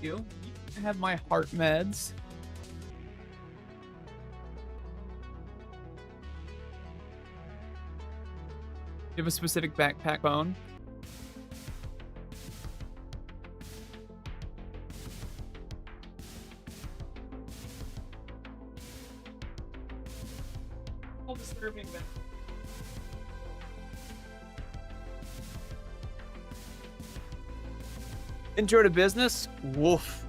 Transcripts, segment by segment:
you. I have my heart meds. You have a specific backpack bone? All disturbing, man. Intro to business? Woof.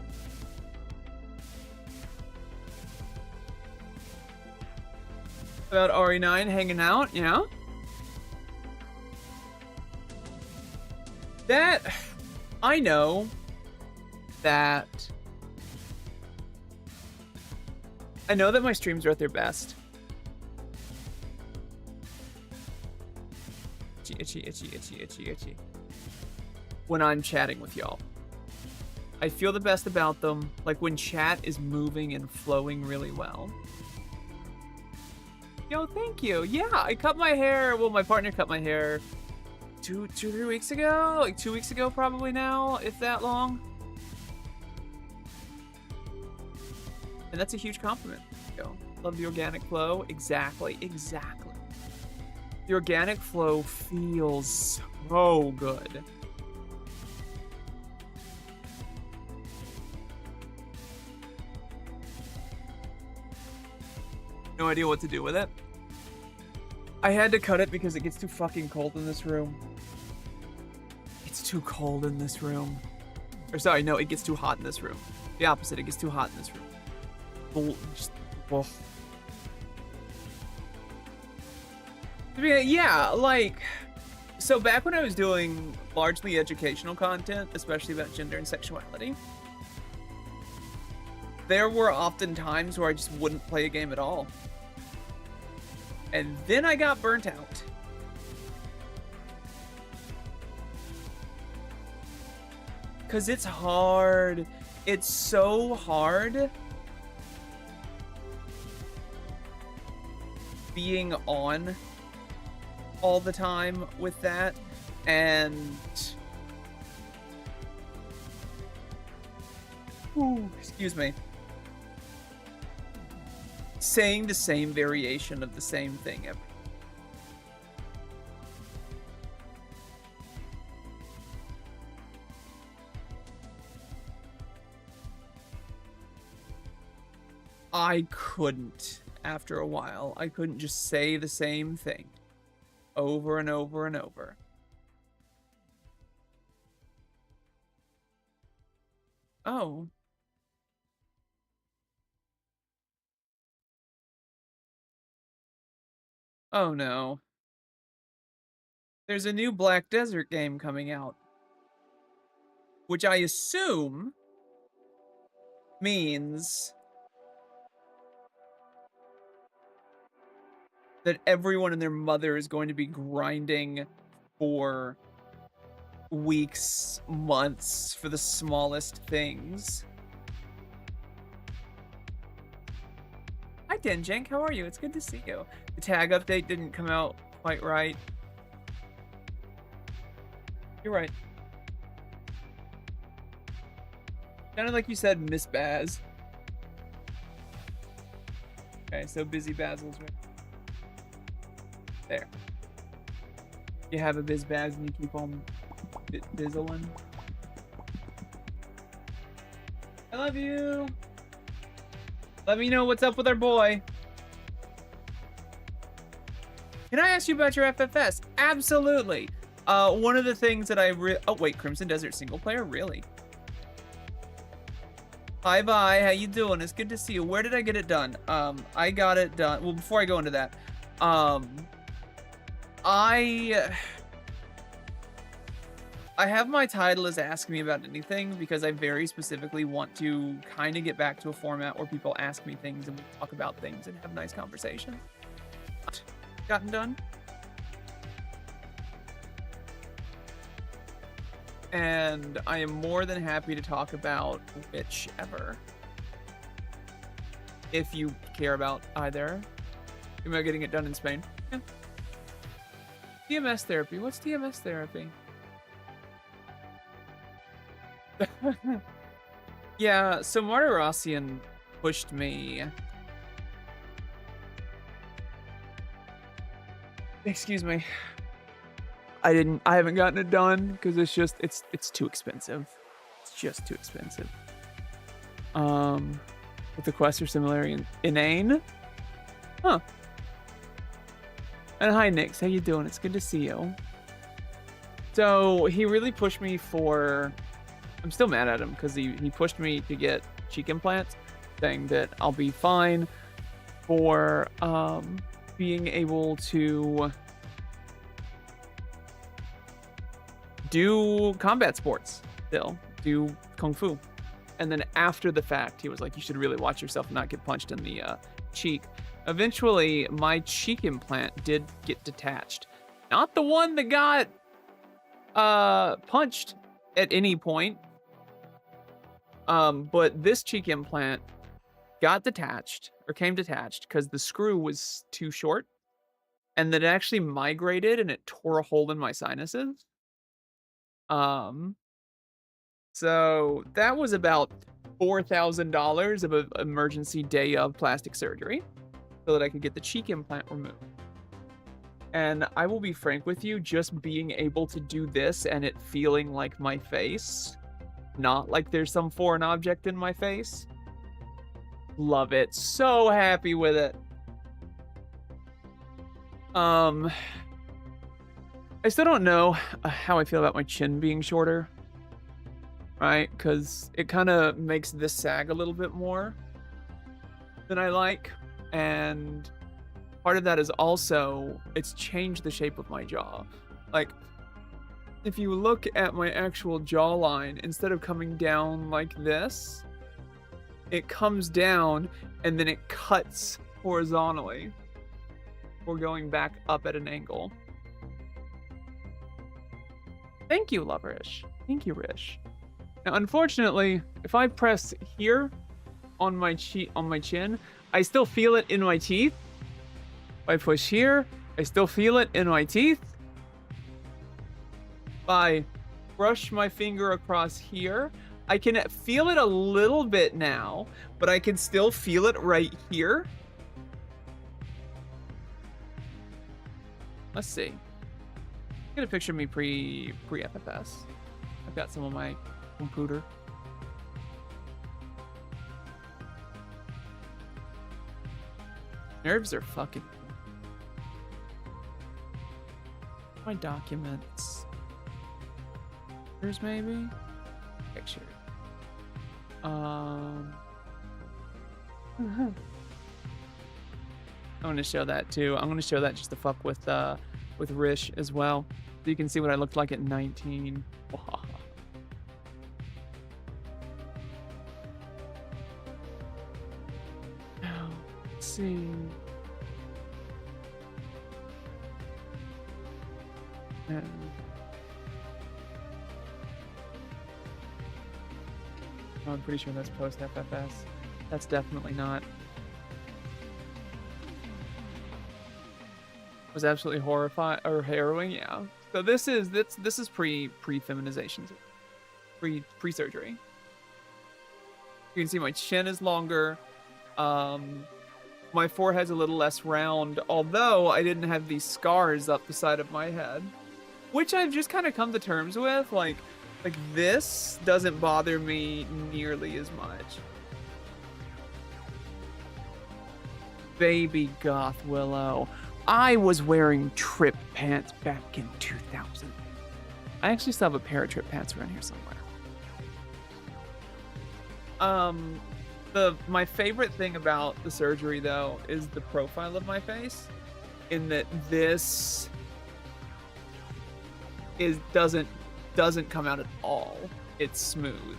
About RE9 hanging out, you know? That... I know that... I know that my streams are at their best. Itchy. When I'm chatting with y'all. I feel the best about them, like when chat is moving and flowing really well. Yo, thank you. Yeah, I cut my hair. Well, my partner cut my hair 3 weeks ago? Like 2 weeks ago probably now, if that long. And that's a huge compliment. Yo, love the organic flow. Exactly. The organic flow feels so good. No idea what to do with it. I had to cut it because it gets too fucking cold in this room. It's too cold in this room. Or sorry, no, it gets too hot in this room. The opposite, it gets too hot in this room. Yeah, like... So back when I was doing largely educational content, especially about gender and sexuality, there were often times where I just wouldn't play a game at all. And then I got burnt out. Because it's hard. It's so hard being on all the time with that. And... Ooh, excuse me. Saying the same variation of the same thing every. I couldn't after a while. I couldn't just say the same thing over and over and over. Oh. Oh no. There's a new Black Desert game coming out. Which I assume means that everyone and their mother is going to be grinding for weeks, months for the smallest things. Hi, Denjank. How are you? It's good to see you. The tag update didn't come out quite right. You're right. Sounded like you said Miss Baz. Okay, so Busy Basil's right there. You have a Biz Baz and you keep on bizzling. I love you. Let me know what's up with our boy. Can I ask you about your FFS? Absolutely. One of the things that I oh wait, Crimson Desert single player, really? Hi, bye. How you doing? It's good to see you. Where did I get it done? I got it done. Well, before I go into that, I have my title as Ask Me About Anything because I very specifically want to kind of get back to a format where people ask me things and we talk about things and have nice conversation. Gotten done. And I am more than happy to talk about whichever. If you care about either. Am I getting it done in Spain? Yeah. TMS therapy. What's TMS therapy? Yeah, so Martyrosian pushed me. Excuse me. I haven't gotten it done because it's too expensive. It's just too expensive. With the quest or similarly inane? Huh. And hi Nix, how you doing? It's good to see you. So he really pushed me for, I'm still mad at him because he pushed me to get cheek implants, saying that I'll be fine for being able to do combat sports still, do kung fu. And then after the fact, he was like, you should really watch yourself and not get punched in the cheek. Eventually, my cheek implant did get detached. Not the one that got punched at any point. But this cheek implant got detached, or came detached, because the screw was too short. And then it actually migrated and it tore a hole in my sinuses. So that was about $4,000 of an emergency day of plastic surgery so that I could get the cheek implant removed. And I will be frank with you, just being able to do this and it feeling like my face, not like there's some foreign object in my face. Love it. So happy with it. I still don't know how I feel about my chin being shorter. Right? Because it kind of makes this sag a little bit more than I like. And part of that is also, it's changed the shape of my jaw. Like, if you look at my actual jawline, instead of coming down like this, it comes down and then it cuts horizontally. Or going back up at an angle. Thank you, Loverish. Thank you, Rish. Now, unfortunately, if I press here on my chin, I still feel it in my teeth. If I push here, I still feel it in my teeth. If I brush my finger across here, I can feel it a little bit now, but I can still feel it right here. Let's see. Get a picture of me pre-FFS. I've got some of my computer. Nerves are fucking. My documents. Pictures maybe? Picture. I'm gonna show that too. I'm gonna show that just to fuck with Rish as well. So you can see what I looked like at 19. Let's see. Oh, I'm pretty sure that's post FFS. That's definitely not. Was absolutely horrifying or harrowing, yeah. So this is pre-feminization, pre-surgery. You can see my chin is longer. My forehead's a little less round, although I didn't have these scars up the side of my head, which I've just kind of come to terms with. Like this doesn't bother me nearly as much. Baby goth Willow. I was wearing trip pants back in 2000. I actually still have a pair of trip pants around here somewhere. My favorite thing about the surgery though is the profile of my face, in that this doesn't come out at all. It's smooth.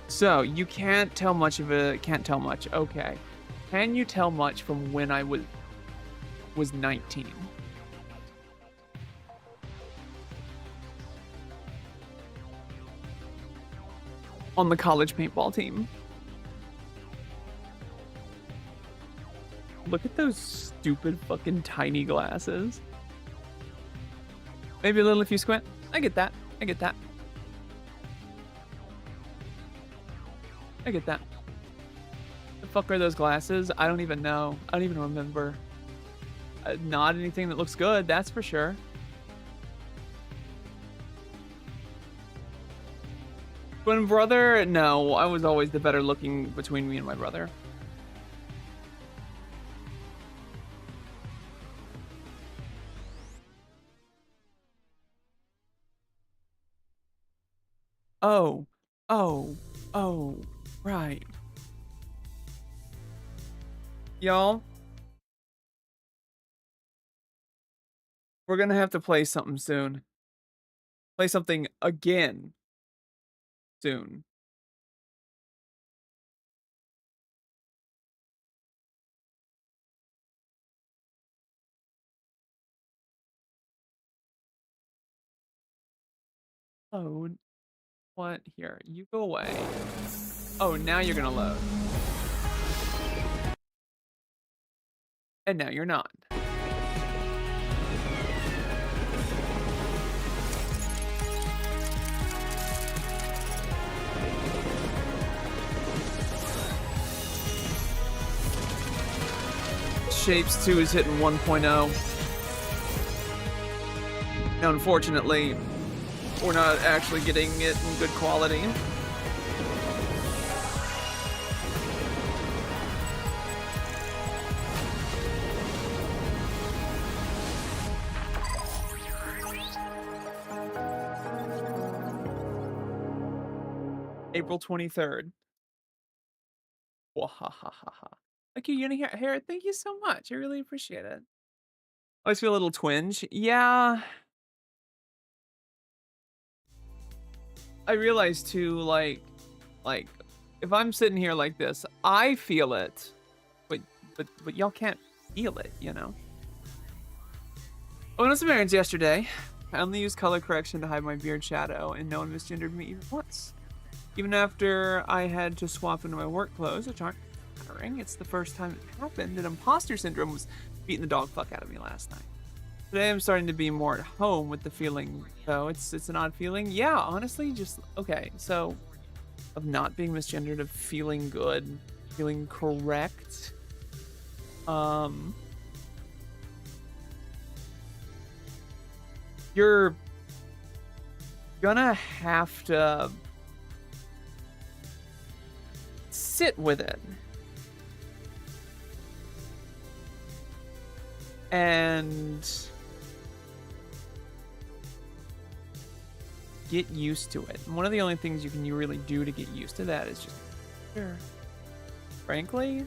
So you can't tell much. Okay. Can you tell much from when I was 19? On the college paintball team. Look at those stupid fucking tiny glasses. Maybe a little if you squint. I get that. I get that. The fuck are those glasses? I don't even know. I don't even remember. Not anything that looks good, that's for sure. Twin brother? No, I was always the better looking between me and my brother. Oh, right. Y'all, we're gonna have to play something soon. Play something again soon. Oh, what? Here, you go away. Oh, now you're gonna load. And now you're not. Shapes 2 is hitting 1.0. Now, unfortunately, we're not actually getting it in good quality. April 23rd. Wahahaha. Thank you, Uni Hair. Thank you so much. I really appreciate it. I always feel a little twinge. Yeah. I realize too, like, if I'm sitting here like this, I feel it, but y'all can't feel it, you know. I went on some errands yesterday. I only used color correction to hide my beard shadow, and no one misgendered me even once. Even after I had to swap into my work clothes, which aren't flattering, it's the first time it happened, and imposter syndrome was beating the dog fuck out of me last night. Today I'm starting to be more at home with the feeling, though. It's an odd feeling. Yeah, honestly, just, okay, so, of not being misgendered, of feeling good, feeling correct. You're gonna have to sit with it. And get used to it. And one of the only things you can really do to get used to that is just, sure. Frankly,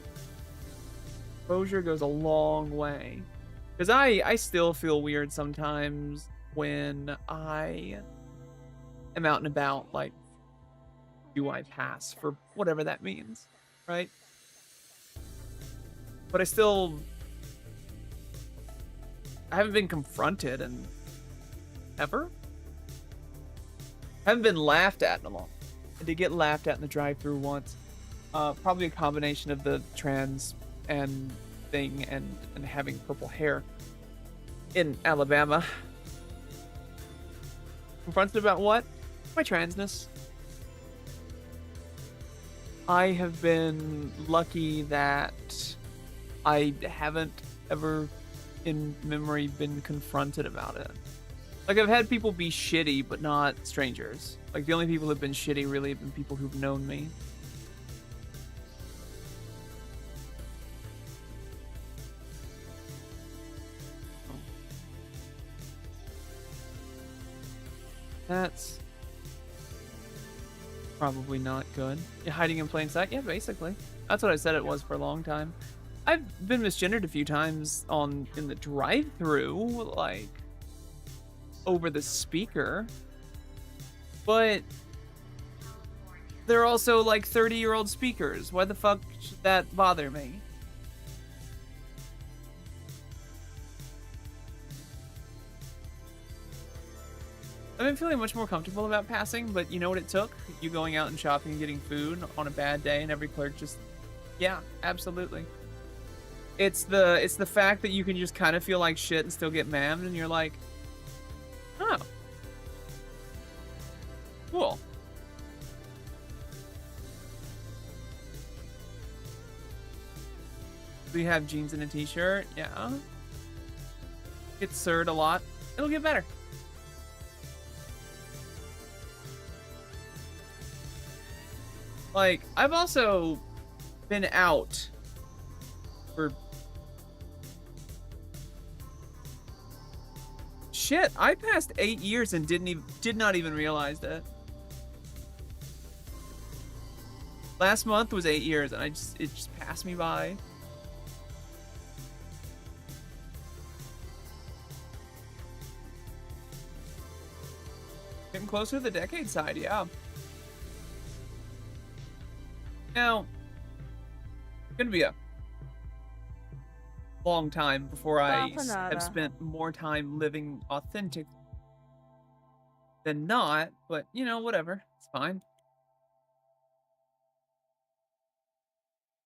exposure goes a long way. Because I still feel weird sometimes when I am out and about, like, do I pass for whatever that means, right? But I haven't been confronted and ever. Haven't been laughed at in a long. I did get laughed at in the drive-thru once. Probably a combination of the trans and thing and having purple hair in Alabama. Confronted about what? My transness. I have been lucky that I haven't ever in memory been confronted about it. Like, I've had people be shitty, but not strangers. Like, the only people who've been shitty really have been people who've known me. That's probably not good. You're hiding in plain sight? Yeah, basically. That's what I said it was for a long time. I've been misgendered a few times in the drive-thru, like, over the speaker. But they're also, like, 30-year-old speakers. Why the fuck should that bother me? I've been feeling much more comfortable about passing, but you know what it took? You going out and shopping and getting food on a bad day and every clerk just... Yeah, absolutely. It's the fact that you can just kind of feel like shit and still get mammed, and you're like, oh. Cool. We have jeans and a t-shirt. Yeah. Get sirred a lot. It'll get better. Like, I've also been out for... Shit, I passed 8 years and did not even realize that. Last month was 8 years and it just passed me by. Getting closer to the decade side, yeah. Now, it's gonna be a long time before I have spent more time living authentic than not, but you know, whatever, it's fine.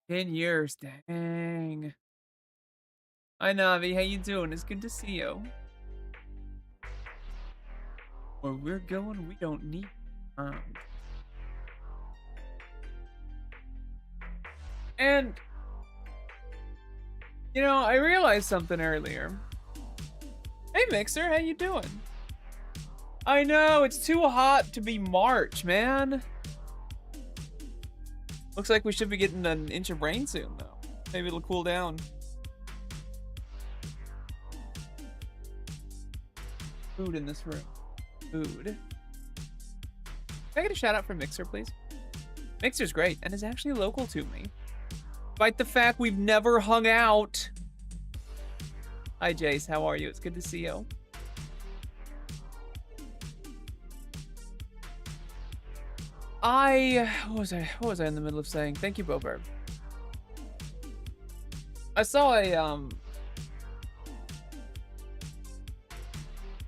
10 years, dang. Hi Navi, how you doing? It's good to see you. Where we're going, we don't need And you know, I realized something earlier. Hey Mixer, how you doing? I know, it's too hot to be March, man. Looks like we should be getting an inch of rain soon, though. Maybe it'll cool down. Food in this room. Food. Can I get a shout out for Mixer, please? Mixer's great and is actually local to me. Despite the fact we've never hung out. Hi Jace, how are you? It's good to see you. What was I in the middle of saying? Thank you, Boberg. I saw a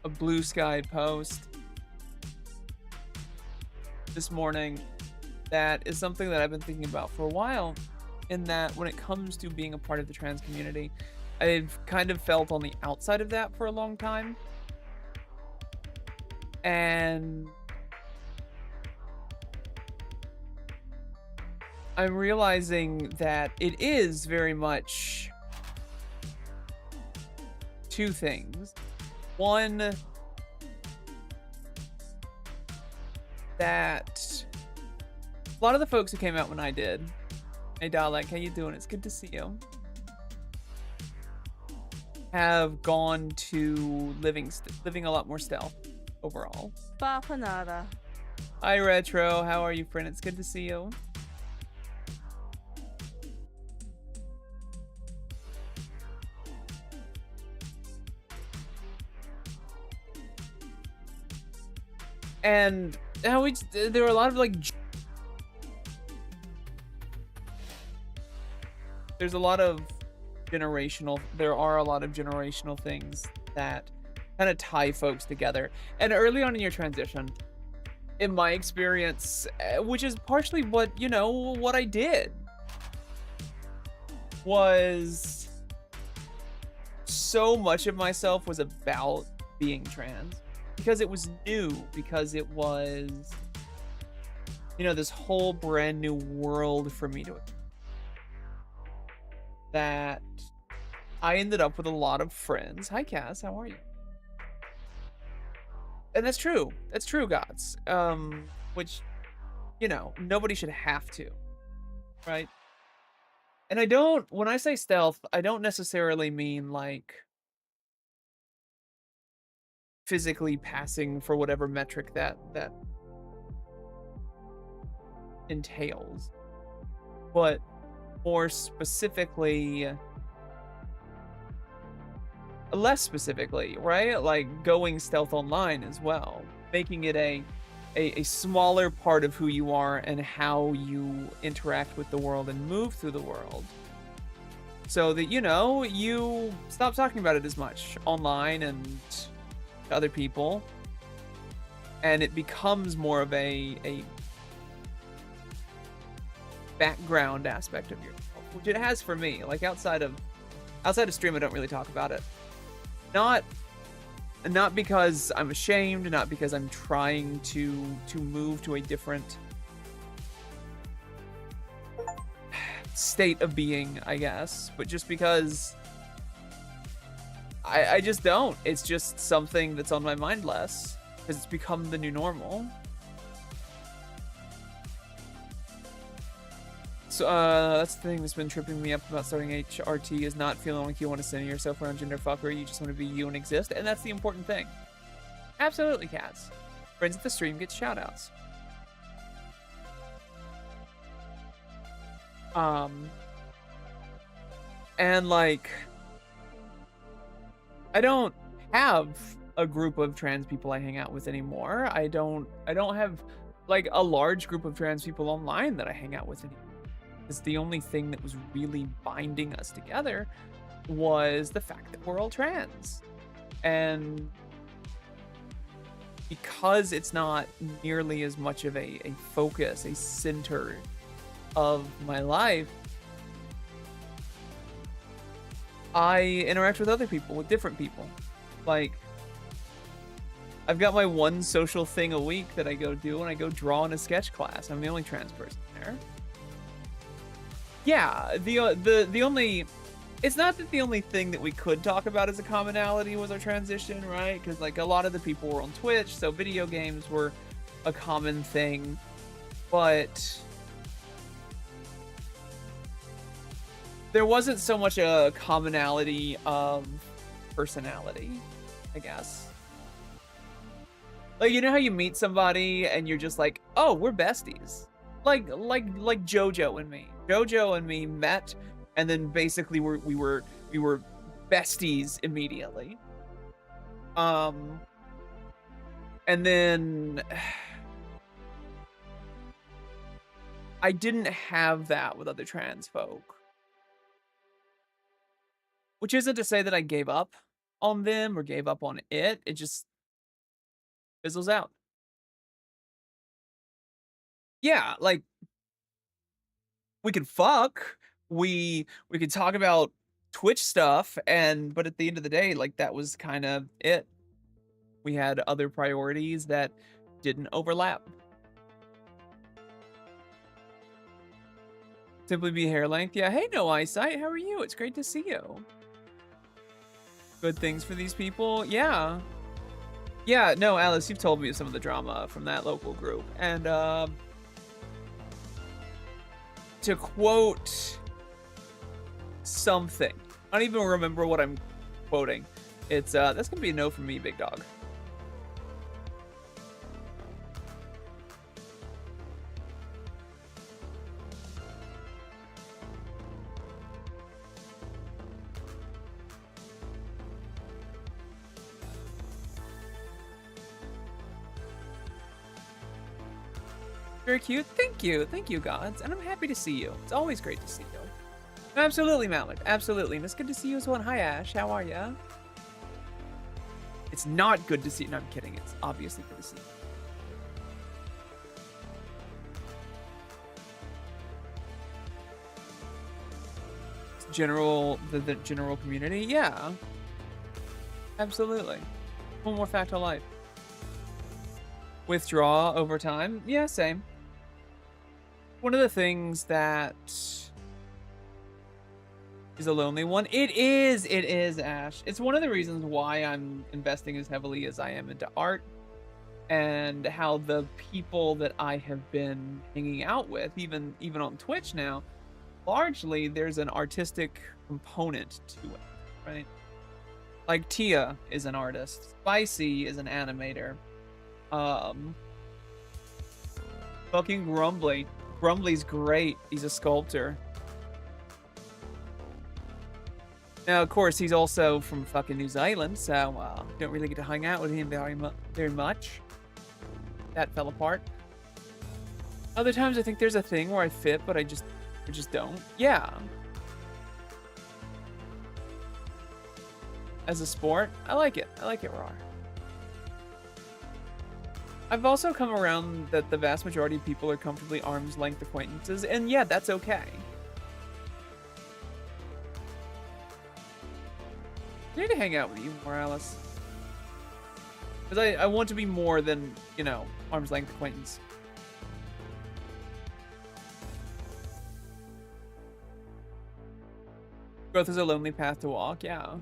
Blue Sky post this morning that is something that I've been thinking about for a while, in that when it comes to being a part of the trans community, I've kind of felt on the outside of that for a long time. And I'm realizing that it is very much two things. One, that a lot of the folks who came out when I did, hey Dalek, how you doing? It's good to see you, have gone to living a lot more stealth overall. Bapanada. Hi Retro, how are you, friend? It's good to see you. And how there were a lot of like, there are a lot of generational things that kind of tie folks together. And early on in your transition, in my experience, which is partially what, you know, what I did, was so much of myself was about being trans. Because it was new, because it was, you know, this whole brand new world for me to, that I ended up with a lot of friends. Hi Cass, how are you? And that's true. That's true, gods. Which, you know, nobody should have to, right? And I don't, when I say stealth, I don't necessarily mean like physically passing for whatever metric that entails, but more specifically, less specifically, right? Like going stealth online as well, making it a smaller part of who you are and how you interact with the world and move through the world, so that, you know, you stop talking about it as much online and to other people, and it becomes more of a background aspect of yourself, which it has for me. Like outside of stream, I don't really talk about it. Not because I'm ashamed, not because I'm trying to move to a different state of being, I guess, but just because I just don't. It's just something that's on my mind less because it's become the new normal. So that's the thing that's been tripping me up about starting HRT is not feeling like you want to center yourself around gender fuckery. You just want to be you and exist, and that's the important thing. Absolutely, Cats. Friends at the stream get shoutouts. And like, I don't have a group of trans people I hang out with anymore. I don't have like a large group of trans people online that I hang out with anymore. Because the only thing that was really binding us together was the fact that we're all trans. And because it's not nearly as much of a focus, a center of my life, I interact with other people, with different people. Like, I've got my one social thing a week that I go do, and I go draw in a sketch class. I'm the only trans person there. Yeah, the only... It's not that the only thing that we could talk about as a commonality was our transition, right? Because, like, a lot of the people were on Twitch, so video games were a common thing. But there wasn't so much a commonality of personality, I guess. Like, you know how you meet somebody and you're just like, oh, we're besties. Like JoJo and me. JoJo and me met, and then basically we were besties immediately. And then I didn't have that with other trans folk. Which isn't to say that I gave up on them or gave up on it. It just fizzles out. Yeah, like, we could fuck. We could talk about Twitch stuff, but at the end of the day, like, that was kind of it. We had other priorities that didn't overlap. Simply be hair length. Yeah, hey, No Eyesight, how are you? It's great to see you. Good things for these people? Yeah. Yeah, no, Alice, you've told me of some of the drama from that local group. And, to quote something, I don't even remember what I'm quoting. It's, that's gonna be a no from me, big dog. Very cute. Thank you, gods, and I'm happy to see you. It's always great to see you. Absolutely, Malik. Absolutely, and it's good to see you as well. Hi, Ash. How are ya? It's not good to see. No, I'm kidding. It's obviously good to see you. The general community. Yeah. Absolutely. One more fact of life. Withdraw over time. Yeah, same. One of the things that is a lonely one. It is, Ash. It's one of the reasons why I'm investing as heavily as I am into art, and how the people that I have been hanging out with, even on Twitch now, largely there's an artistic component to it, right? Like Tia is an artist. Spicy is an animator. Fucking Grumbly. Grumbly's great. He's a sculptor. Now, of course, he's also from fucking New Zealand, so don't really get to hang out with him very much. That fell apart. Other times, I think there's a thing where I fit, but I just don't. Yeah. As a sport, I like it. I like it raw. I've also come around that the vast majority of people are comfortably arm's length acquaintances, and yeah, that's okay. I need to hang out with you more, Alice. Because I want to be more than, you know, arm's length acquaintance. Growth is a lonely path to walk. Yeah.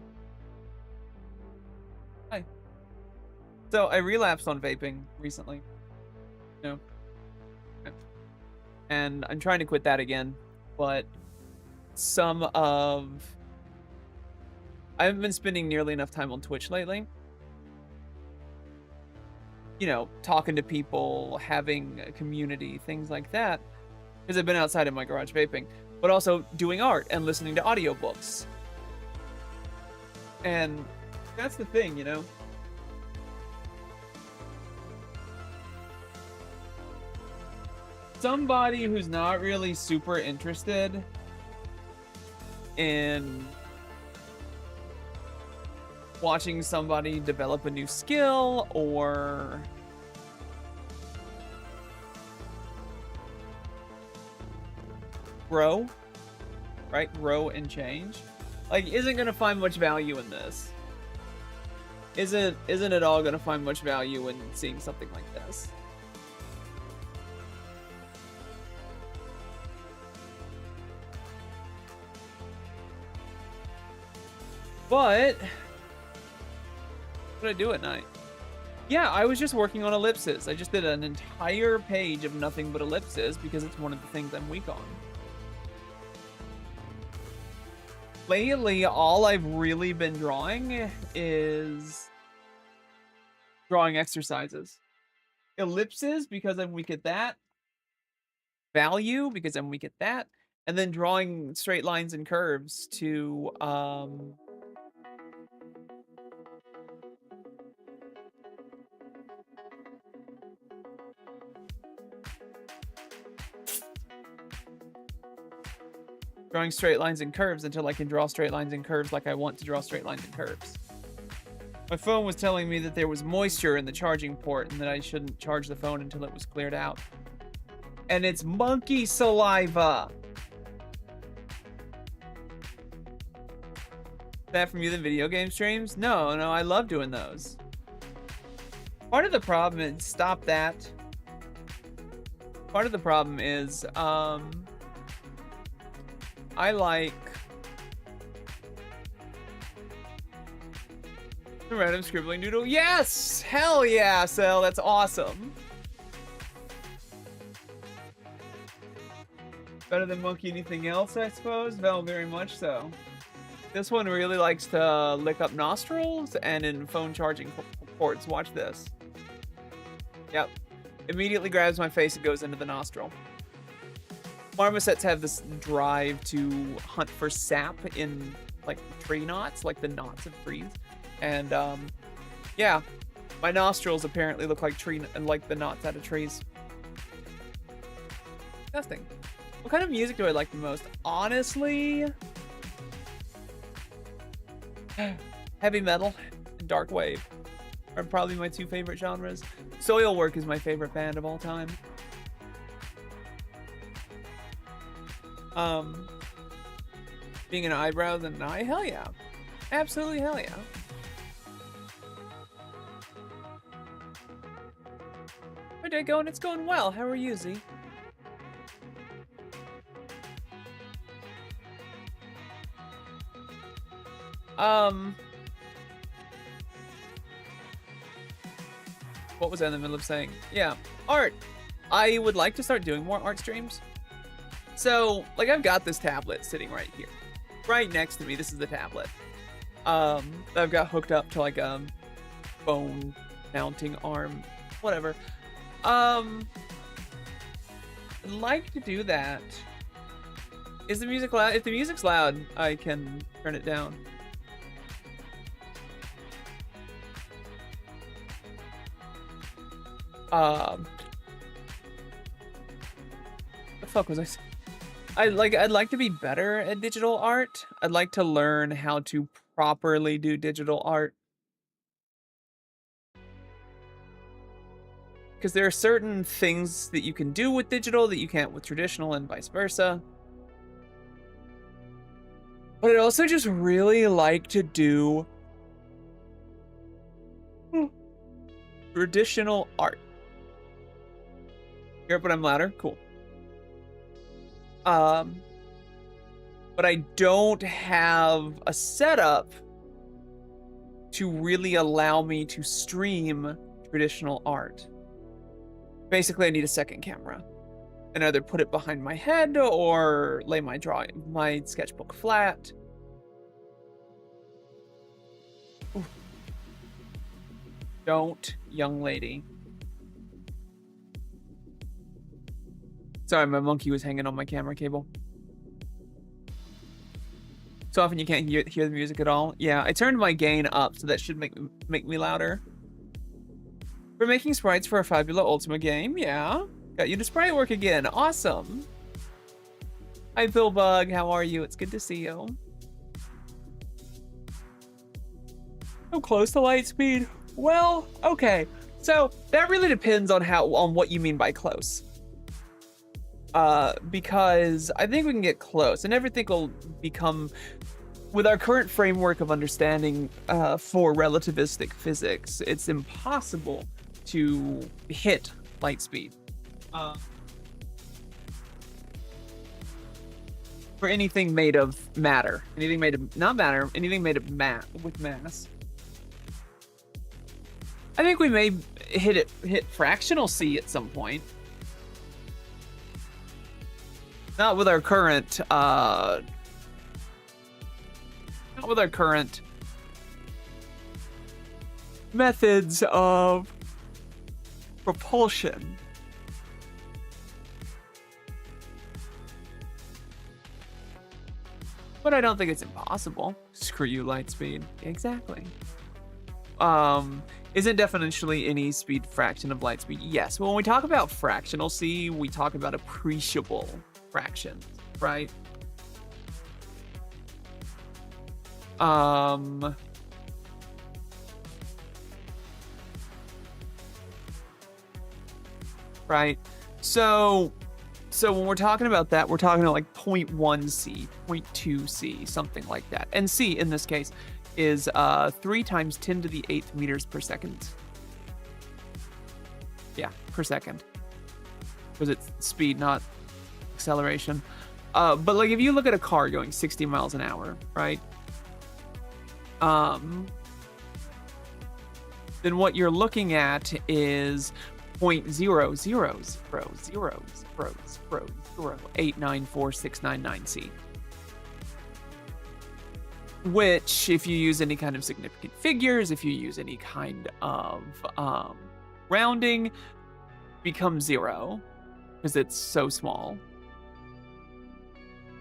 Hi. So I relapsed on vaping recently. You know, and I'm trying to quit that again, but I haven't been spending nearly enough time on Twitch lately. You know, talking to people, having a community, things like that. Because I've been outside of my garage vaping, but also doing art and listening to audiobooks. And that's the thing, you know? Somebody who's not really super interested in watching somebody develop a new skill or grow, right? Grow and change. Like, isn't gonna find much value in this. Isn't it all gonna find much value in seeing something like this? But what did I do at night? Yeah, I was just working on ellipses. I just did an entire page of nothing but ellipses because it's one of the things I'm weak on. Lately, all I've really been drawing is drawing exercises. Ellipses, because I'm weak at that. Value, because I'm weak at that. And then drawing straight lines and curves to, drawing straight lines and curves until I can draw straight lines and curves like I want to draw straight lines and curves. My phone was telling me that there was moisture in the charging port and that I shouldn't charge the phone until it was cleared out. And it's monkey saliva. That from you the video game streams? No, I love doing those. Part of the problem is, stop that. Part of the problem is, I like the random scribbling doodle. Yes! Hell yeah, Sel, that's awesome. Better than monkey anything else, I suppose? Well, very much so. This one really likes to lick up nostrils and in phone charging ports. Watch this. Yep. Immediately grabs my face and goes into the nostril. Marmosets have this drive to hunt for sap in, like, tree knots, like the knots of trees. And, yeah. My nostrils apparently look like the knots out of trees. Disgusting. What kind of music do I like the most? Honestly, heavy metal and dark wave are probably my two favorite genres. Soilwork is my favorite band of all time. Being an eyebrows and an eye, hell yeah. Absolutely hell yeah. How's it going? It's going well. How are you, Z? What was I in the middle of saying? Yeah, art. I would like to start doing more art streams. So, like, I've got this tablet sitting right here. Right next to me, this is the tablet. I've got hooked up to, like, a phone mounting arm, whatever. I'd like to do that. Is the music loud? If the music's loud, I can turn it down. The fuck was I saying? I'd like to be better at digital art. I'd like to learn how to properly do digital art. Because there are certain things that you can do with digital that you can't with traditional and vice versa. But I'd also just really like to do traditional art. Hear it, but I'm louder? Cool. but I don't have a setup to really allow me to stream traditional art. Basically, I need a second camera and either put it behind my head or lay my sketchbook flat. Ooh. Don't, young lady. Sorry, my monkey was hanging on my camera cable. So often you can't hear the music at all. Yeah, I turned my gain up, so that should make me louder. We're making sprites for a Fabula Ultima game. Yeah, got you to sprite work again. Awesome. Hi, Pillbug. How are you? It's good to see you. So close to light speed. Well, okay. So that really depends on what you mean by close. Because I think we can get close and everything will become, with our current framework of understanding for relativistic physics, it's impossible to hit light speed. For anything made of matter. Anything made of, not matter, anything made of with mass. I think we may hit fractional C at some point. Not with our current methods of propulsion. But I don't think it's impossible. Screw you, light speed. Exactly. Isn't definitionally any speed fraction of light speed? Yes. When we talk about fractional C, we talk about appreciable fractions, right? Right. So when we're talking about that, we're talking about like 0.1 C, 0.2 C, something like that. And C in this case is 3 times 10 to the 8th meters per second. Yeah, per second. Because it's speed, not acceleration. But like if you look at a car going 60 miles an hour, right? Then what you're looking at is 0.0000000894699 C. Which, if you use any kind of significant figures, if you use any kind of rounding, becomes 0 because it's so small.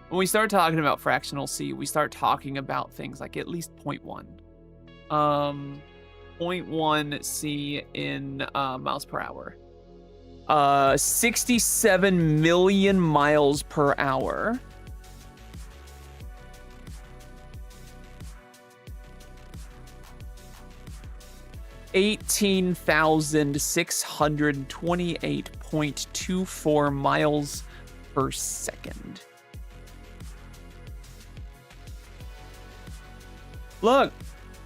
When we start talking about fractional C, we start talking about things like at least 0.1. 0.1 C in miles per hour. 67 million miles per hour. $18,628.24 miles per second. Look,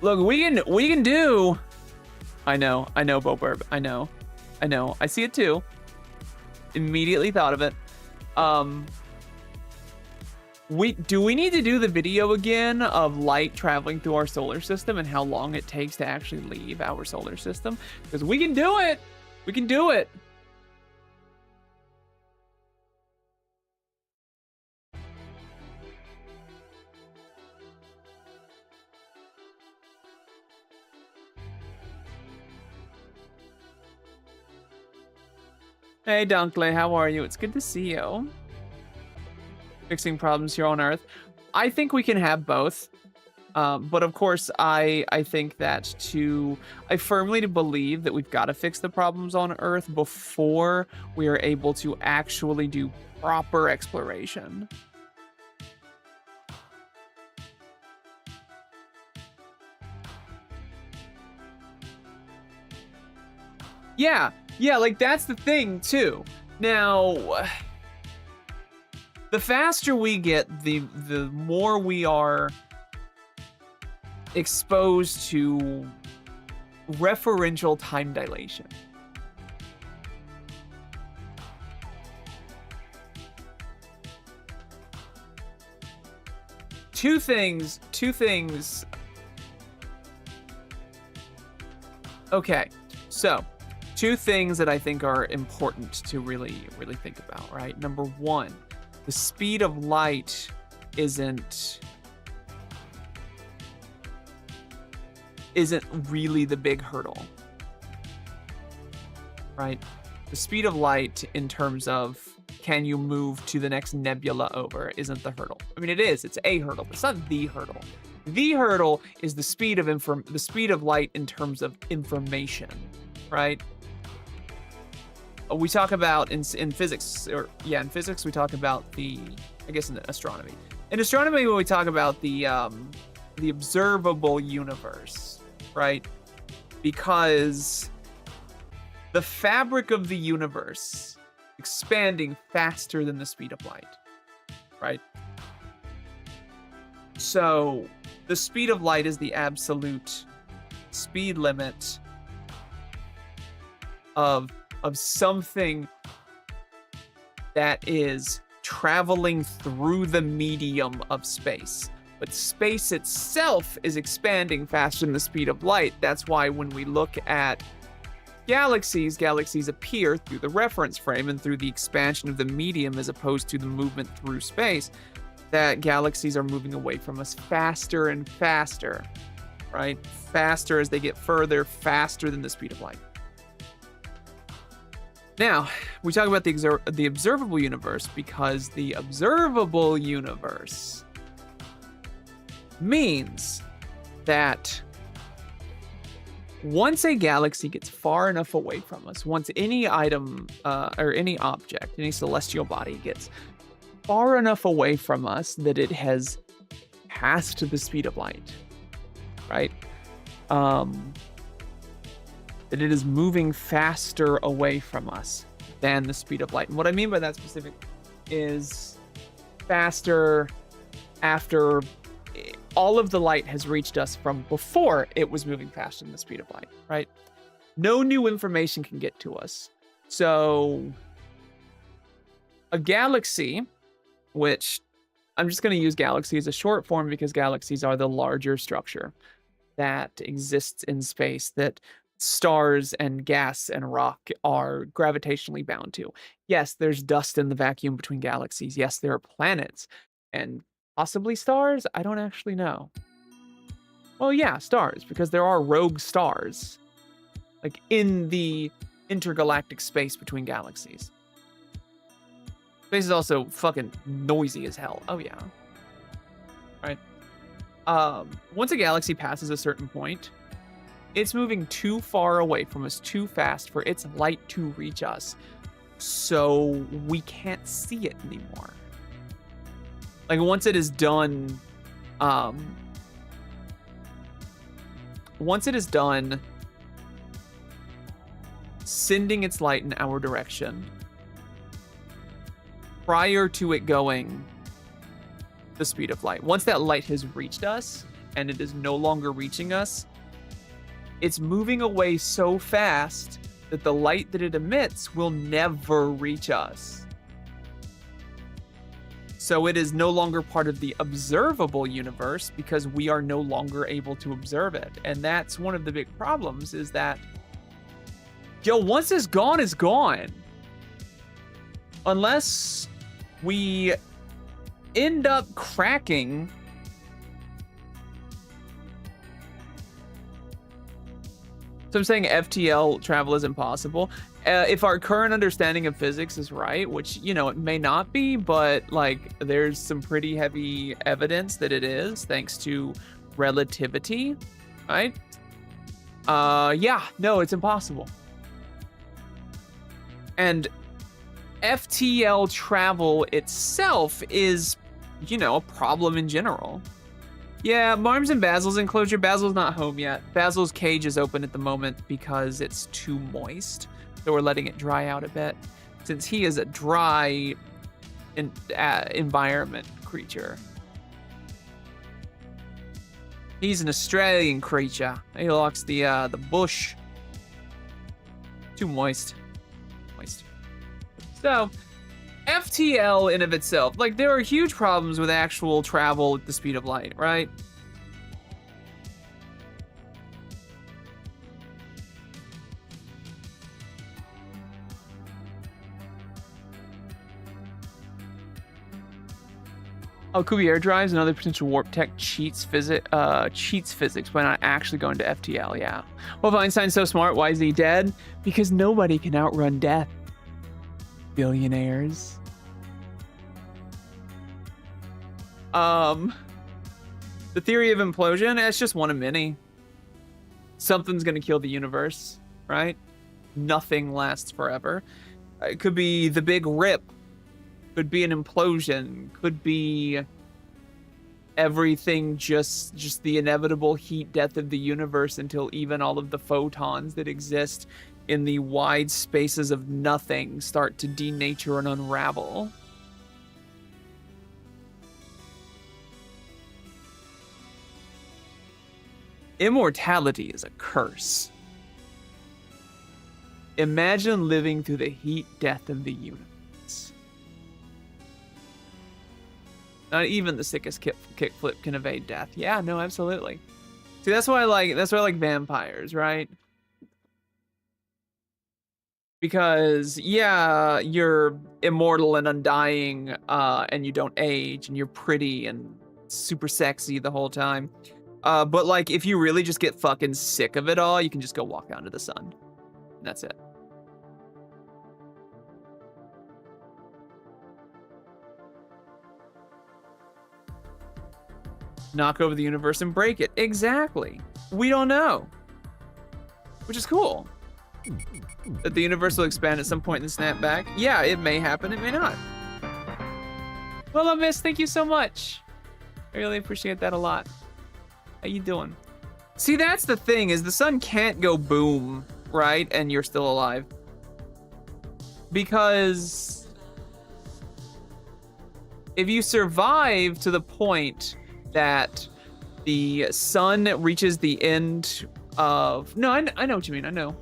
we can do. I know, Bo Burb. I know. I see it too. Immediately thought of it. Do we need to do the video again of light traveling through our solar system and how long it takes to actually leave our solar system? Because we can do it. We can do it. Hey, Dunkley, how are you? It's good to see you. Fixing problems here on Earth. I think we can have both. But of course, I think that I firmly believe that we've got to fix the problems on Earth before we are able to actually do proper exploration. Yeah, like that's the thing too. Now, the faster we get, the more we are exposed to referential time dilation. two things. Okay, so two things that I think are important to really think about, right? Number one, the speed of light isn't really the big hurdle, right? The speed of light in terms of can you move to the next nebula over isn't the hurdle. I mean, it is. It's a hurdle, but it's not the hurdle. The hurdle is the speed of light in terms of information, right? We talk about in physics, in physics we talk about I guess in astronomy. In astronomy, when we talk about the observable universe, right? Because the fabric of the universe expanding faster than the speed of light, right? So the speed of light is the absolute speed limit of something that is traveling through the medium of space. But space itself is expanding faster than the speed of light. That's why when we look at galaxies appear through the reference frame and through the expansion of the medium as opposed to the movement through space, that galaxies are moving away from us faster and faster, right? Faster as they get further, faster than the speed of light. Now, we talk about the observable universe because the observable universe means that once a galaxy gets far enough away from us, once any item or any object, any celestial body gets far enough away from us that it has passed the speed of light, right? That it is moving faster away from us than the speed of light. And what I mean by that specific is faster after all of the light has reached us from before it was moving faster than the speed of light, right? No new information can get to us. So a galaxy, which I'm just going to use galaxy as a short form because galaxies are the larger structure that exists in space that stars and gas and rock are gravitationally bound to. Yes, there's dust in the vacuum between galaxies. Yes, there are planets and possibly stars. I don't actually know. Well, yeah, stars, because there are rogue stars, like in the intergalactic space between galaxies. Space is also fucking noisy as hell. Oh yeah. Right. Once a galaxy passes a certain point, it's moving too far away from us, too fast for its light to reach us. So we can't see it anymore. Like once it is done, sending its light in our direction, prior to it going the speed of light. Once that light has reached us and it is no longer reaching us, it's moving away so fast that the light that it emits will never reach us. So it is no longer part of the observable universe because we are no longer able to observe it. And that's one of the big problems is that, once it's gone, it's gone. Unless we end up cracking so I'm saying FTL travel is impossible. If our current understanding of physics is right, which, it may not be, but like there's some pretty heavy evidence that it is thanks to relativity, right? No, it's impossible. And FTL travel itself is, a problem in general. Yeah, Marms and Basil's enclosure. Basil's not home yet. Basil's cage is open at the moment because it's too moist. So we're letting it dry out a bit. Since he is a dry environment creature. He's an Australian creature. He likes the bush. Too moist. So, FTL in of itself, like, there are huge problems with actual travel at the speed of light, right? Oh, Cuvier drives another potential warp tech cheats physics by not actually going to FTL, yeah. Well, if Einstein's so smart, why is he dead? Because nobody can outrun death. Billionaires. The theory of implosion, it's just one of many. Something's gonna kill the universe, right? Nothing lasts forever. It could be the big rip. Could be an implosion. Could be everything just the inevitable heat death of the universe until even all of the photons that exist in the wide spaces of nothing start to denature and unravel. Immortality is a curse. Imagine living through the heat death of the universe. Not even the sickest kickflip can evade death. Yeah, no, absolutely. See, that's why I like vampires, right? Because yeah, you're immortal and undying, and you don't age, and you're pretty and super sexy the whole time. But like, if you really just get fucking sick of it all, you can just go walk out into the sun. And that's it. Knock over the universe and break it. Exactly. We don't know. Which is cool. That the universe will expand at some point and snap back. Yeah, it may happen, it may not. Willow Miss, thank you so much. I really appreciate that a lot. How you doing? See, that's the thing, is the sun can't go boom, right? And you're still alive. Because if you survive to the point that the sun reaches the end of... No, I know what you mean, I know.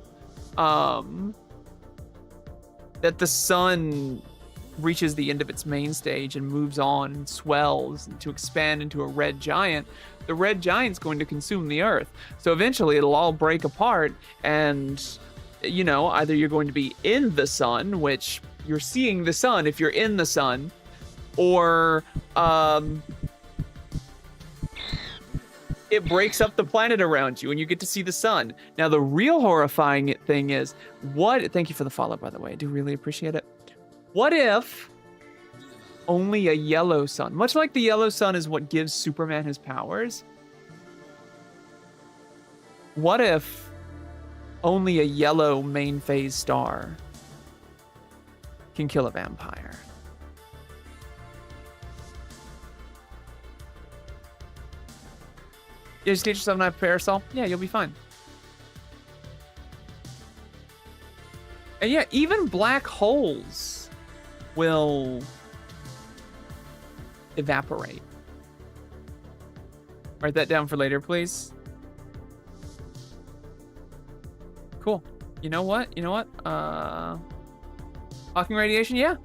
That the sun reaches the end of its main stage and moves on and swells to expand into a red giant. The red giant's going to consume the earth. So eventually it'll all break apart and, you know, either you're going to be in the sun, which you're seeing the sun if you're in the sun, or it breaks up the planet around you and you get to see the sun. Now, the real horrifying thing is, thank you for the follow, by the way. I do really appreciate it. What if only a yellow sun, much like the yellow sun is what gives Superman his powers, what if only a yellow main phase star can kill a vampire? You just get yourself a knife parasol. Yeah, you'll be fine. And yeah, even black holes will evaporate. Write that down for later, please. Cool. You know what? Hawking radiation? Yeah.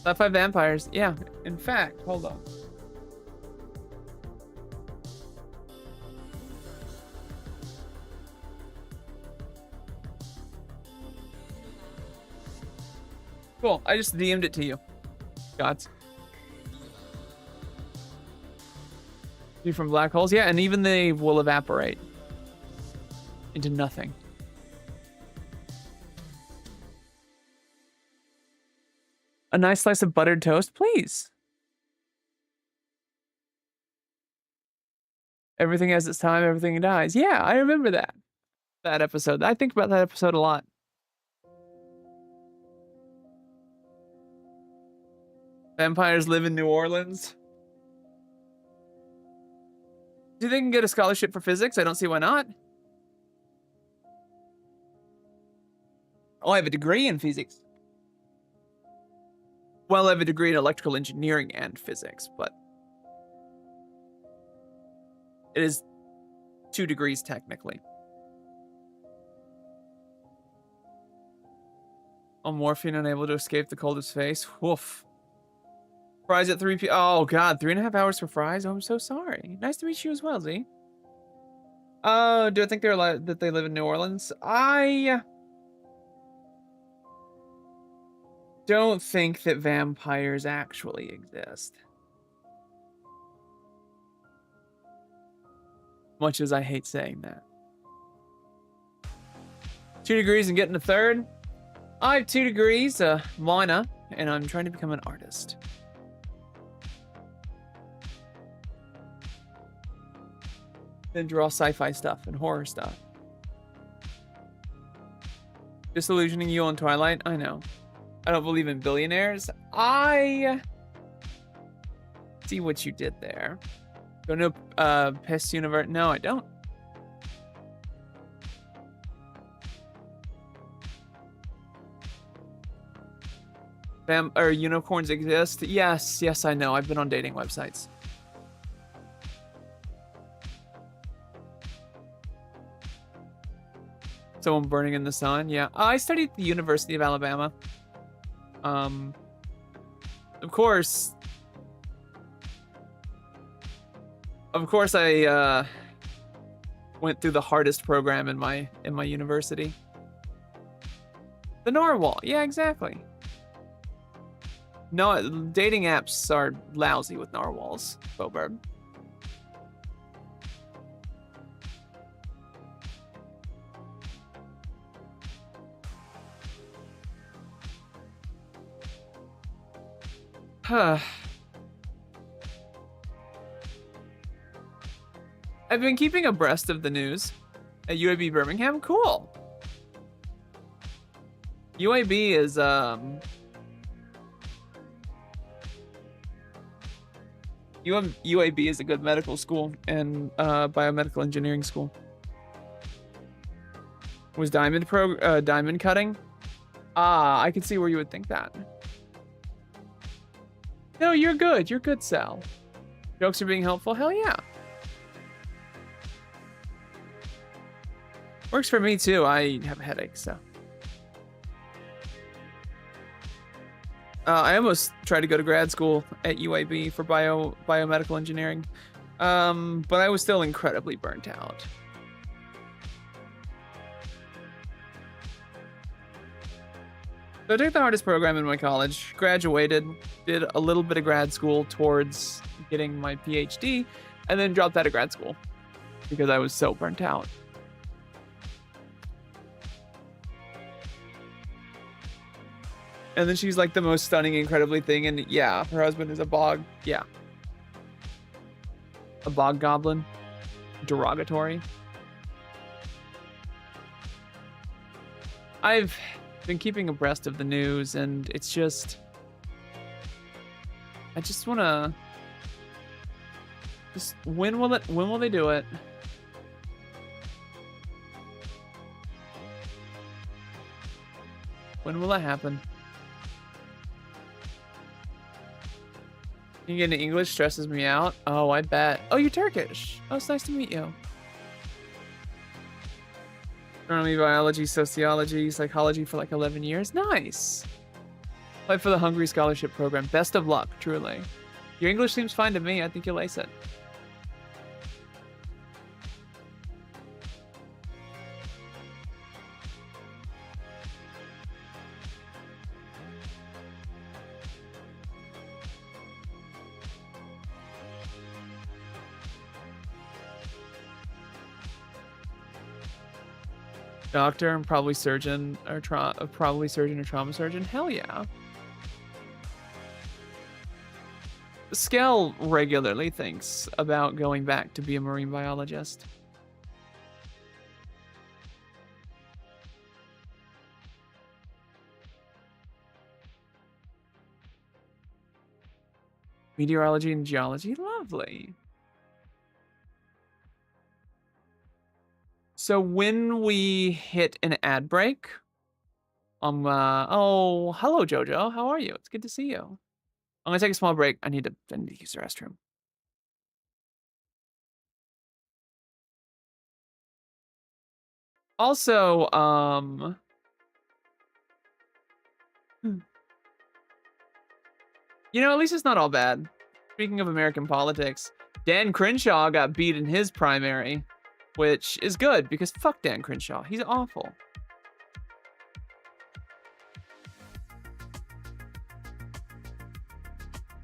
Sci-fi vampires. Yeah. In fact, hold on. Cool. I just DM'd it to you. Gods. You from black holes? Yeah, and even they will evaporate into nothing. A nice slice of buttered toast, please. Everything has its time, everything dies. Yeah, I remember that episode. I think about that episode a lot. Vampires live in New Orleans. Do you think I can get a scholarship for physics? I don't see why not. Oh, I have a degree in physics. Well, I have a degree in electrical engineering and physics, but it is 2 degrees technically. On morphine, unable to escape the coldest face. Woof. Fries at 3 p. Oh god, 3.5 hours for fries. Oh, I'm so sorry. Nice to meet you as well, Z. Do I think they're that they live in New Orleans? I don't think that vampires actually exist. Much as I hate saying that. 2 degrees and getting a third. I have 2 degrees, minor, and I'm trying to become an artist. Then draw sci-fi stuff and horror stuff. Disillusioning you on Twilight? I know. I don't believe in billionaires. I see what you did there. Don't know Piss Universe? No, I don't. Or unicorns exist? Yes, yes, I know. I've been on dating websites. Someone burning in the sun? Yeah. I studied at the University of Alabama. Of course, I went through the hardest program in my university. The Narwhal. Yeah, exactly. No, dating apps are lousy with narwhals, Boberb. I've been keeping abreast of the news at UAB Birmingham. Cool. UAB is UAB is a good medical school and biomedical engineering school. Was diamond cutting? Ah, I can see where you would think that. No, you're good. You're good, Sal. Jokes are being helpful? Hell yeah. Works for me too. I have a headache, so. I almost tried to go to grad school at UAB for biomedical engineering, but I was still incredibly burnt out. So I took the hardest program in my college, graduated, did a little bit of grad school towards getting my PhD, and then dropped out of grad school because I was so burnt out. And then she's like the most stunning, incredibly thing, and yeah, her husband is a bog, yeah. A bog goblin. Derogatory. I've been keeping abreast of the news, and it's just, I just want to, when will they do it? When will it happen? You getting English stresses me out. Oh, I bet. Oh, you're Turkish. Oh, it's nice to meet you. Astronomy, biology, sociology, psychology for like 11 years. Nice. Applied for the Hungary Scholarship Program. Best of luck, truly. Your English seems fine to me. I think you'll ace it. Doctor and probably surgeon or trauma surgeon. Hell yeah. Skell regularly thinks about going back to be a marine biologist. Meteorology and geology, lovely. So when we hit an ad break, oh, hello Jojo, how are you? It's good to see you. I'm gonna take a small break. I need to use the restroom. Also, You know, at least it's not all bad. Speaking of American politics, Dan Crenshaw got beat in his primary, which is good because fuck Dan Crenshaw. He's awful.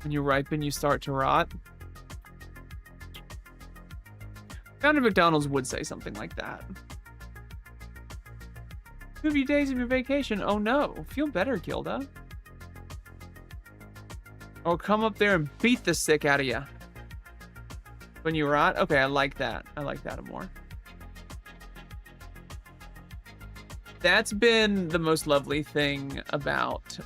When you ripen, you start to rot. Founder McDonald's would say something like that. 2 of your days of your vacation. Oh no. Feel better, Gilda. Or come up there and beat the sick out of you. When you rot? Okay, I like that. I like that more. That's been the most lovely thing about,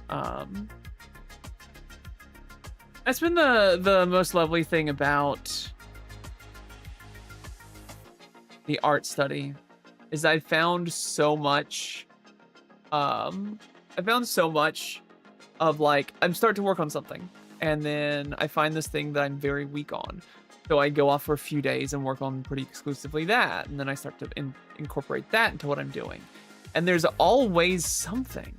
that's been the most lovely thing about the art study, is I found so much, of like, I'm starting to work on something, and then I find this thing that I'm very weak on. So I go off for a few days and work on pretty exclusively that, and then I start to incorporate that into what I'm doing. And there's always something.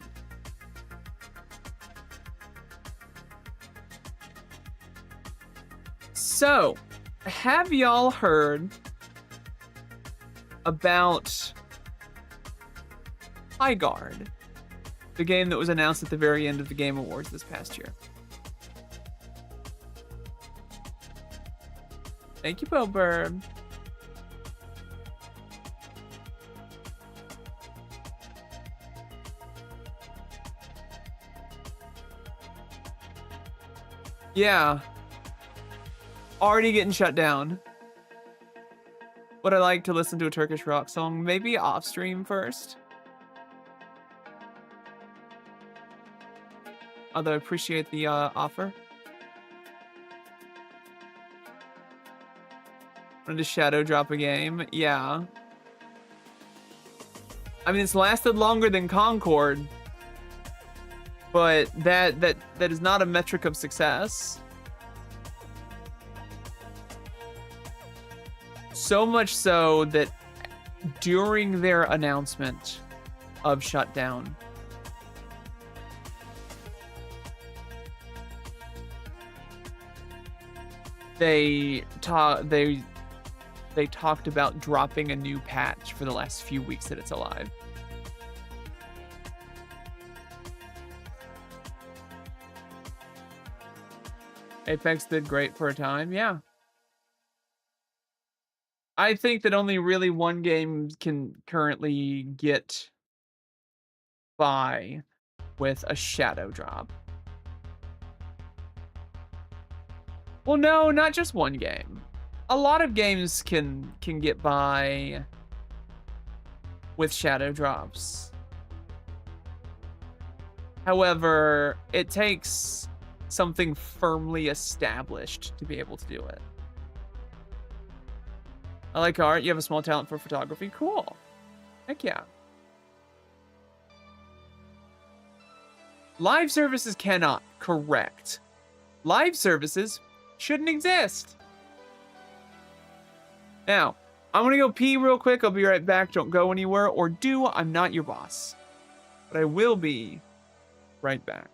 So, have y'all heard about High Guard, the game that was announced at the very end of the Game Awards this past year? Thank you, Boburb. Yeah. Already getting shut down. Would I like to listen to a Turkish rock song? Maybe off stream first. Although I appreciate the offer. Wanted to shadow drop a game. Yeah. I mean, it's lasted longer than Concord, but that is not a metric of success. So much so that during their announcement of shutdown, they talked about dropping a new patch for the last few weeks that it's alive. Apex did great for a time, yeah. I think that only really one game can currently get by with a shadow drop. Well, no, not just one game. A lot of games can get by with shadow drops. However, it takes something firmly established to be able to do it. I like art. You have a small talent for photography. Cool. Heck yeah. Live services cannot. Correct. Live services shouldn't exist. Now, I'm gonna go pee real quick. I'll be right back. Don't go anywhere. Or do. I'm not your boss. But I will be right back.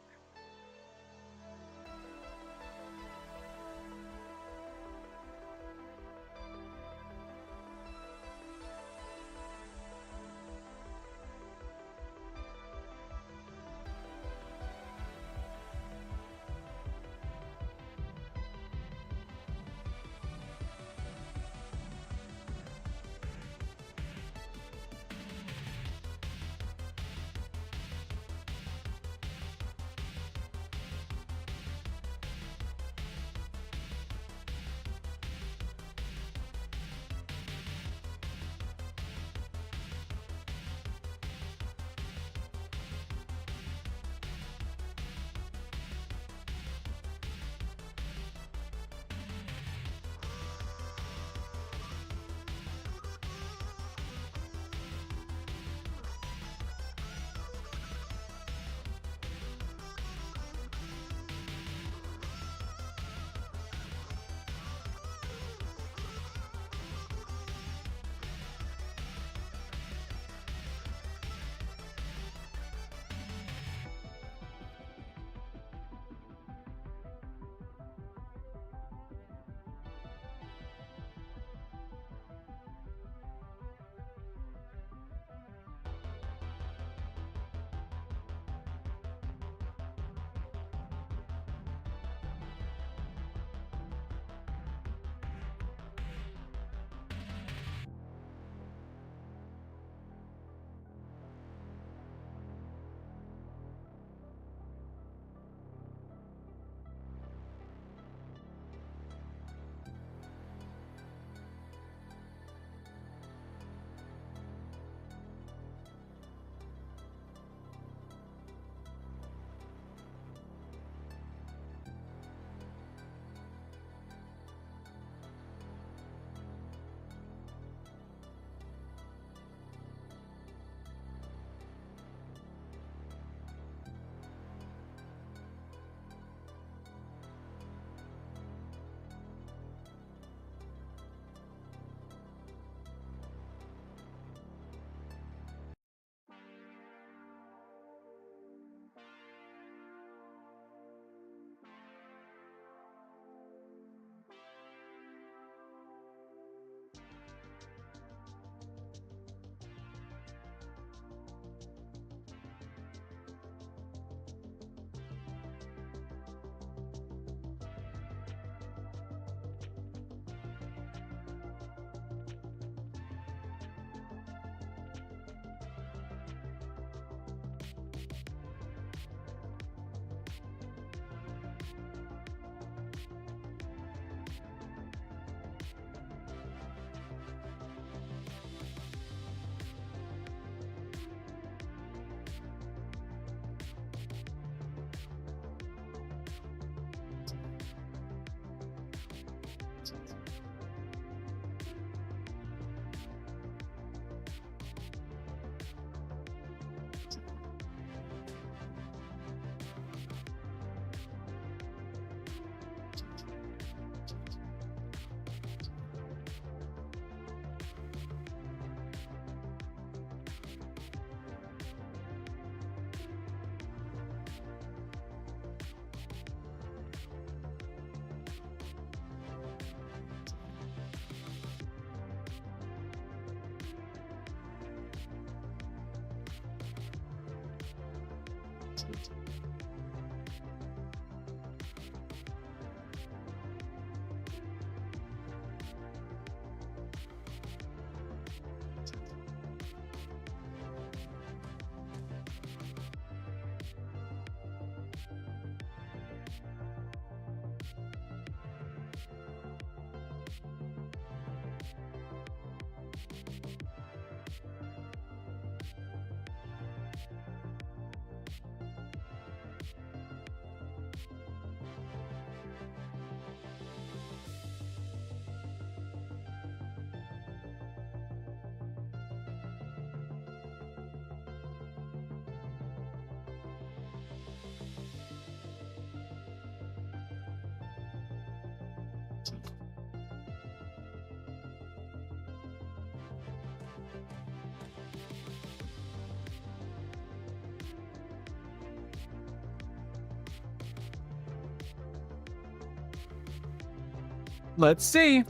Let's see.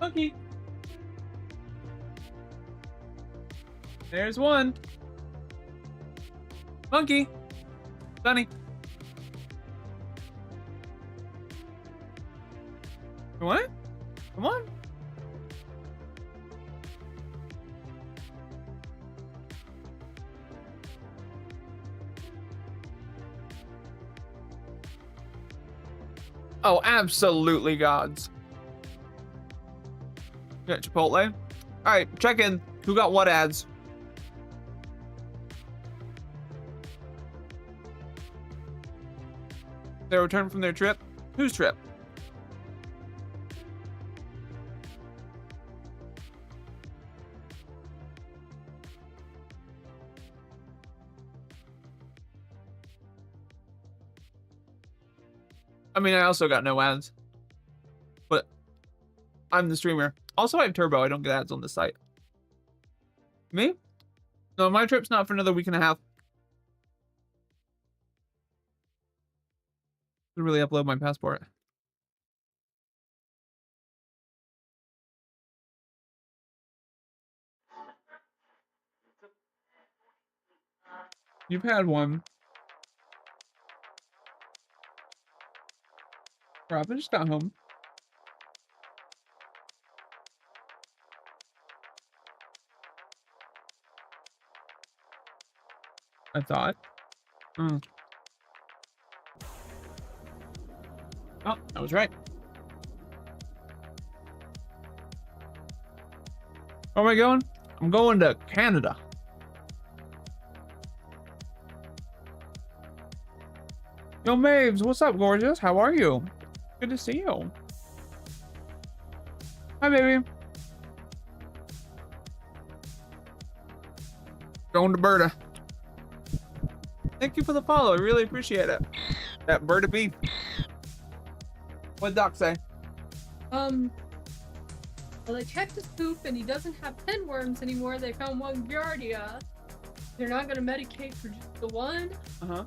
Monkey. There's one. Monkey. Bunny. Come on. Come on. Oh, absolutely gods. Yeah, Chipotle. All right, check in. Who got what ads? They returned from their trip? Whose trip? I mean, I also got no ads. But I'm the streamer. Also, I have Turbo. I don't get ads on this site. Me? No, my trip's not for another week and a half. I really upload my passport. You've had one. Robin just got home. I thought. Oh, I was right. Where am I going? I'm going to Canada. Yo, Maves, what's up, gorgeous? How are you? Good to see you. Hi, baby. Going to Berta. Thank you for the follow. I really appreciate it. That Berta beef. What'd Doc say? Well, they checked his poop and he doesn't have pinworms anymore. They found one Giardia. They're not gonna medicate for just the one.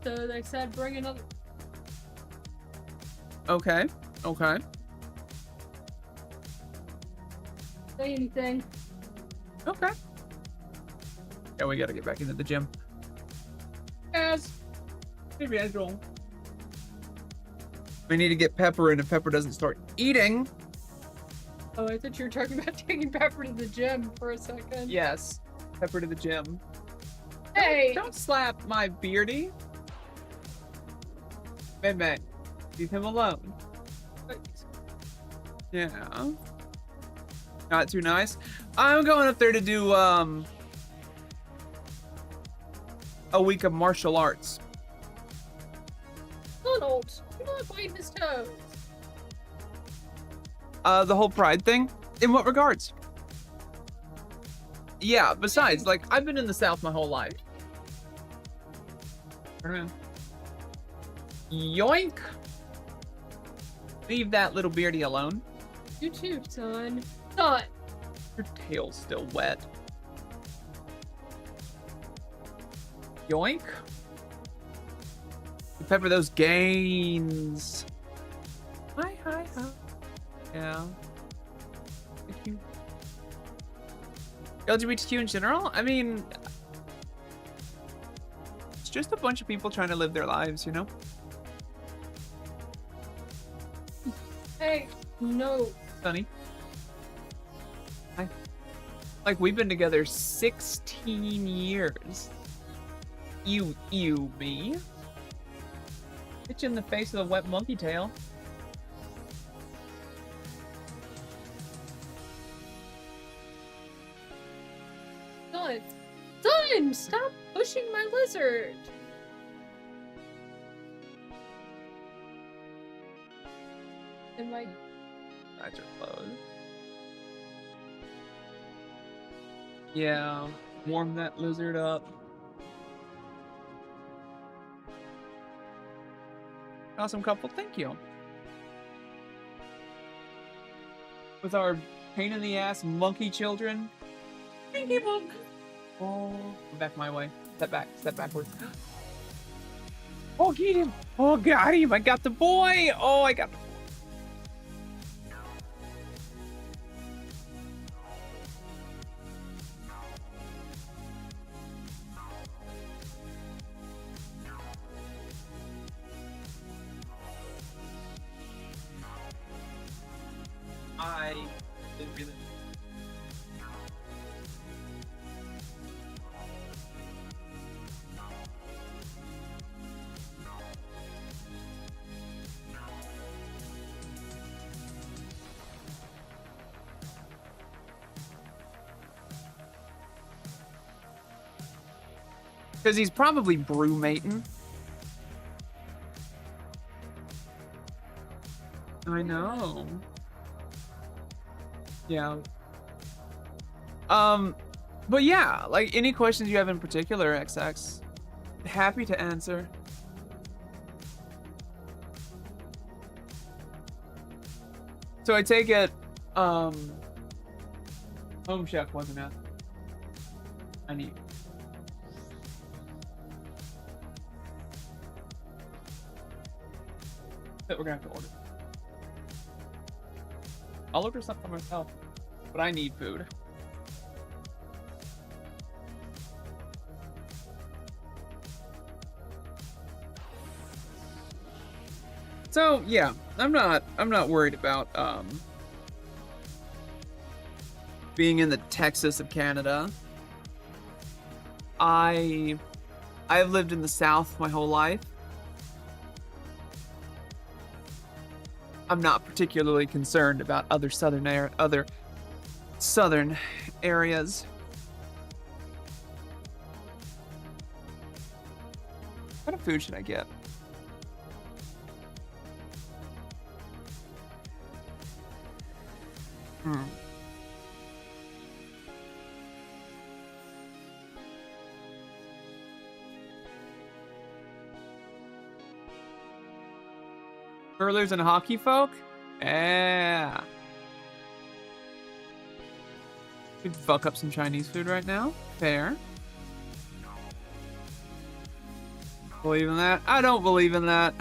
So they said bring another. Okay. Okay. Say anything. Okay. Yeah, we gotta get back into the gym. Yes. Maybe I will. We need to get Pepper in if Pepper doesn't start eating. Oh, I thought you were talking about taking Pepper to the gym for a second. Yes. Pepper to the gym. Hey! Don't slap my beardy. May. Leave him alone. Yeah. Not too nice. I'm going up there to do a week of martial arts. Donald, you're not biting his toes. The whole pride thing? In what regards? Yeah, besides, like, I've been in the South my whole life. Turn around. Yoink! Leave that little beardy alone. You too, son. Son! Your tail's still wet. Yoink! Pepper those gains. Hi. Yeah. Thank you. LGBTQ in general? I mean, just a bunch of people trying to live their lives, you know? Hey, no. Sunny. Hi. Like, we've been together 16 years. You, me. Hit you in the face with a wet monkey tail. Son, stop pushing my lizard. And my eyes are closed. Yeah, warm that lizard up. Awesome couple, thank you. With our pain in the ass monkey children. Thank you, monk. Oh, back my way. Step backwards. Oh, get him. Oh, got him. I got the boy. Oh, I got the I didn't really. Because he's probably brewmating. I know. Yeah. But yeah, like any questions you have in particular, XX, happy to answer. So I take it, Home Chef wasn't out. I need. That we're gonna have to order. I'll order something for myself, but I need food. So yeah, I'm not worried about being in the Texas of Canada. I've lived in the South my whole life. I'm not particularly concerned about other southern areas. What kind of food should I get? Hurlers and hockey folk? Yeah. Could fuck up some Chinese food right now. Fair. Believe in that? I don't believe in that.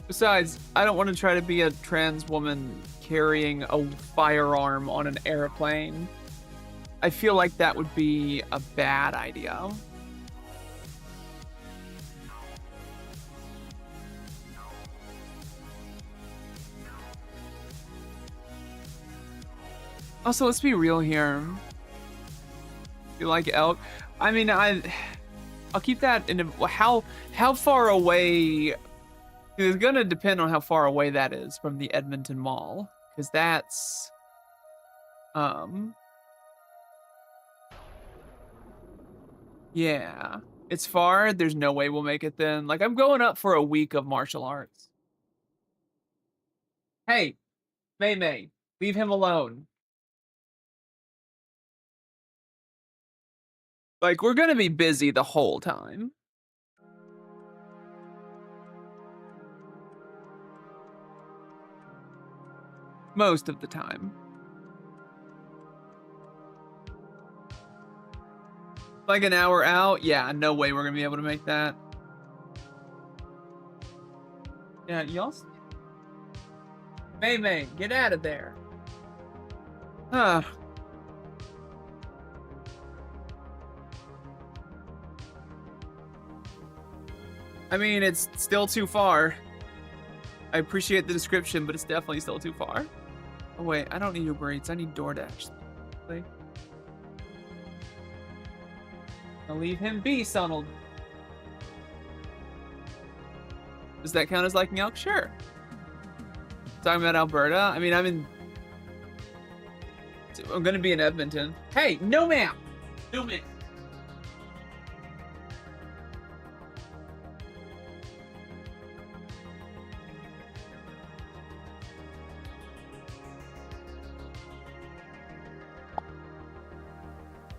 Besides, I don't want to try to be a trans woman carrying a firearm on an airplane. I feel like that would be a bad idea. Also, let's be real here. You like elk? I mean, I'll keep that in how far away. It's gonna depend on how far away that is from the Edmonton Mall, because that's yeah, it's far. There's no way we'll make it then. Like, I'm going up for a week of martial arts. Hey, May, leave him alone. Like, we're gonna be busy the whole time. Most of the time. Like an hour out? Yeah, no way we're gonna be able to make that. Yeah, y'all. May, get out of there. Huh. I mean, it's still too far. I appreciate the description, but it's definitely still too far. Oh, wait, I don't need Uber Eats. I need DoorDash. I'll leave him be, Sonald. Does that count as liking elk? Sure. Talking about Alberta? I mean, I'm gonna be in Edmonton. Hey, no ma'am! No ma'am.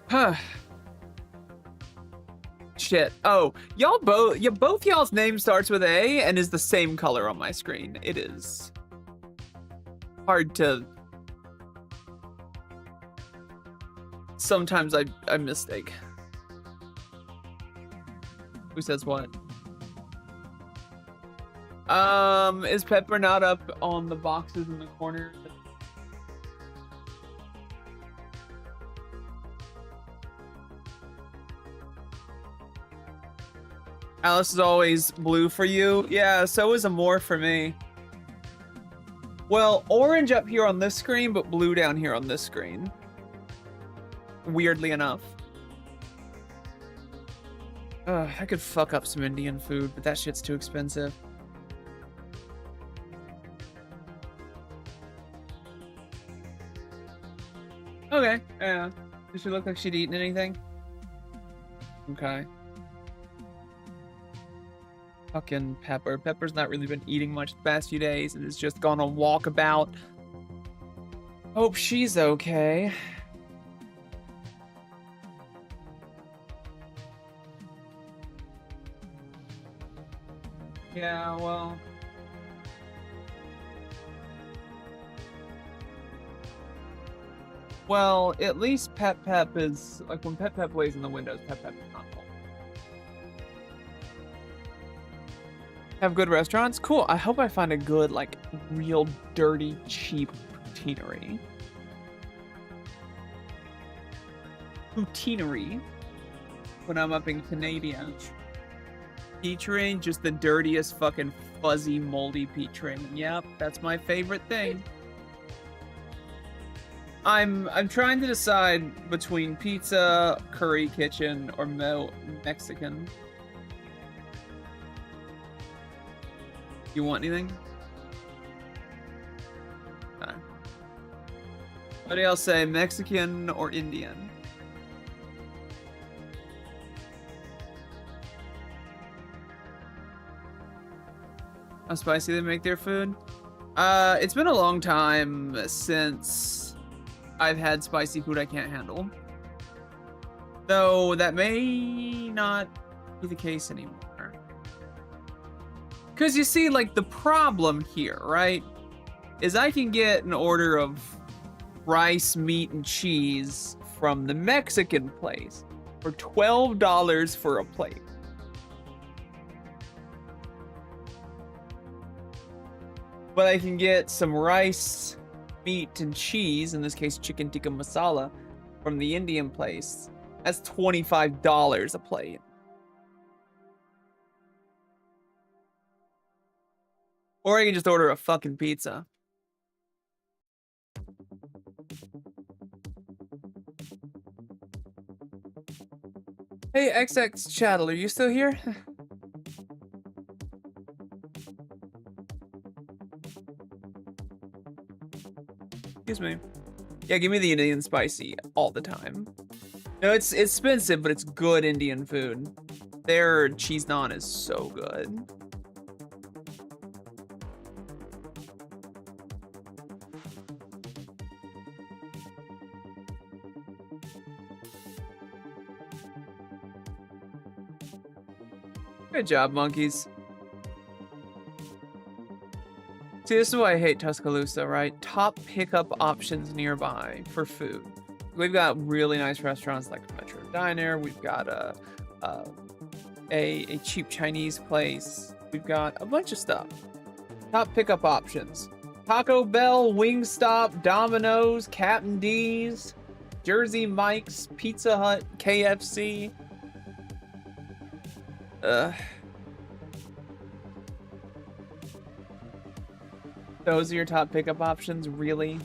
Huh. Shit. Oh, both y'all's name starts with A and is the same color on my screen. It is hard to... Sometimes I mistake. Who says what? Is Pepper not up on the boxes in the corner? Alice is always blue for you. Yeah, so is Amore for me. Well, orange up here on this screen, but blue down here on this screen. Weirdly enough. I could fuck up some Indian food, but that shit's too expensive. Okay, yeah. Does she look like she'd eaten anything? Okay. Fucking Pepper. Pepper's not really been eating much the past few days and has just gone on walkabout. Hope she's okay. Yeah, well... Well, at least Pep is... Like, when Pep lays in the windows, Pep is not home. Have good restaurants? Cool. I hope I find a good, like, real dirty, cheap poutineery. Poutineery. When I'm up in Canada. Peach ring, just the dirtiest fucking fuzzy, moldy peach ring. Yep, that's my favorite thing. I'm trying to decide between pizza, curry kitchen, or Mexican. You want anything? Okay. What do y'all say, Mexican or Indian? How spicy they make their food? It's been a long time since I've had spicy food I can't handle. Though that may not be the case anymore. Because you see, like, the problem here, right, is I can get an order of rice, meat, and cheese from the Mexican place for $12 for a plate. But I can get some rice, meat, and cheese, in this case chicken tikka masala, from the Indian place. That's $25 a plate. Or I can just order a fucking pizza. Hey, XX Chattel, are you still here? Excuse me. Yeah, give me the Indian spicy all the time. No, it's expensive, but it's good Indian food. Their cheese naan is so good. Good job, monkeys. See, this is why I hate Tuscaloosa, right? Top pickup options nearby for food. We've got really nice restaurants like Metro Diner. We've got a cheap Chinese place. We've got a bunch of stuff. Top pickup options. Taco Bell, Wingstop, Domino's, Captain D's, Jersey Mike's, Pizza Hut, KFC. Those are your top pickup options, really?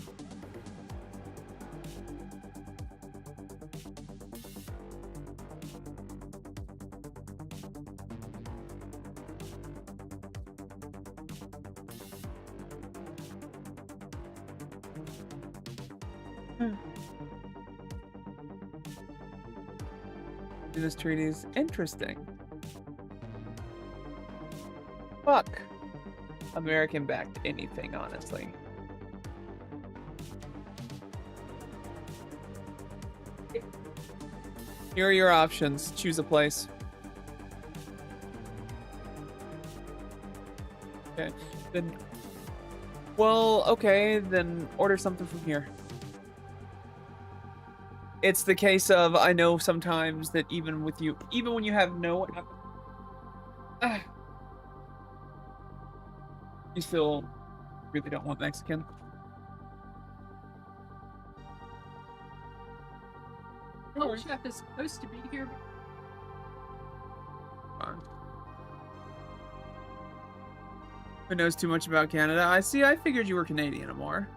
This treaty is interesting. Fuck. American-backed anything, honestly. Here are your options. Choose a place. Okay. Then... Well, okay, then order something from here. It's the case of, I know sometimes that even with you, even when you have no... you still really don't want Mexican. No chef is supposed to be here. Who knows too much about Canada? I figured you were Canadian, Amor.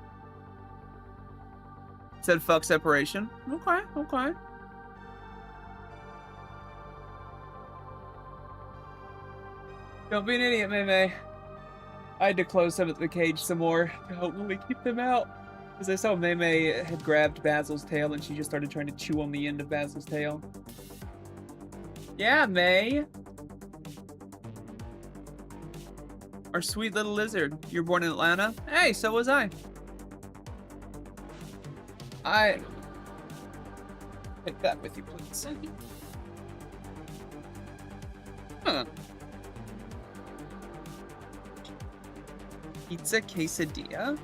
Said fuck separation. Okay, okay. Don't be an idiot, May. I had to close some of the cage some more to hopefully keep them out. Because I saw May had grabbed Basil's tail and she just started trying to chew on the end of Basil's tail. Yeah, May. Our sweet little lizard. You were born in Atlanta? Hey, so was I. Take that with you, please. Huh. Pizza quesadilla?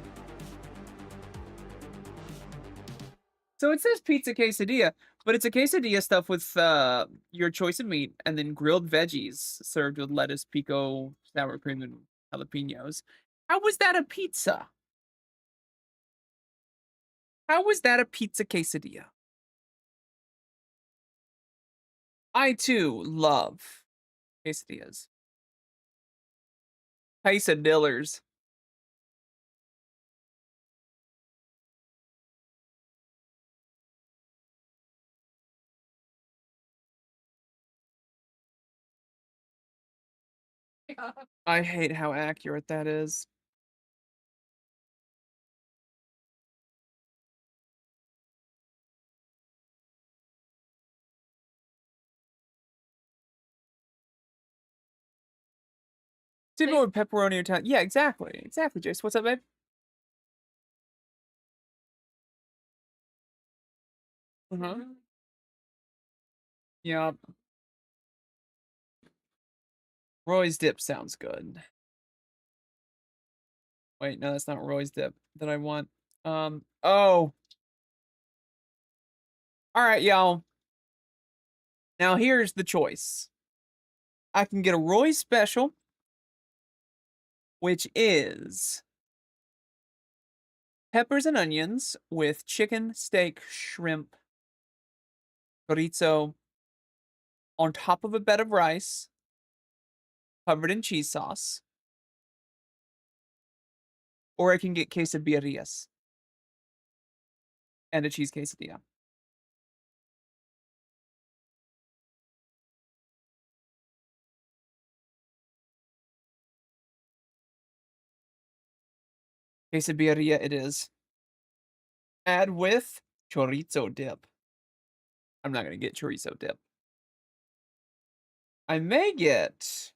So it says pizza quesadilla, but it's a quesadilla stuffed with your choice of meat and then grilled veggies served with lettuce, pico, sour cream, and jalapenos. How was that a pizza? How was that a pizza quesadilla? I, too, love quesadillas. Quesadillers. I hate how accurate that is. Did more with pepperoni or time? Yeah, exactly. Exactly, Jace. What's up, babe? Uh-huh. Yep. Roy's dip sounds good. Wait, no, that's not Roy's dip that I want. Oh. Alright, y'all. Now here's the choice. I can get a Roy's special, which is peppers and onions with chicken, steak, shrimp, chorizo on top of a bed of rice, covered in cheese sauce. Or I can get quesadillas and a cheese quesadilla. Quesadilla it is. Add with chorizo dip. I'm not gonna get chorizo dip. I may get...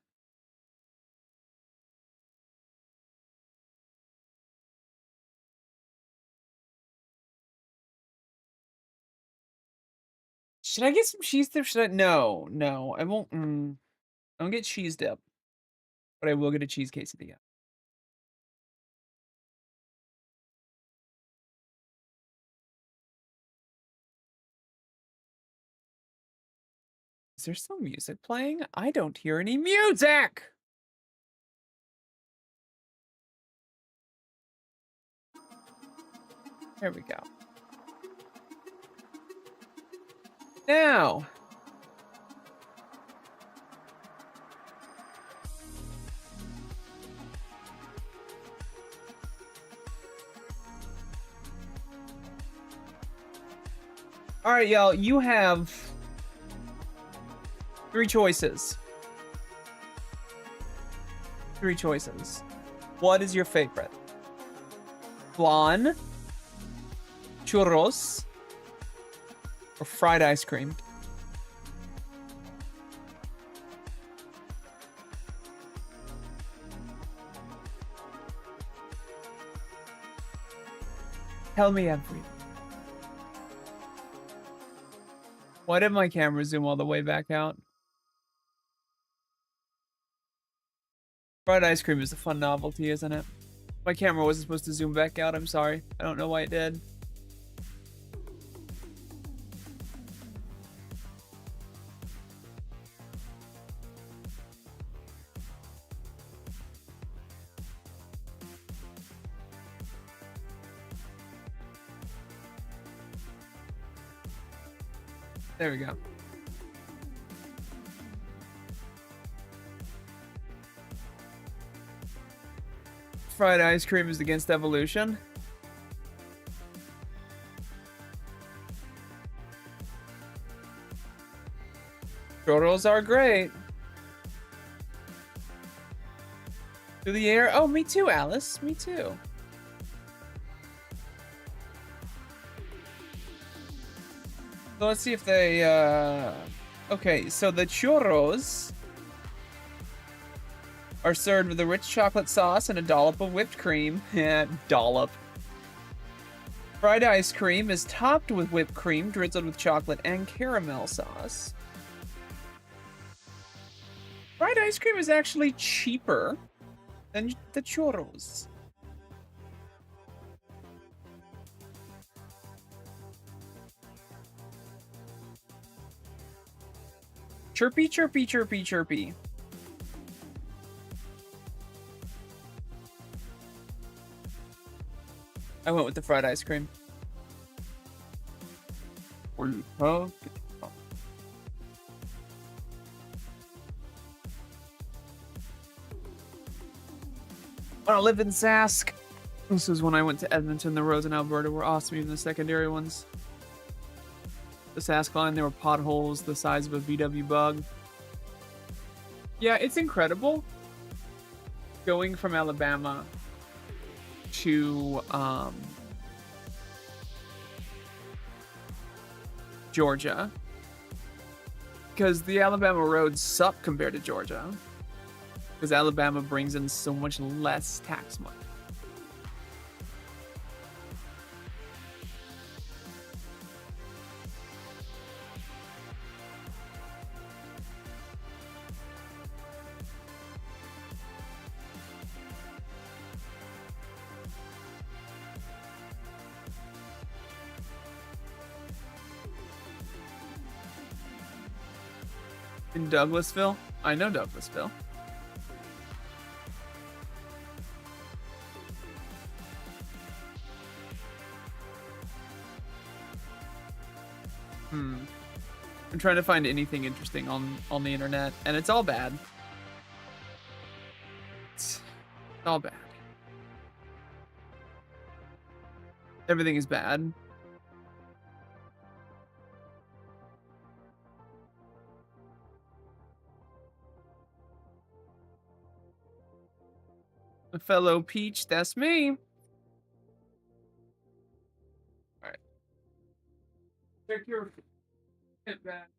Should I get some cheese dip? Should I? No, no, I won't. I won't get cheese dip, but I will get a cheese quesadilla. Is there still music playing? I don't hear any music! There we go. Now. All right, y'all. You have 3 choices. 3 choices. What is your favorite? Flan, churros, or fried ice cream? Tell me everything. Why did my camera zoom all the way back out? Fried ice cream is a fun novelty, isn't it? My camera wasn't supposed to zoom back out. I'm sorry. I don't know why it did. There we go. Fried ice cream is against evolution. Churros are great. Through the air. Oh, me too, Alice. Me too. So let's see if they, okay, so the churros are served with a rich chocolate sauce and a dollop of whipped cream. Dollop. Fried ice cream is topped with whipped cream, drizzled with chocolate and caramel sauce. Fried ice cream is actually cheaper than the churros. Chirpy, chirpy, chirpy, chirpy. I went with the fried ice cream. I live in Sask. This is when I went to Edmonton. The roads in Alberta were awesome, even the secondary ones. The Sask line, there were potholes the size of a VW bug. Yeah, it's incredible going from Alabama to Georgia, because the Alabama roads suck compared to Georgia, because Alabama brings in so much less tax money. In Douglasville? I know Douglasville. I'm trying to find anything interesting on the internet, and it's all bad. It's all bad. Everything is bad. A fellow Peach, that's me. Alright. Check your hit back.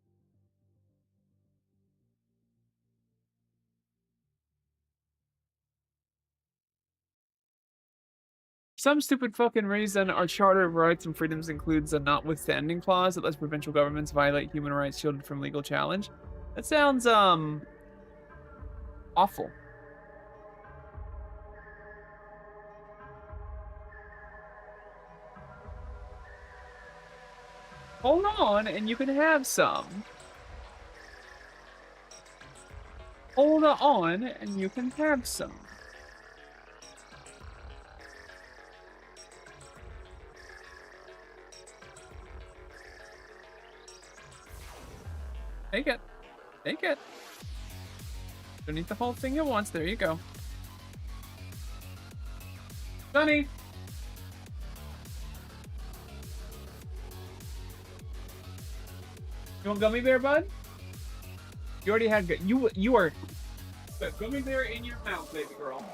For some stupid fucking reason, our Charter of Rights and Freedoms includes a notwithstanding clause that lets provincial governments violate human rights shielded from legal challenge. That sounds, awful. Hold on, and you can have some. Hold on, and you can have some. Take it. Take it. Don't eat the whole thing at once. There you go. Sunny! You want gummy bear, bud? You already had you are gummy bear in your mouth, baby girl.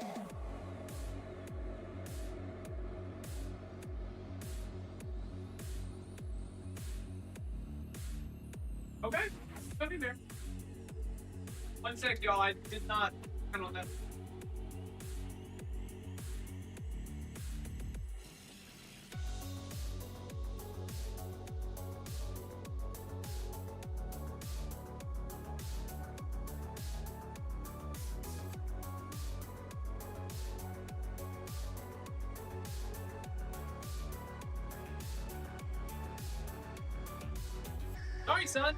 Okay, gummy bear. 1 sec, y'all. I did not count on that. Sorry, son.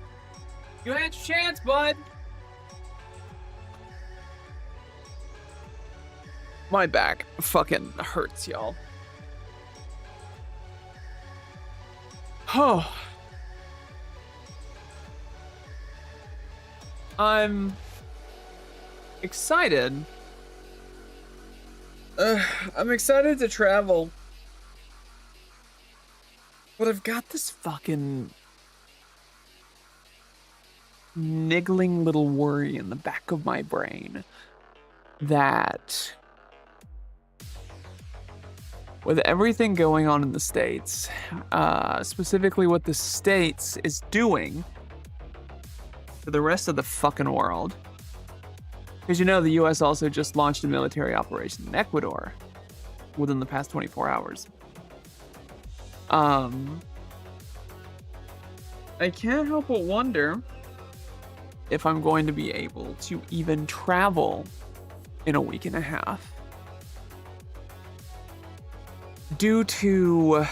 You had your chance, bud. My back fucking hurts, y'all. Oh. I'm excited. I'm excited to travel. But I've got this fucking niggling little worry in the back of my brain that with everything going on in the States, specifically what the States is doing for the rest of the fucking world, because you know the US also just launched a military operation in Ecuador within the past 24 hours. I can't help but wonder if I'm going to be able to even travel in a week and a half. Due to,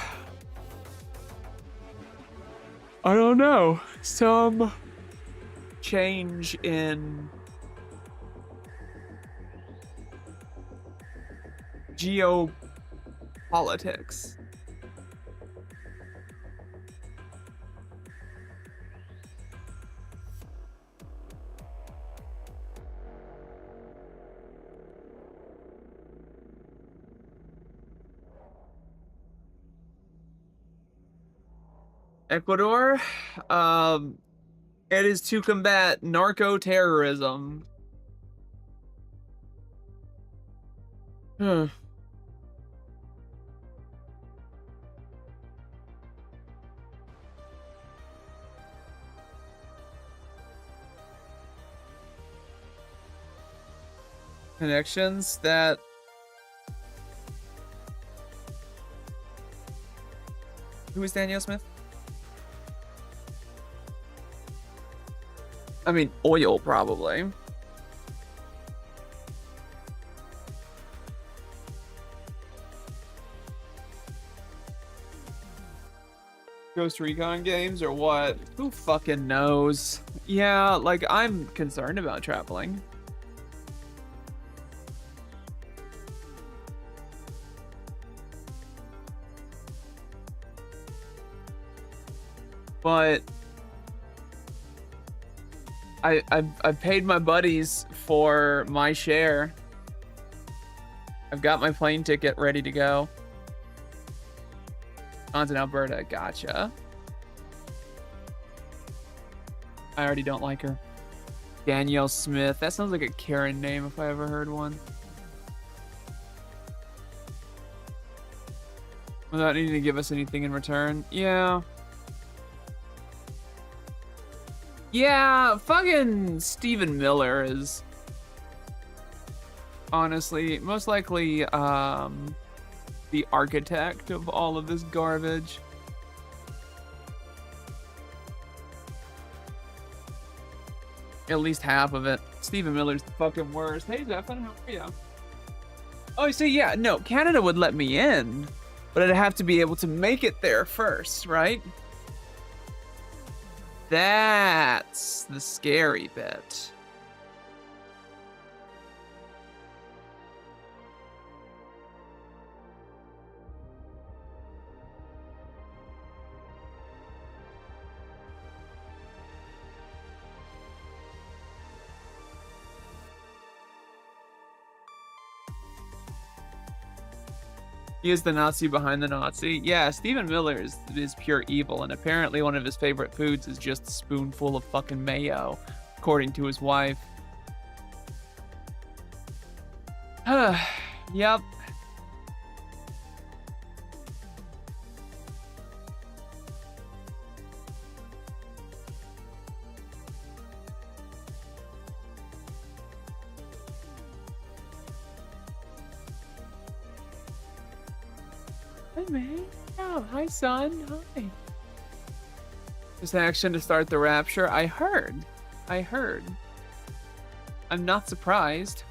I don't know, some change in geopolitics. Ecuador, it is to combat narco-terrorism. Connections that who is Danielle Smith? I mean, oil, probably. Ghost Recon games or what? Who fucking knows? Yeah, like, I'm concerned about traveling. But I've paid my buddies for my share. I've got my plane ticket ready to go. On in Alberta, gotcha. I already don't like her. Danielle Smith. That sounds like a Karen name if I ever heard one. Without needing to give us anything in return. Yeah. Yeah, fucking Stephen Miller is honestly most likely the architect of all of this garbage. At least half of it. Stephen Miller's the fucking worst. Hey, Zephan, how are you? Oh, so yeah, no, Canada would let me in, but I'd have to be able to make it there first, right? That's the scary bit. He is the Nazi behind the Nazi. Yeah, Stephen Miller is pure evil, and apparently one of his favorite foods is just a spoonful of fucking mayo, according to his wife. Yep. Hey, man. Oh, hi, son. Hi. This action to start the rapture. I heard. I'm not surprised.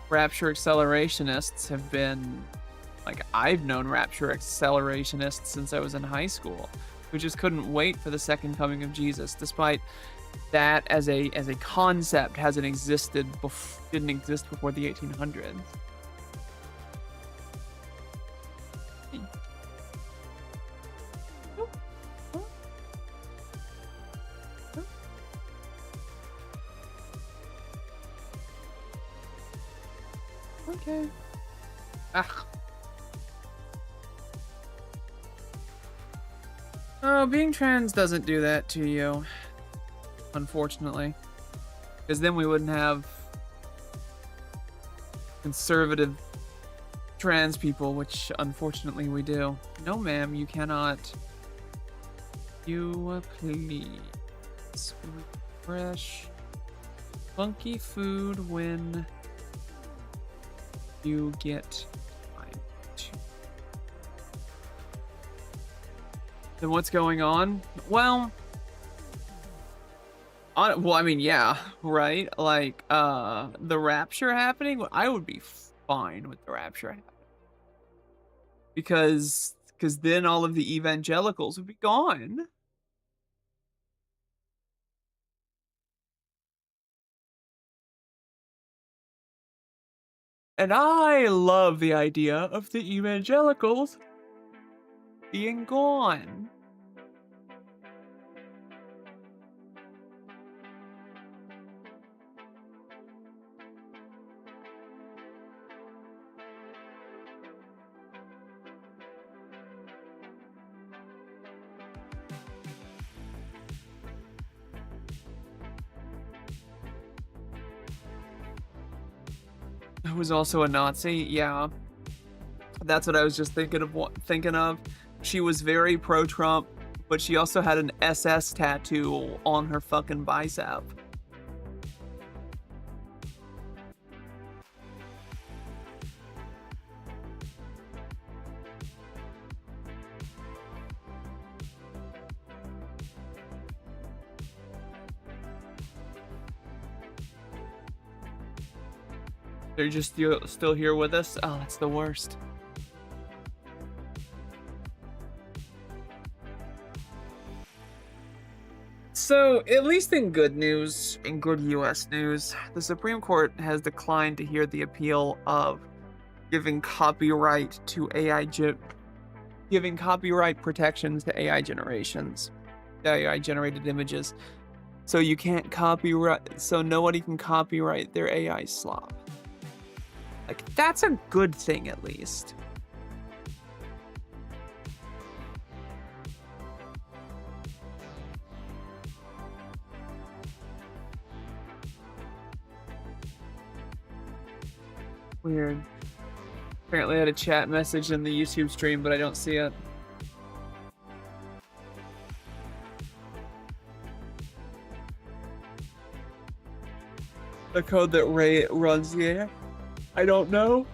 Rapture accelerationists have been, like, I've known rapture accelerationists since I was in high school, who just couldn't wait for the second coming of Jesus, despite that as a concept didn't exist before the 1800s. Okay. Ugh. Oh, being trans doesn't do that to you, unfortunately. Because then we wouldn't have conservative trans people, which unfortunately we do. No, ma'am, you cannot. You please. Fresh, funky food when you get time to. Then what's going on? Well, I mean, yeah, right? Like, the rapture happening, I would be fine with the rapture happening. Because then all of the evangelicals would be gone. And I love the idea of the evangelicals being gone. Who was also a Nazi? Yeah. That's what I was just thinking of. She was very pro-Trump, but she also had an SS tattoo on her fucking bicep. They're just still here with us? Oh, that's the worst. So, at least in good news, in good US news, the Supreme Court has declined to hear the appeal of giving copyright to giving copyright protections to AI generated images. So you can't so nobody can copyright their AI slop. Like, that's a good thing, at least. Weird. Apparently I had a chat message in the YouTube stream, but I don't see it. The code that Ray runs the I don't know.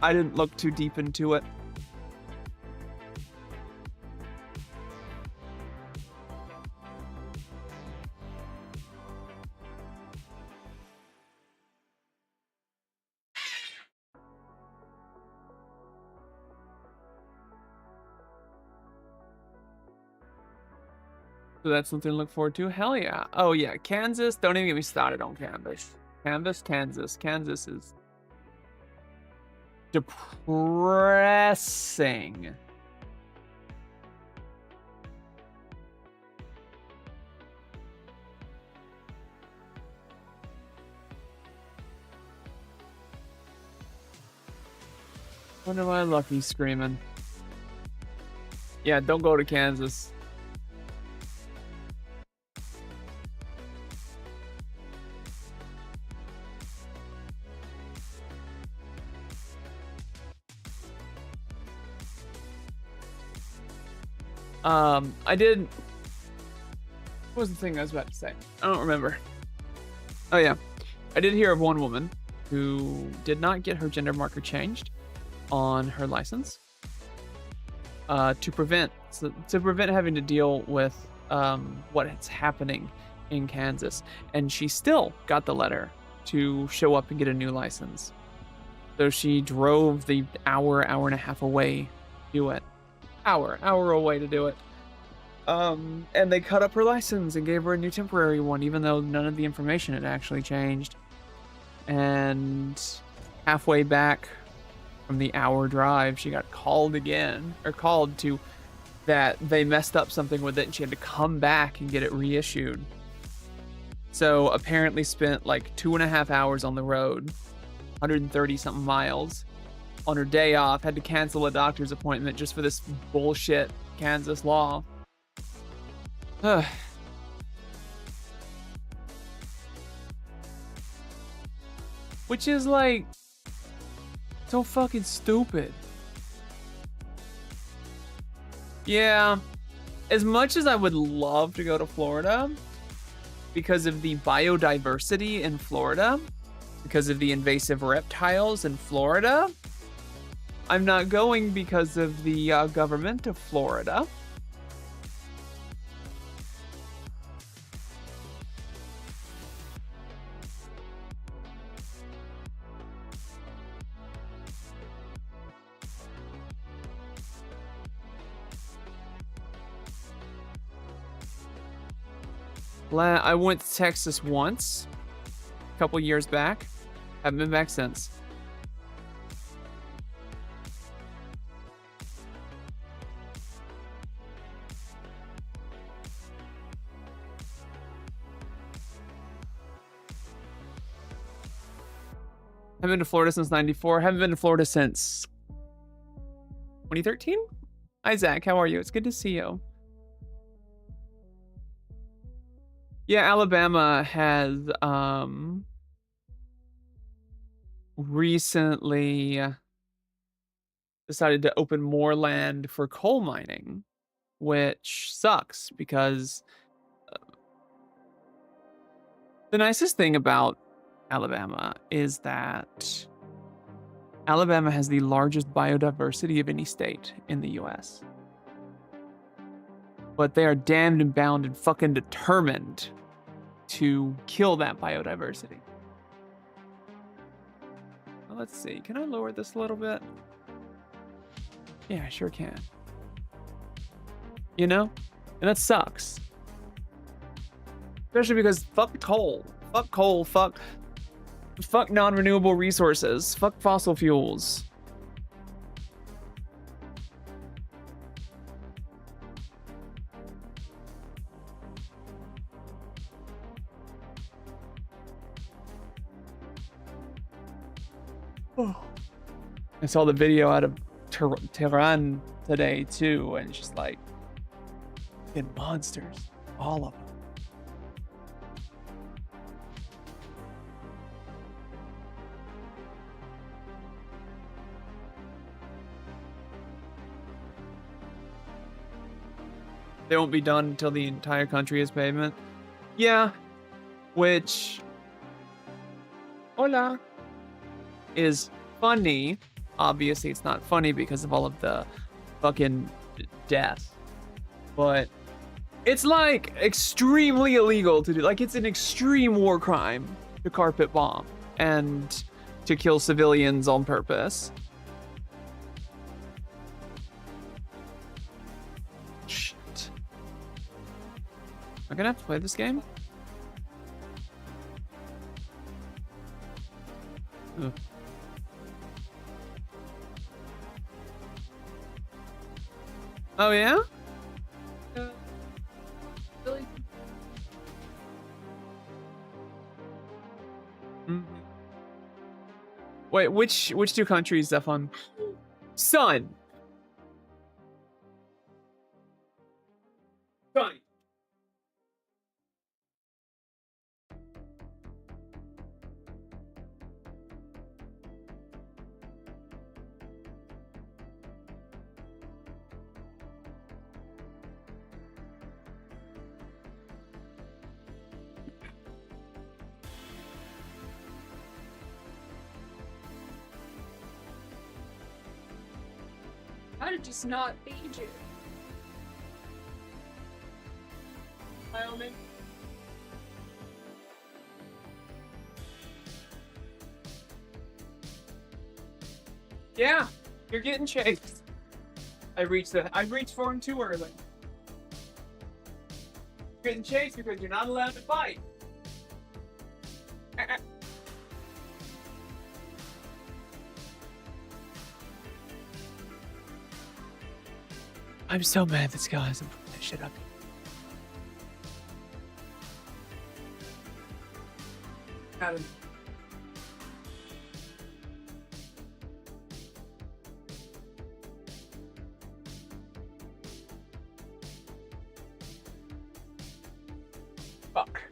I didn't look too deep into it. So that's something to look forward to. Hell yeah. Oh yeah, Kansas. Don't even get me started on Kansas. Kansas is depressing. Wonder why Lucky's screaming. Yeah, don't go to Kansas. I did. What was the thing I was about to say? I don't remember. Oh yeah, I did hear of one woman who did not get her gender marker changed on her license to prevent having to deal with what is happening in Kansas, and she still got the letter to show up and get a new license. So she drove the hour and a half away to do it. Hour away to do it. And they cut up her license and gave her a new temporary one, even though none of the information had actually changed. And halfway back from the hour drive, she got called to that they messed up something with it, and she had to come back and get it reissued. So apparently spent like 2.5 hours on the road, 130 something miles. On her day off, had to cancel a doctor's appointment just for this bullshit Kansas law. Which is like so fucking stupid. Yeah, as much as I would love to go to Florida because of the biodiversity in Florida, because of the invasive reptiles in Florida, I'm not going because of the government of Florida. I went to Texas once, a couple years back. Haven't been back since. Haven't been to Florida since '94. Haven't been to Florida since 2013. Hi, Zach. How are you? It's good to see you. Yeah, Alabama has recently decided to open more land for coal mining, which sucks because the nicest thing about Alabama is that Alabama has the largest biodiversity of any state in the US. But they are damned and bound and fucking determined to kill that biodiversity. Well, let's see. Can I lower this a little bit? Yeah, I sure can. You know? And that sucks. Especially because fuck coal. Fuck coal. Fuck non-renewable resources. Fuck fossil fuels. I saw the video out of Tehran today too, and it's just like, fucking monsters, all of them. They won't be done until the entire country is pavement. Yeah, which, hola, is funny. Obviously, it's not funny because of all of the fucking death, but it's like extremely illegal to do. Like, it's an extreme war crime to carpet bomb and to kill civilians on purpose. Shit. Am I gonna have to play this game? Ugh. Oh yeah? Really? Wait, which two countries, Zephan? Son. Son. How to just not feed you? Wyoming. Yeah, you're getting chased. I reached for him too early. You're getting chased because you're not allowed to fight. I'm so mad this guy hasn't put that shit up. Adam. Fuck.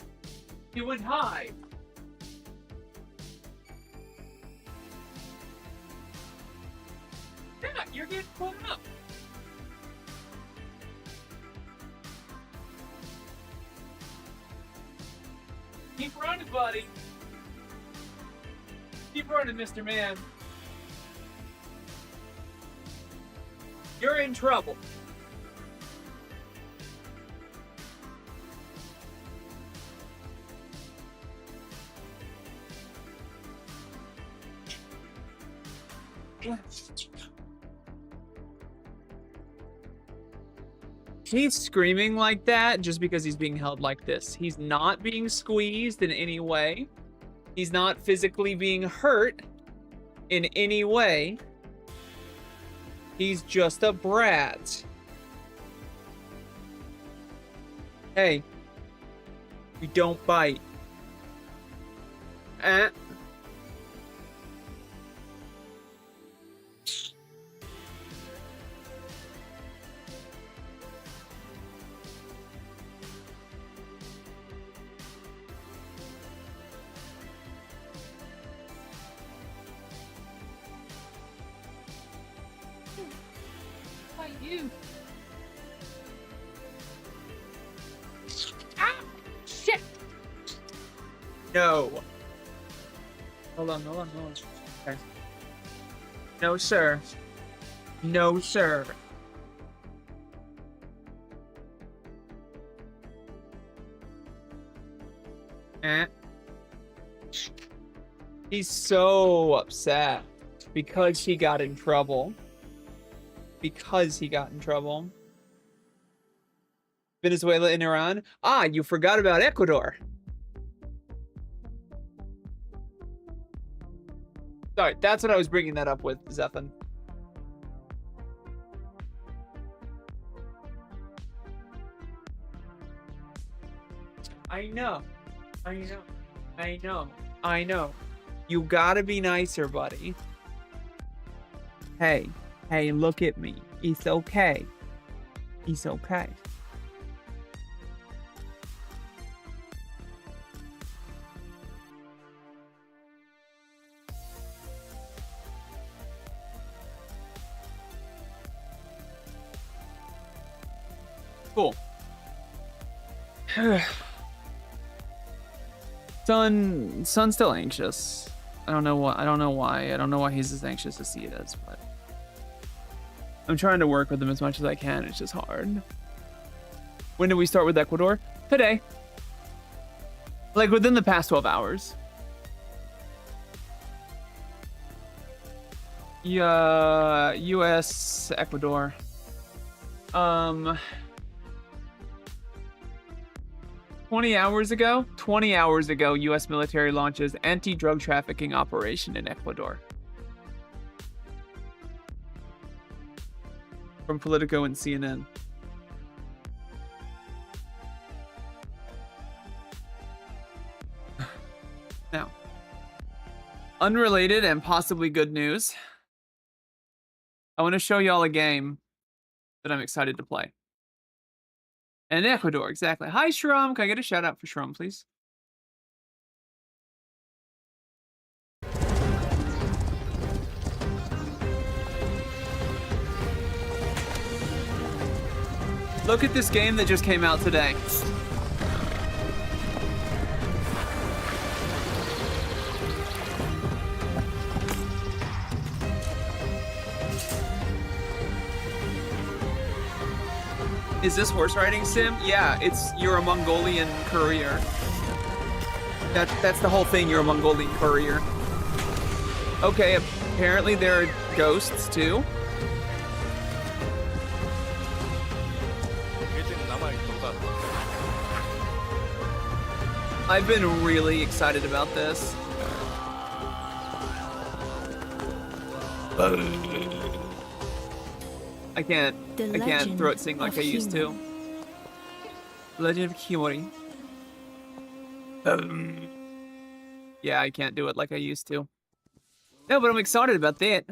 He went high. Yeah, you're getting put up. Keep running, buddy. Keep running, Mr. Man. You're in trouble. He's screaming like that just because he's being held like this. He's not being squeezed in any way. He's not physically being hurt in any way. He's just a brat. Hey, we don't bite. Why you? Shit! No. Hold on. Okay. No, sir. No, sir. He's so upset because he got in trouble. Venezuela and Iran. Ah, you forgot about Ecuador. Sorry, that's what I was bringing that up with, Zephan. I know. You gotta be nicer, buddy. Hey, look at me. It's okay. Cool. Son's still anxious. I don't know why. I don't know why he's as anxious as he is, but I'm trying to work with him as much as I can. It's just hard. When did we start with Ecuador? Today. Like within the past 12 hours. Yeah, US, Ecuador. 20 hours ago, US military launches anti-drug trafficking operation in Ecuador. From Politico and CNN. Now, unrelated and possibly good news. I want to show y'all a game that I'm excited to play. And Ecuador, exactly. Hi, Shrum. Can I get a shout out for Shrum, please? Look at this game that just came out today. Is this horse riding sim? Yeah, you're a Mongolian courier. That's the whole thing, you're a Mongolian courier. Okay, apparently there are ghosts too. I've been really excited about this. I can't throat sing like I used to. Legend of Kimori. Yeah, I can't do it like I used to. No, but I'm excited about that.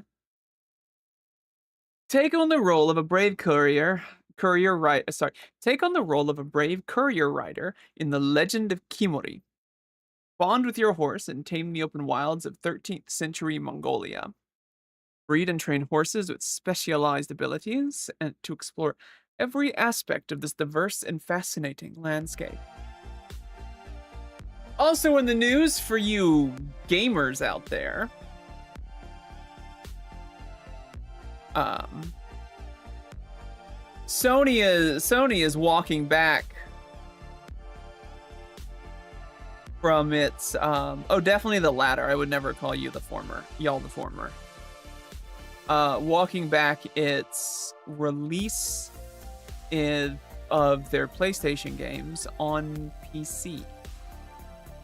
Take on the role of a brave Take on the role of a brave courier rider in the Legend of Kimori. Bond with your horse and tame the open wilds of 13th century Mongolia. Breed and train horses with specialized abilities and to explore every aspect of this diverse and fascinating landscape. Also in the news for you gamers out there, Sony is walking back from its definitely the latter. I would never call you the former. Y'all the former. Walking back its release of their PlayStation games on PC.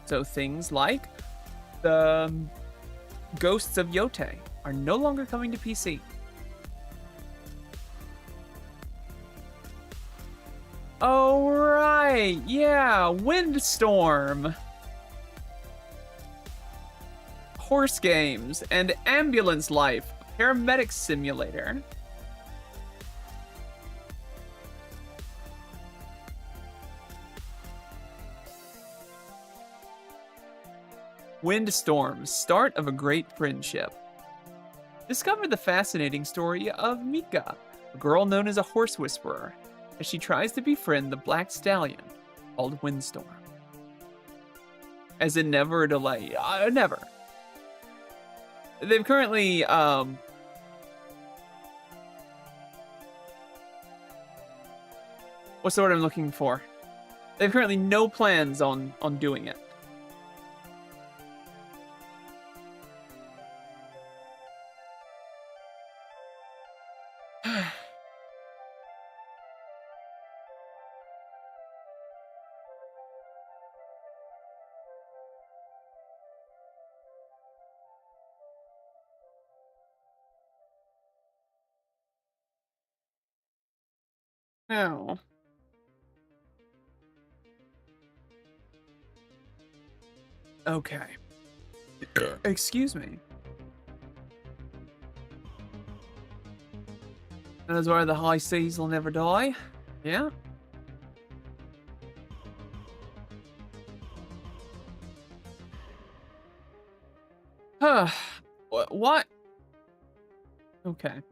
So things like the Ghosts of Yote are no longer coming to PC. Oh, right. Yeah, Windstorm. Horse games and Ambulance Life, paramedic simulator. Windstorm, start of a great friendship. Discover the fascinating story of Mika, a girl known as a horse whisperer, as she tries to befriend the black stallion called Windstorm. As in never a delay. Never. They've currently, what's the word I'm looking for? They've currently no plans on doing it. No. Okay. Excuse me. That is why the high seas will never die. Yeah? What? Okay.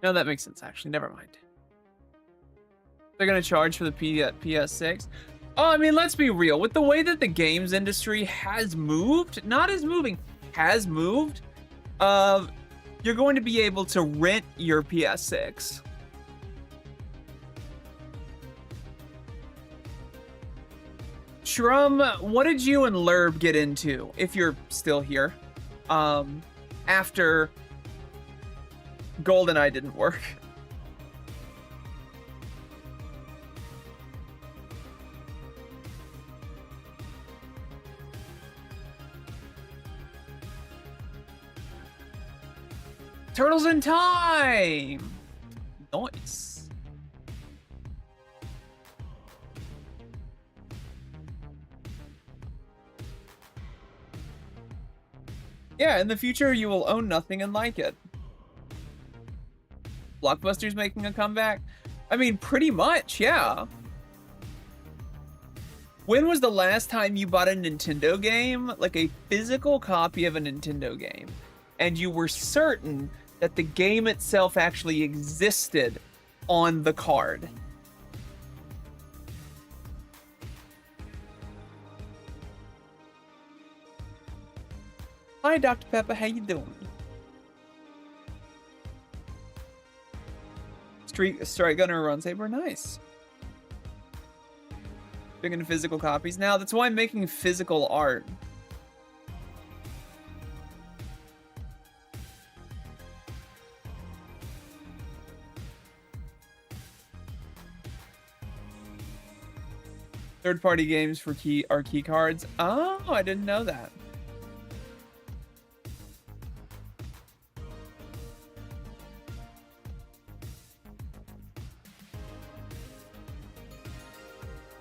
No, that makes sense, actually. Never mind. They're gonna charge for the PS6. Oh, I mean, let's be real. With the way that the games industry has moved, not is moving, has moved, you're going to be able to rent your PS6. Shrum, what did you and Lerb get into, if you're still here, after GoldenEye didn't work? Turtles in Time! Nice. Yeah, in the future you will own nothing and like it. Blockbuster's making a comeback? I mean, pretty much, yeah. When was the last time you bought a Nintendo game, like a physical copy of a Nintendo game, and you were certain that the game itself actually existed on the card? Hi, Dr. Pepper, how you doing? Strike Gunner Run Saber, nice. Big into physical copies now. That's why I'm making physical art. Third-party games for key cards. Oh, I didn't know that.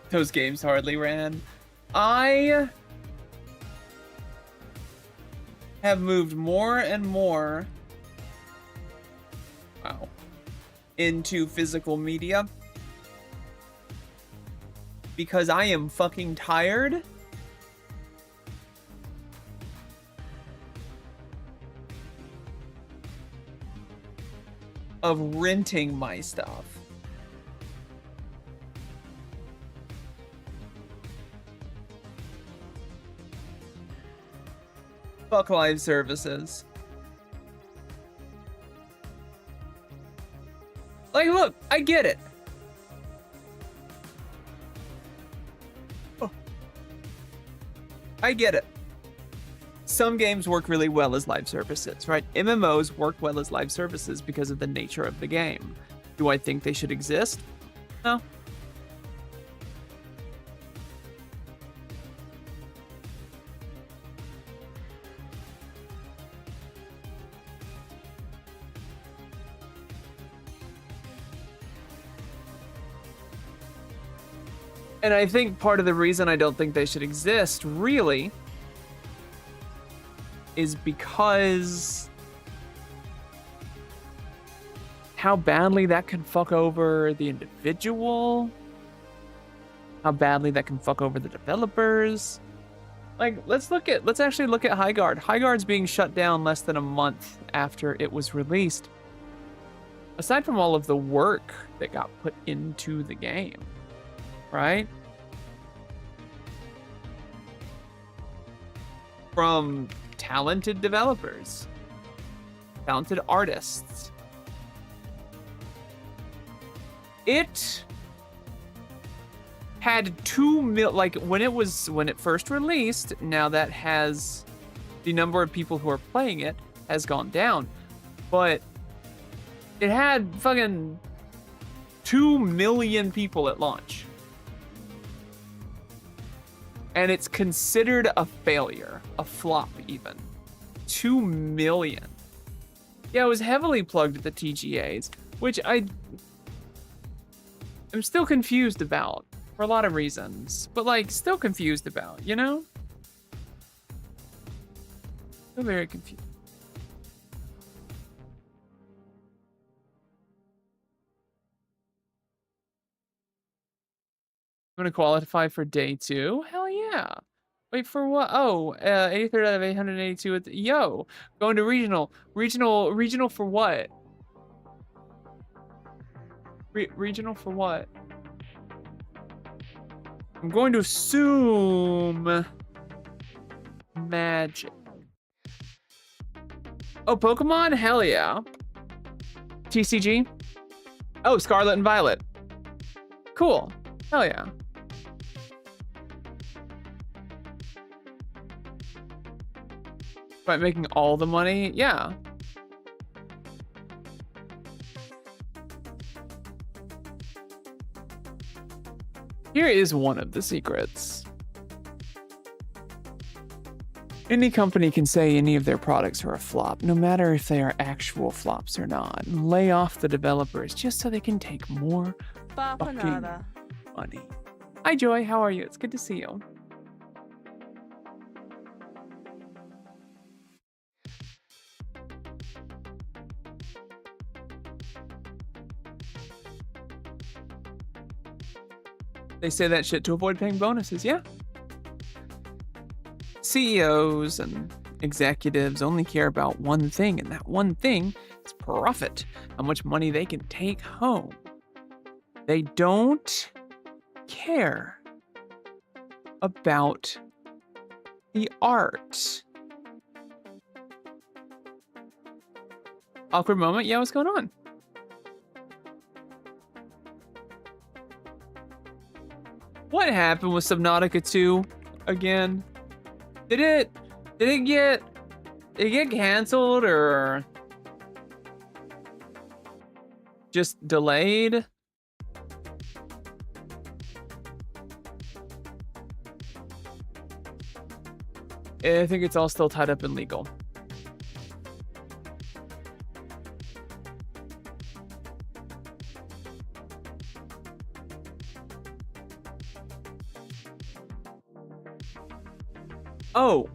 Those games hardly ran. I have moved more and more, wow, into physical media because I am fucking tired of renting my stuff. Fuck live services. Like, look, I get it. Oh. I get it. Some games work really well as live services, right? MMOs work well as live services because of the nature of the game. Do I think they should exist? No. And I think part of the reason I don't think they should exist, really, is because how badly that can fuck over the individual, how badly that can fuck over the developers. Like, let's actually look at Highguard. Highguard's being shut down less than a month after it was released. Aside from all of the work that got put into the game, right? From talented developers, talented artists. It had 2 mil, like when it first released, now that has the number of people who are playing it has gone down, but it had fucking 2 million people at launch. And it's considered a failure, a flop even. 2 million. Yeah, it was heavily plugged at the TGAs, which I'm still confused about for a lot of reasons, but like still confused about, you know? Still very confused. I'm gonna qualify for day 2. Hell yeah. Wait for what? Oh, 83rd out of 882. Yo, going to regional. Regional for what? Regional for what? I'm going to assume magic. Oh, Pokemon? Hell yeah. TCG? Oh, Scarlet and Violet. Cool. Hell yeah. By making all the money? Yeah. Here is one of the secrets. Any company can say any of their products are a flop, no matter if they are actual flops or not, and lay off the developers just so they can take more fucking money. Hi Joy, how are you? It's good to see you. They say that shit to avoid paying bonuses, yeah. CEOs and executives only care about one thing, and that one thing is profit, how much money they can take home. They don't care about the art. Awkward moment? Yeah, what's going on? What happened with Subnautica 2 again? Did it get canceled or just delayed? I think it's all still tied up in legal. Oh,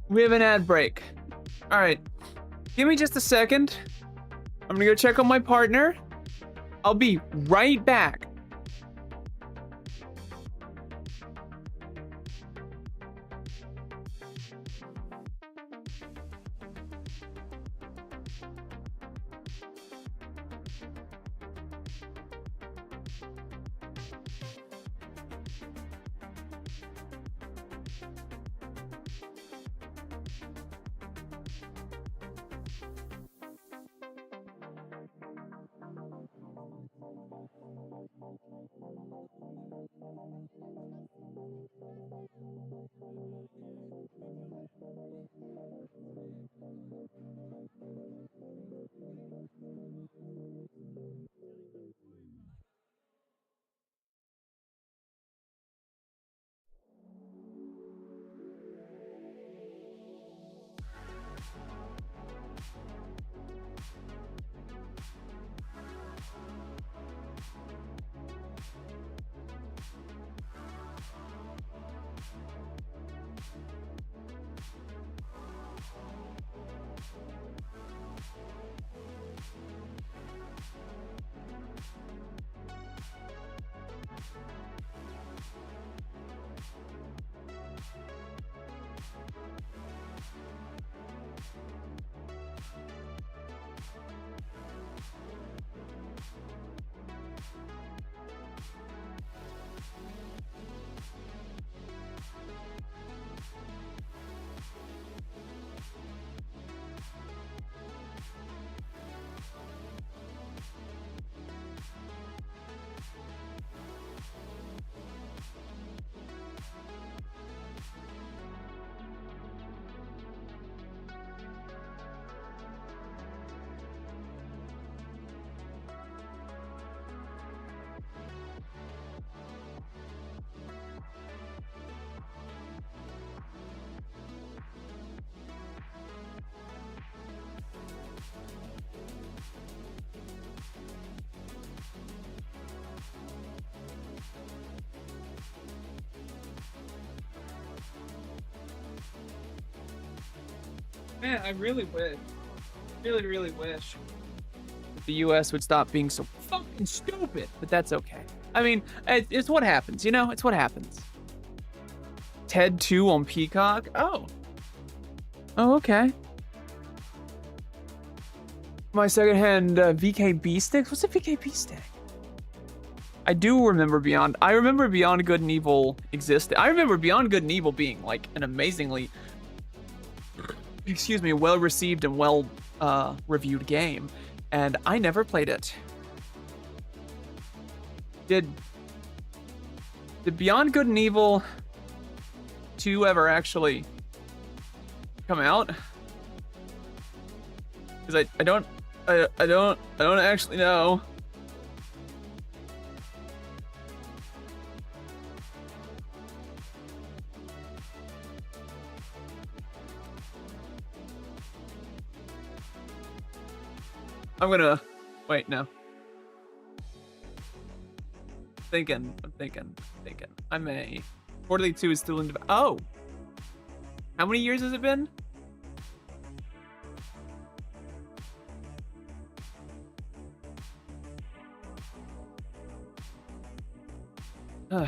we have an ad break. All right, give me just a second. I'm gonna go check on my partner. I'll be right back. Man, I really wish, really wish that the US would stop being so fucking stupid, but that's okay. I mean, it's what happens, you know? It's what happens. Ted 2 on Peacock? Oh. Oh, okay. My secondhand VKB sticks? What's a VKB stick? I do remember Beyond. I remember Beyond Good and Evil existed. I remember Beyond Good and Evil being like an amazingly, excuse me, well-received and well-reviewed game, and I never played it. Did Beyond Good and Evil 2 ever actually come out? Because I don't actually know. I'm gonna wait. No. I'm thinking. I may. Quarterly 2 is still in. Oh. How many years has it been? I'm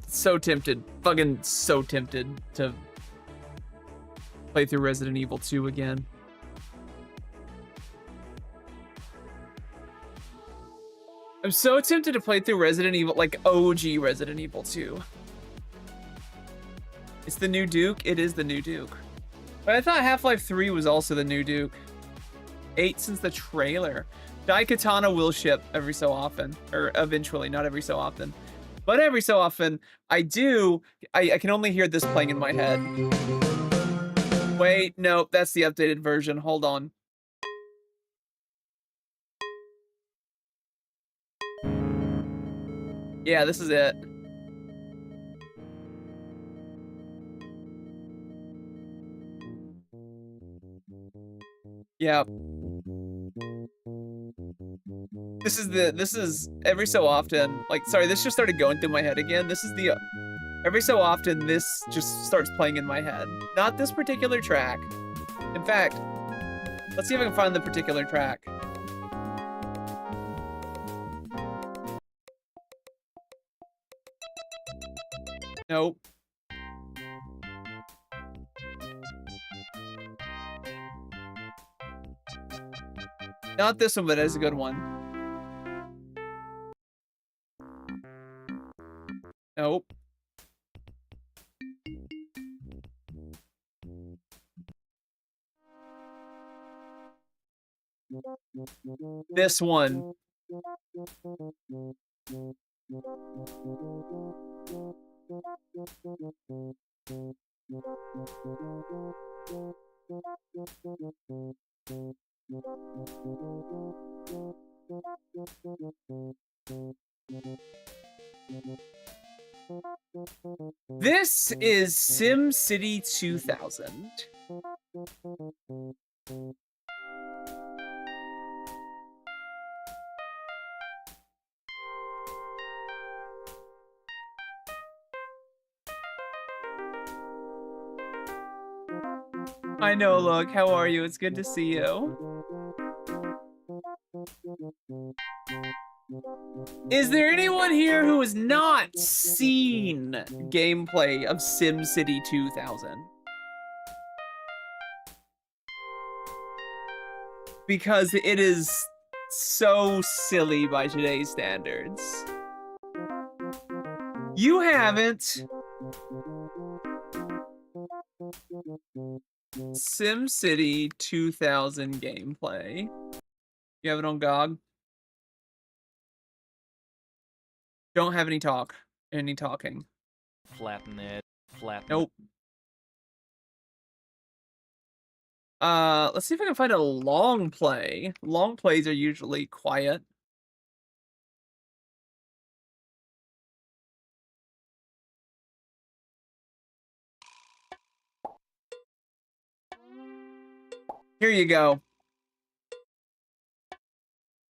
so tempted, fucking so tempted to play through Resident Evil 2 again. I'm so tempted to play through Resident Evil, like OG Resident Evil 2. It's the new Duke? It is the new Duke. But I thought Half-Life 3 was also the new Duke. 8 since the trailer. Daikatana will ship every so often. Or eventually, not every so often. But every so often, I can only hear this playing in my head. Wait, no, that's the updated version. Hold on. Yeah, this is it. Yeah. This is every so often, like, sorry, this just started going through my head again. This is every so often, this just starts playing in my head. Not this particular track. In fact, let's see if I can find the particular track. Nope. Not this one, but it's a good one. Nope. This one. This is SimCity 2000. I know, look, how are you? It's good to see you. Is there anyone here who has not seen gameplay of SimCity 2000? Because it is so silly by today's standards. You haven't. SimCity 2000 gameplay. You have it on GOG? Don't have any talking. Flatten it. Flatten. Nope. Let's see if I can find a long play. Long plays are usually quiet. Here you go.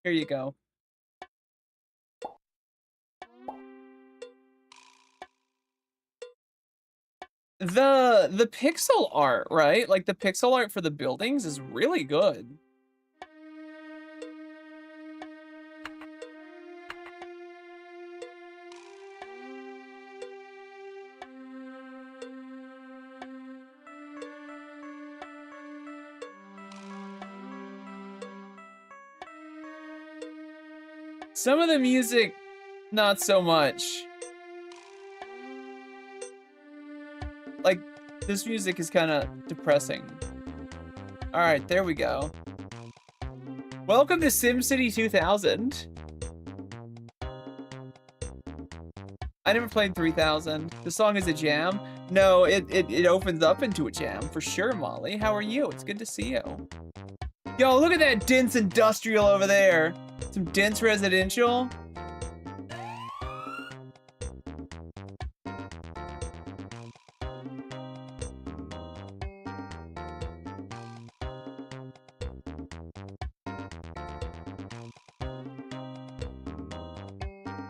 Here you go. The pixel art, right? Like the pixel art for the buildings is really good. Some of the music, not so much. Like, this music is kind of depressing. All right, there we go. Welcome to SimCity 2000. I never played 3000. The song is a jam. No, it opens up into a jam for sure, Molly. How are you? It's good to see you. Yo, look at that dense industrial over there. Some dense residential.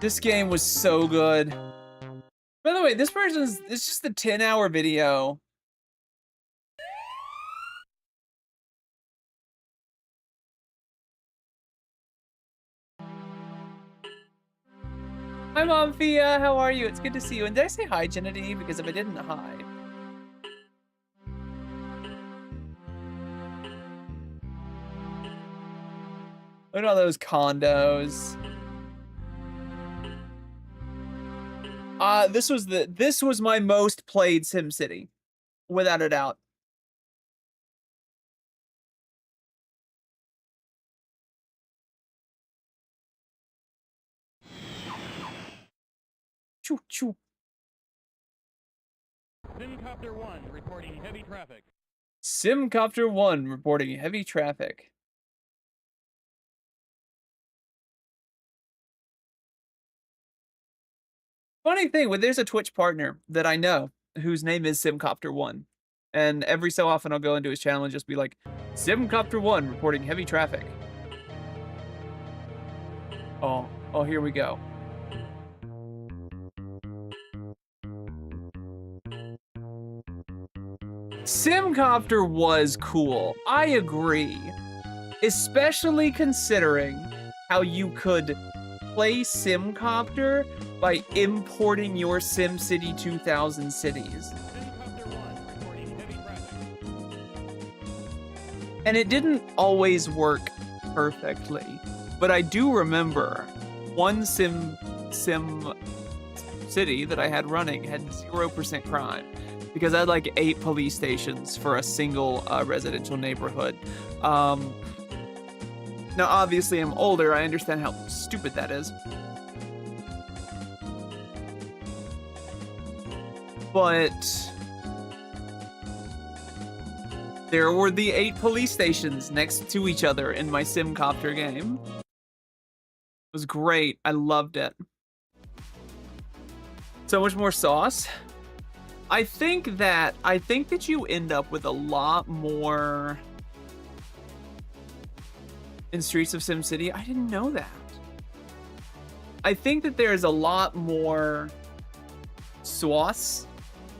This game was so good. By the way, this version it's just the 10-hour video. Hi, Mom Fia. How are you? It's good to see you. And did I say hi, Jenna D? Because if I didn't, hi. Look at all those condos. This was my most played SimCity, without a doubt. Choo choo. Simcopter 1 reporting heavy traffic. Simcopter 1 reporting heavy traffic. Funny thing, when there's a Twitch partner that I know whose name is Simcopter 1, and every so often I'll go into his channel and just be like, Simcopter 1 reporting heavy traffic. Oh, here we go. Simcopter was cool. I agree. Especially considering how you could play Simcopter by importing your SimCity 2000 cities. And it didn't always work perfectly, but I do remember one Sim City that I had running had 0% crime because I had like 8 police stations for a single residential neighborhood. Now, obviously, I'm older. I understand how stupid that is. But there were the 8 police stations next to each other in my Simcopter game. It was great. I loved it. So much more sauce. I think that you end up with a lot more in Streets of SimCity. I didn't know that. I think that there's a lot more sauce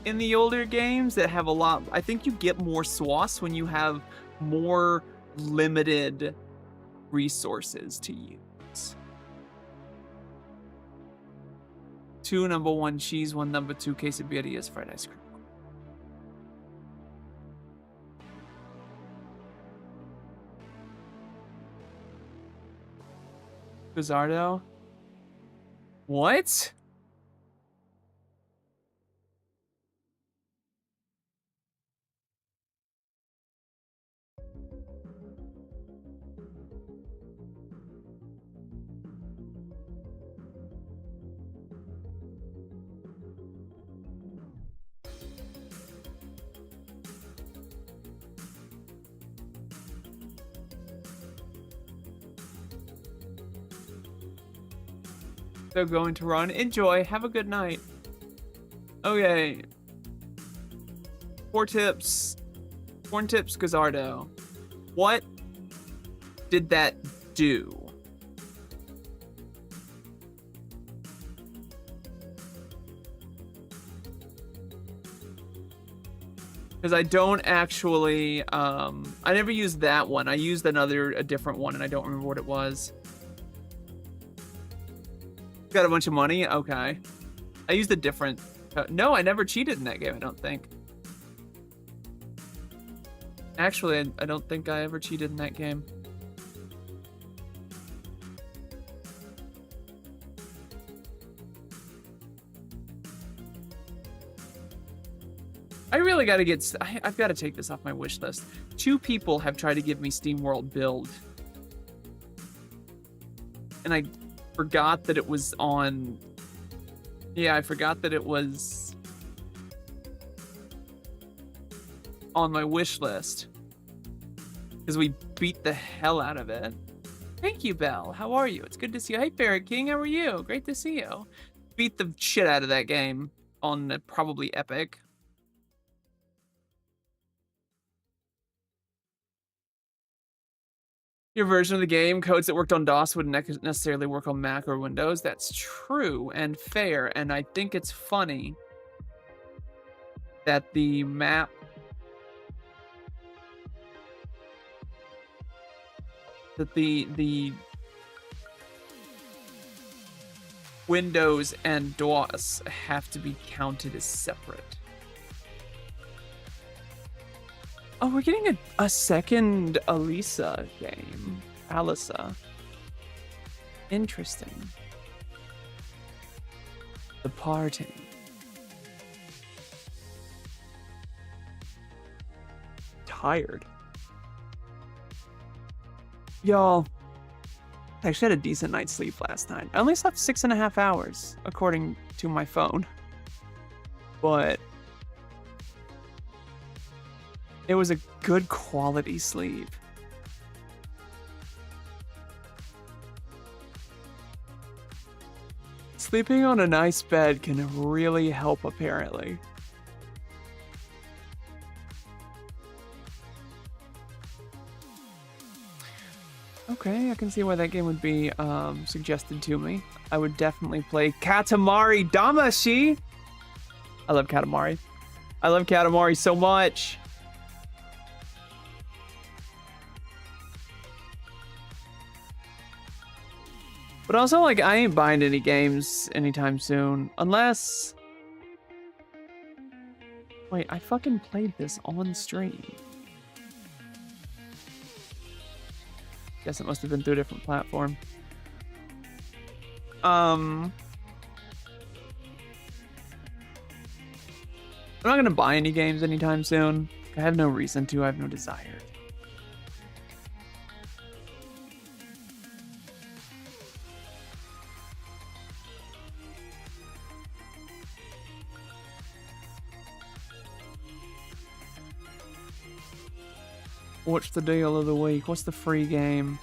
in the older games that have a lot. I think you get more sauce when you have more limited resources to use. 2 number 1 cheese, 1 number 2 quesadillas, fried ice cream. Bizardo? What? They're going to run. Enjoy. Have a good night. Okay. 4 tips. 4 tips, Gazzardo. What did that do? Because I don't actually, I never used that one. I used a different one, and I don't remember what it was. Got a bunch of money? Okay. I used a different... no, I never cheated in that game, I don't think. Actually, I don't think I ever cheated in that game. I really gotta get... I've got to take this off my wish list. 2 people have tried to give me SteamWorld Build. And I forgot that it was on... Yeah, I forgot that it was on my wish list. Because we beat the hell out of it. Thank you, Belle. How are you? It's good to see you. Hey, Ferret King. How are you? Great to see you. Beat the shit out of that game on probably Epic. Your version of the game, codes that worked on DOS wouldn't necessarily work on Mac or Windows. That's true and fair, and I think it's funny that the map... that the Windows and DOS have to be counted as separate. Oh, we're getting a second Alisa game. Alisa. Interesting. The party. Tired. Y'all, I actually had a decent night's sleep last night. I only slept 6.5 hours, according to my phone. But it was a good quality sleep. Sleeping on a nice bed can really help, apparently. Okay, I can see why that game would be suggested to me. I would definitely play Katamari Damacy. I love Katamari. I love Katamari so much. But also, like, I ain't buying any games anytime soon. Unless... Wait, I fucking played this on stream. Guess it must have been through a different platform. I'm not gonna buy any games anytime soon. I have no reason to. I have no desire. What's the deal of the week? What's the free game?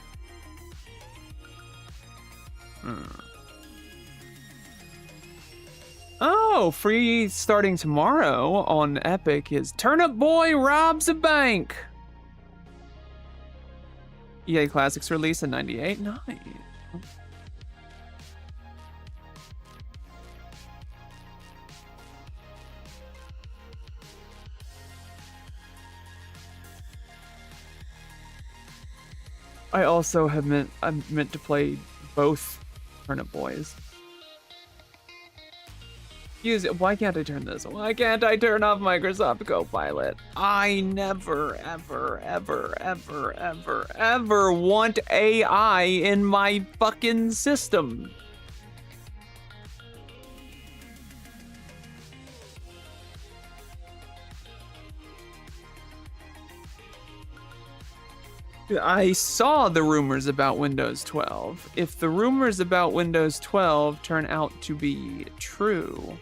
Oh, free starting tomorrow on Epic is Turnip Boy Robs a Bank. EA Classics release in '98. Nice. I also have I'm meant to play both Turnip Boys. Why can't I turn this? Why can't I turn off Microsoft Copilot? I never, ever, ever, ever, ever, ever want AI in my fucking system. I saw the rumors about Windows 12. If the rumors about Windows 12 turn out to be true,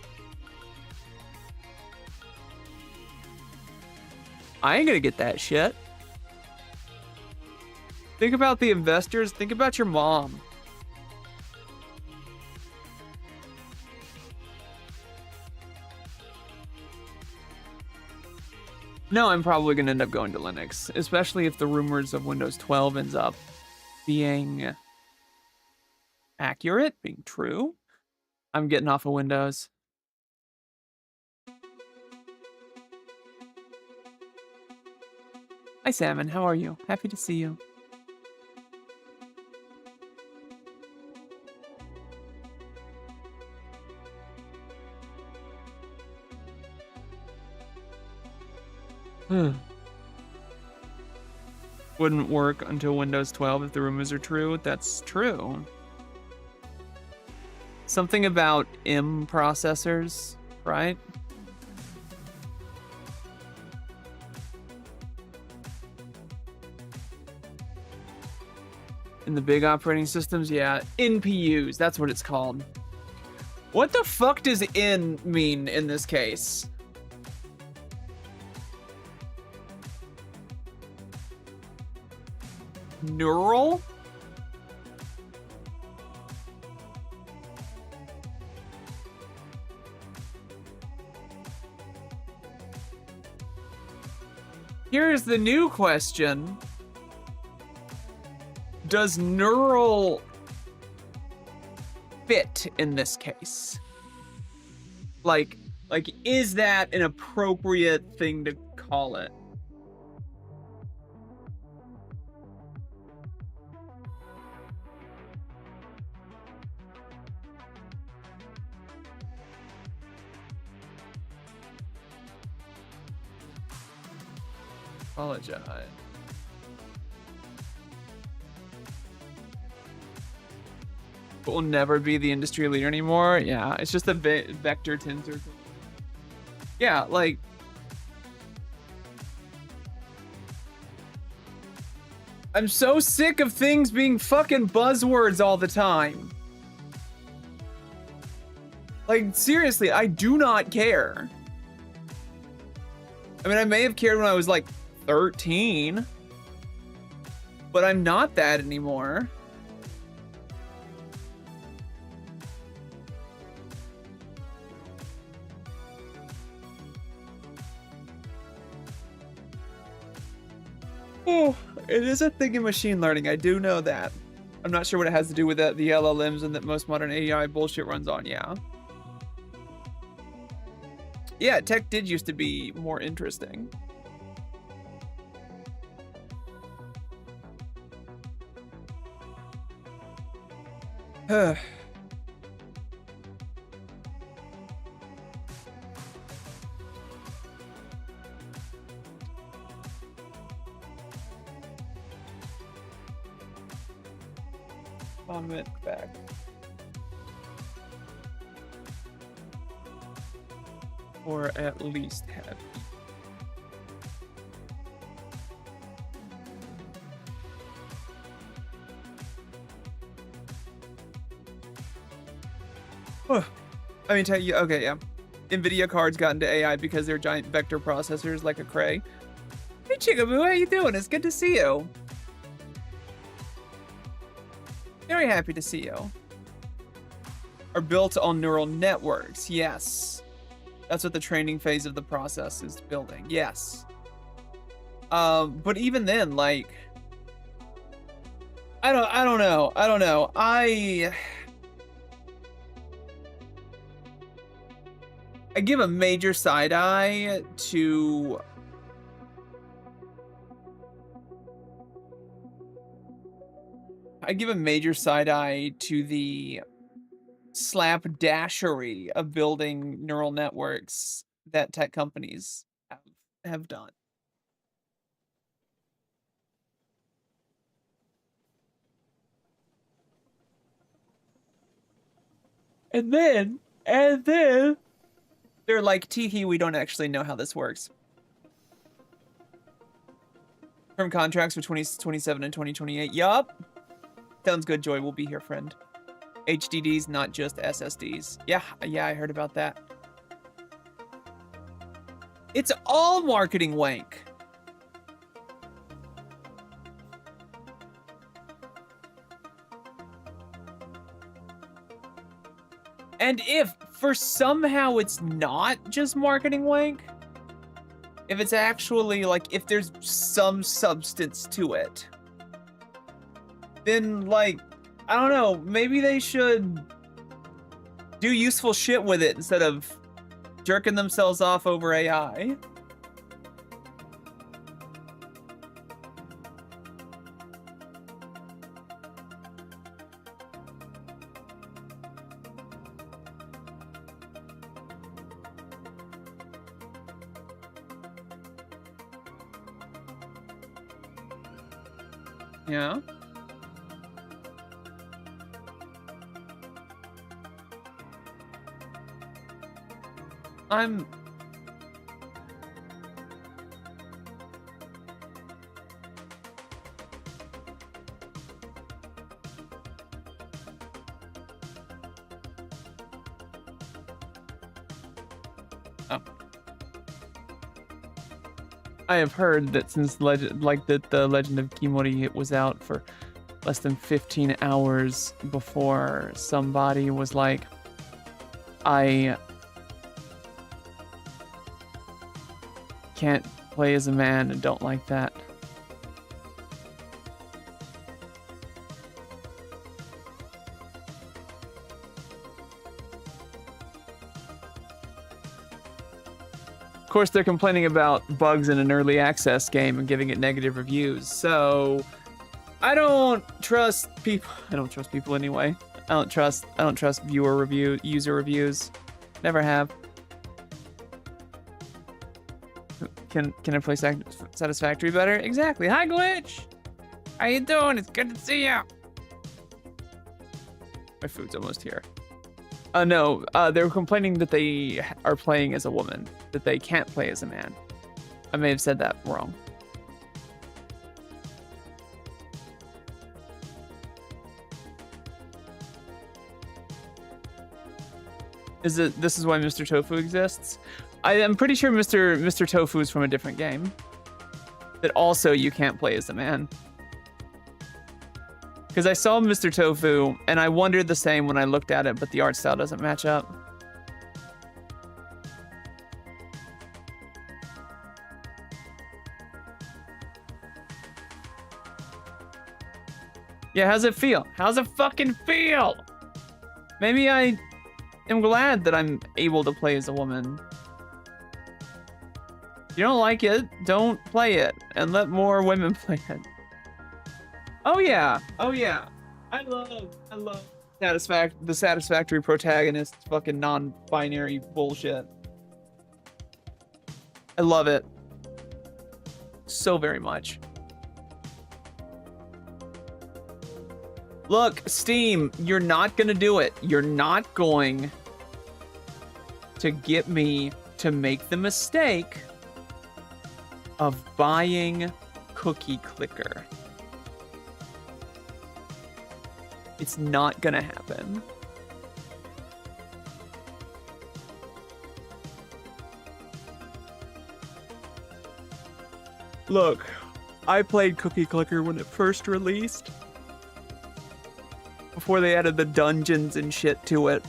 I ain't gonna get that shit. Think about the investors. Think about your mom. No, I'm probably going to end up going to Linux, especially if the rumors of Windows 12 ends up being accurate, being true. I'm getting off of Windows. Hi, Salmon. How are you? Happy to see you. Wouldn't work until Windows 12 if the rumors are true. That's true. Something about M processors, right? In the big operating systems, yeah. NPUs, that's what it's called. What the fuck does N mean in this case? Neural? Here's the new question. Does neural fit in this case? Like, is that an appropriate thing to call it? Apologize. But will never be the industry leader anymore. Yeah, it's just a vector tensor. Yeah, like. I'm so sick of things being fucking buzzwords all the time. Like, seriously, I do not care. I mean, I may have cared when I was like 13, but I'm not that anymore. Oh, it is a thing in machine learning. I do know that. I'm not sure what it has to do with that, the LLMs and that most modern AI bullshit runs on. Yeah. Yeah, tech did used to be more interesting. Comment back. Or at least have. I mean, tell you, okay, yeah. NVIDIA cards got into AI because they're giant vector processors like a Cray. Hey, Chicaboo, how you doing? It's good to see you. Very happy to see you. Are built on neural networks, yes. That's what the training phase of the process is building. Yes. But even then, like, I don't know. I give a major side eye to the slapdashery of building neural networks that tech companies have done. And then they're like, teehee, we don't actually know how this works. Term contracts for 2027 and 2028. Yup. Sounds good, Joy. We'll be here, friend. HDDs, not just SSDs. Yeah, I heard about that. It's all marketing wank. And if for somehow it's not just marketing wank, if it's actually like, if there's some substance to it, then like, I don't know, maybe they should do useful shit with it instead of jerking themselves off over AI. Yeah. I'm... Oh. I have heard that since the Legend of Kimori was out for less than 15 hours before somebody was like, I can't play as a man and don't like that. Of course, they're complaining about bugs in an early access game and giving it negative reviews. So I don't trust people. I don't trust people anyway. I don't trust user reviews. Never have. Can I play Satisfactory better? Exactly. Hi, Glitch. How you doing? It's good to see you. My food's almost here. No. They were complaining that they are playing as a woman, that they can't play as a man. I may have said that wrong. This is why Mr. Tofu exists? I am pretty sure Mr. Tofu is from a different game. That also you can't play as a man. Because I saw Mr. Tofu, and I wondered the same when I looked at it, but the art style doesn't match up. Yeah, how's it feel? How's it fucking feel? Maybe I am glad that I'm able to play as a woman. If you don't like it, don't play it, and let more women play it. Oh yeah, oh yeah. I love the satisfactory protagonist fucking non-binary bullshit. I love it so very much. Look, Steam, you're not gonna do it. You're not going to get me to make the mistake of buying Cookie Clicker. It's not gonna happen. Look, I played Cookie Clicker when it first released. Before they added the dungeons and shit to it.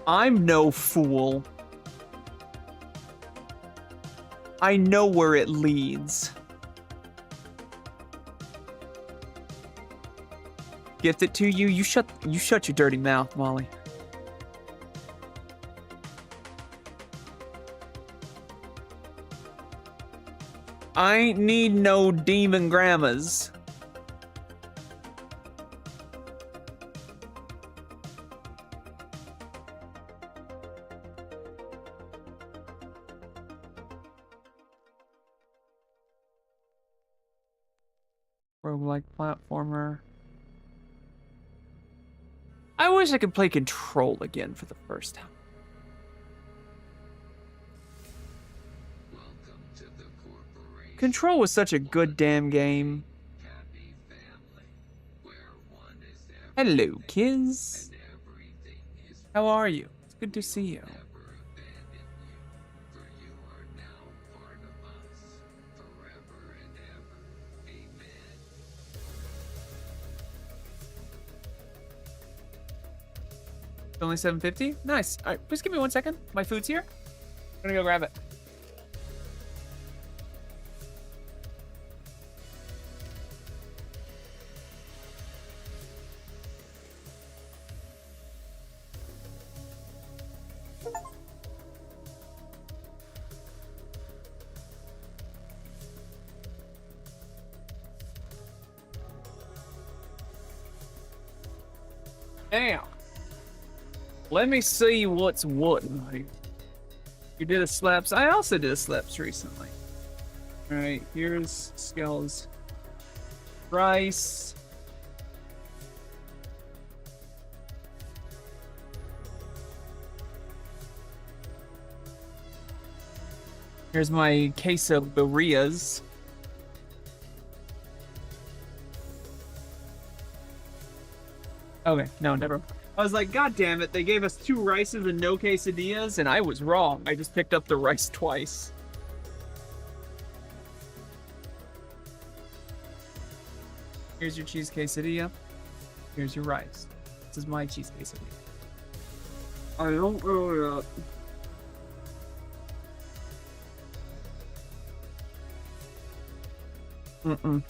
I'm no fool. I know where it leads. Gift it to you. You shut your dirty mouth, Molly. I ain't need no demon grandmas. Roguelike platformer. I wish I could play Control again for the first time. Control was such a good damn game. Hello, kids. How are you? It's good to see you. It's only $7.50? Nice. All right, please give me 1 second. My food's here. I'm gonna go grab it. Now, let me see what's what. You did a slaps. I also did a slaps recently. All right, here's Skell's rice. Here's my queso burritos. Okay, no, never. I was like, God damn it, they gave us 2 rices and no quesadillas, and I was wrong. I just picked up the rice twice. Here's your cheese quesadilla. Here's your rice. This is my cheese quesadilla. I don't know that. Mm-mm.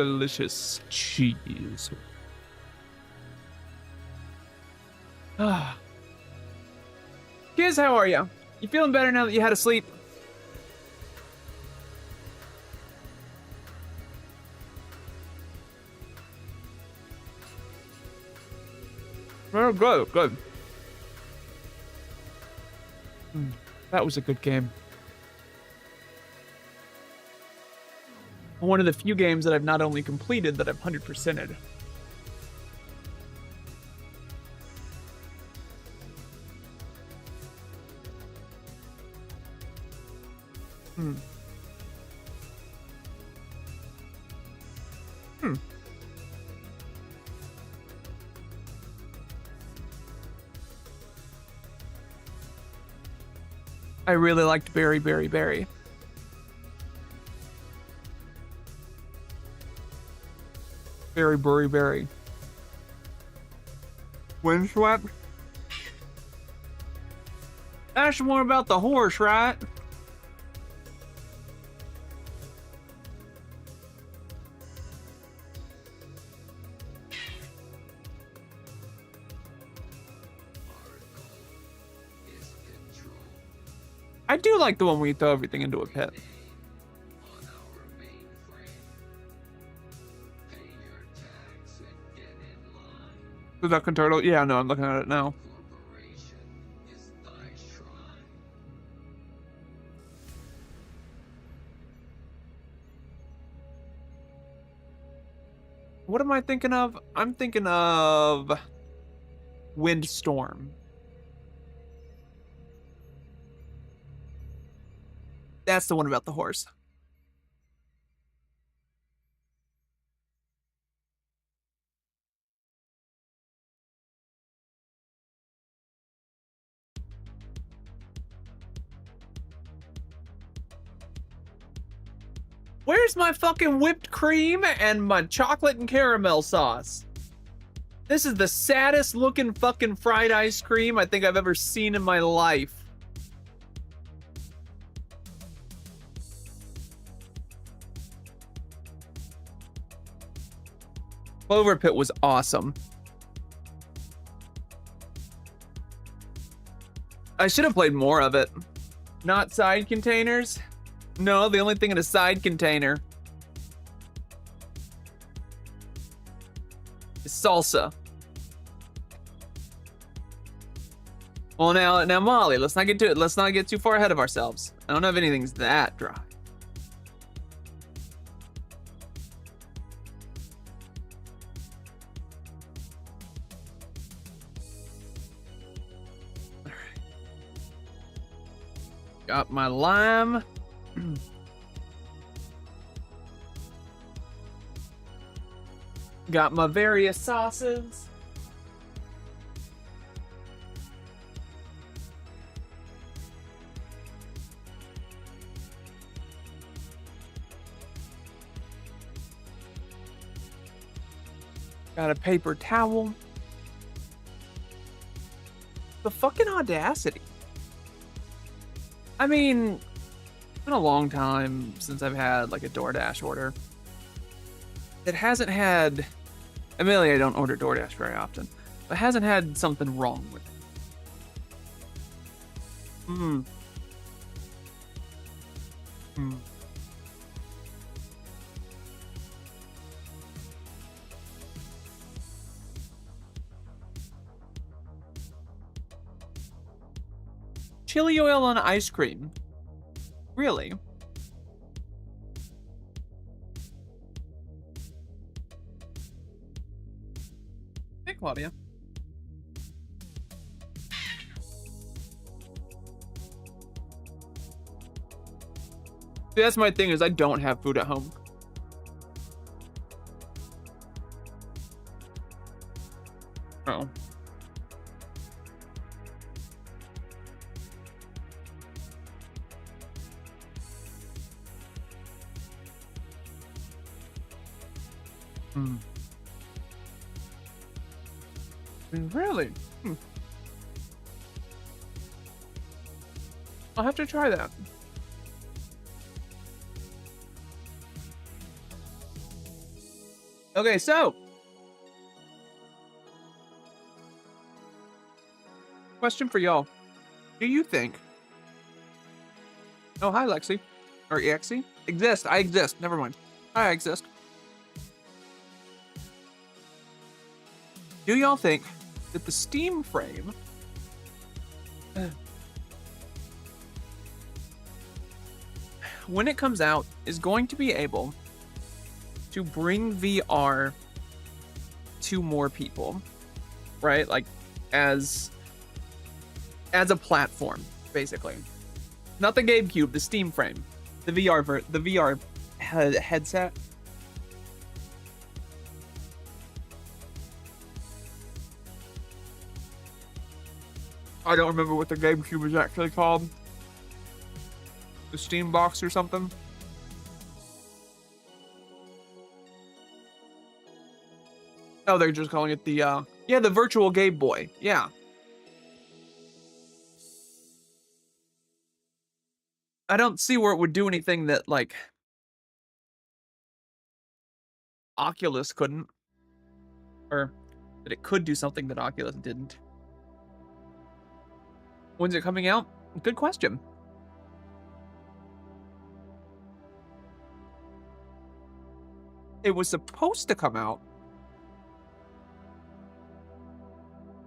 delicious cheese. Ah. Kids, how are you? You feeling better now that you had a sleep? Oh, good, good. That was a good game. One of the few games that I've not only completed, that I've 100%ed. I really liked Berry, Berry, Berry. Berry, Berry, Berry. Windswept? That's more about the horse, right? I do like the one where you throw everything into a pit. The duck and turtle? Yeah, no, I'm looking at it now. What am I thinking of? I'm thinking of Windstorm. That's the one about the horse. Where's my fucking whipped cream and my chocolate and caramel sauce? This is the saddest looking fucking fried ice cream I think I've ever seen in my life. Clover Pit was awesome. I should have played more of it. Not side containers? No, the only thing in a side container is salsa. Well, now, Molly, let's not get too far ahead of ourselves. I don't know if anything's that dry. Got my lime. Got my various sauces. Got a paper towel. The fucking audacity. I mean, it's been a long time since I've had like a DoorDash order. It hasn't had, admittedly I don't order DoorDash very often, but hasn't had something wrong with it. Chili oil on ice cream. Really? Hey, Claudia. See, that's my thing, is I don't have food at home. Oh. Really? I'll have to try that. Okay, so. Question for y'all. Do you think... Oh, hi, Lexi. Or EXE? Exist. I exist. Never mind. I exist. Do y'all think that the Steam frame... when it comes out, is going to be able to bring VR to more people, right? Like, as a platform, basically. Not the GameCube, the Steam frame, the VR headset. I don't remember what the GameCube is actually called. The Steam box or something. Oh, they're just calling it the, yeah, the virtual Game Boy. Yeah. I don't see where it would do anything that, like, Oculus couldn't. Or that it could do something that Oculus didn't. When's it coming out? Good question. It was supposed to come out,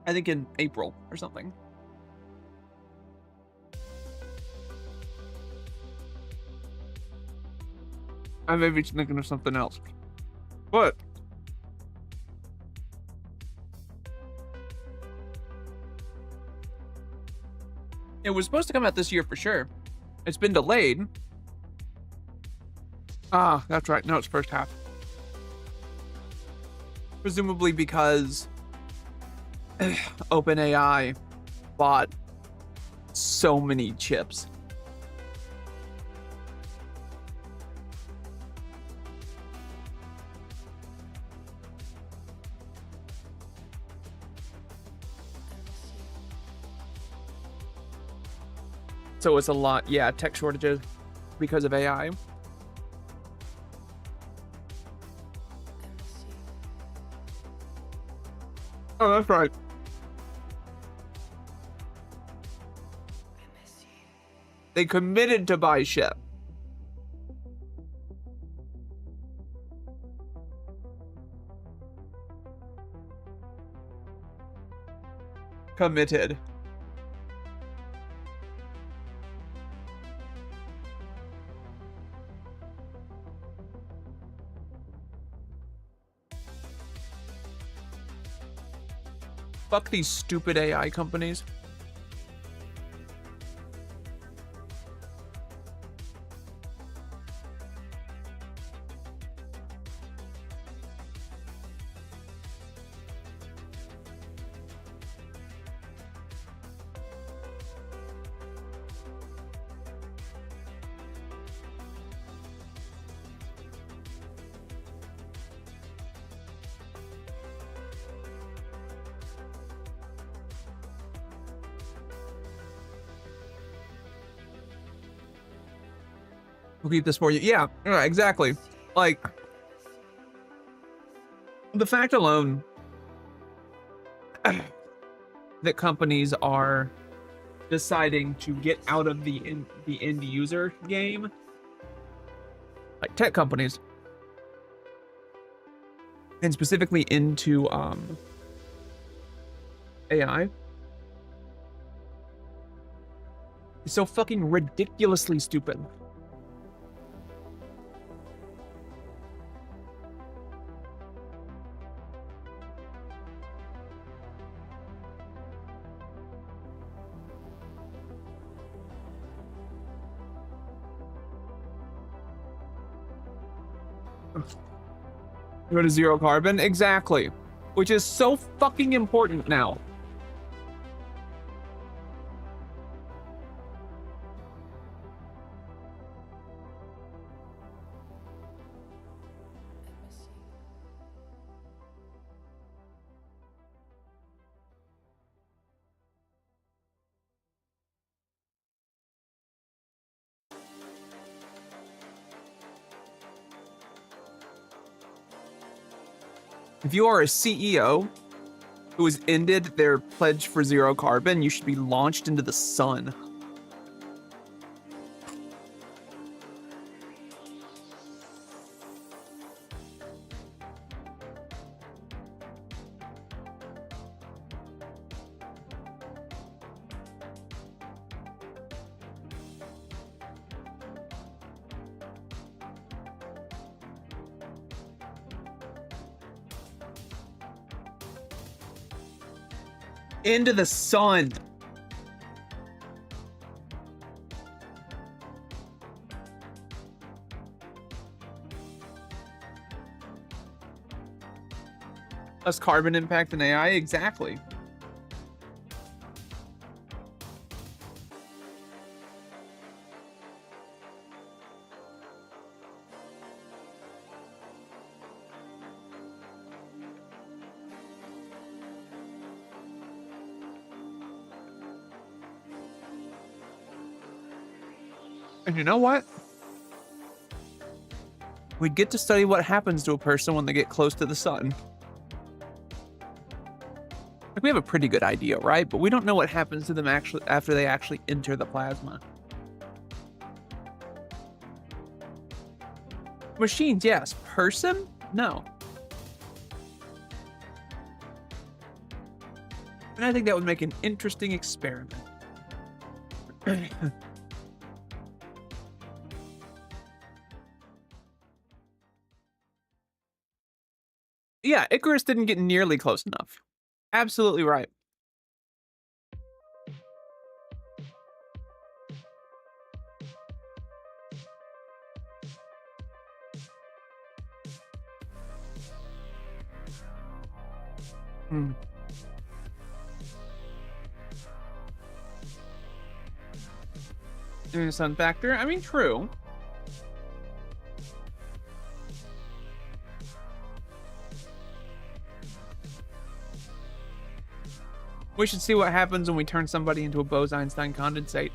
I think, in April or something. I may be thinking of something else. But it was supposed to come out this year for sure. It's been delayed. Ah, that's right. No, it's first half. Presumably because OpenAI bought so many chips. So it's a lot, yeah, tech shortages because of AI. Oh, that's right. They committed to buy shit. Committed. Fuck these stupid AI companies. We'll keep this for you. Yeah, exactly. Like, the fact alone that companies are deciding to get out of the end user game, like tech companies, and specifically into AI, is so fucking ridiculously stupid. Go to zero carbon? Exactly. Which is so fucking important now. If you are a CEO who has ended their pledge for zero carbon, you should be launched into the sun. Into the sun. Less carbon impact than AI? Exactly. And you know what? We get to study what happens to a person when they get close to the sun. Like, we have a pretty good idea, right? But we don't know what happens to them actually after they actually enter the plasma. Machines, yes. Person? No. And I think that would make an interesting experiment. Yeah, Icarus didn't get nearly close enough. Absolutely right. Sun factor? I mean, true. We should see what happens when we turn somebody into a Bose-Einstein condensate.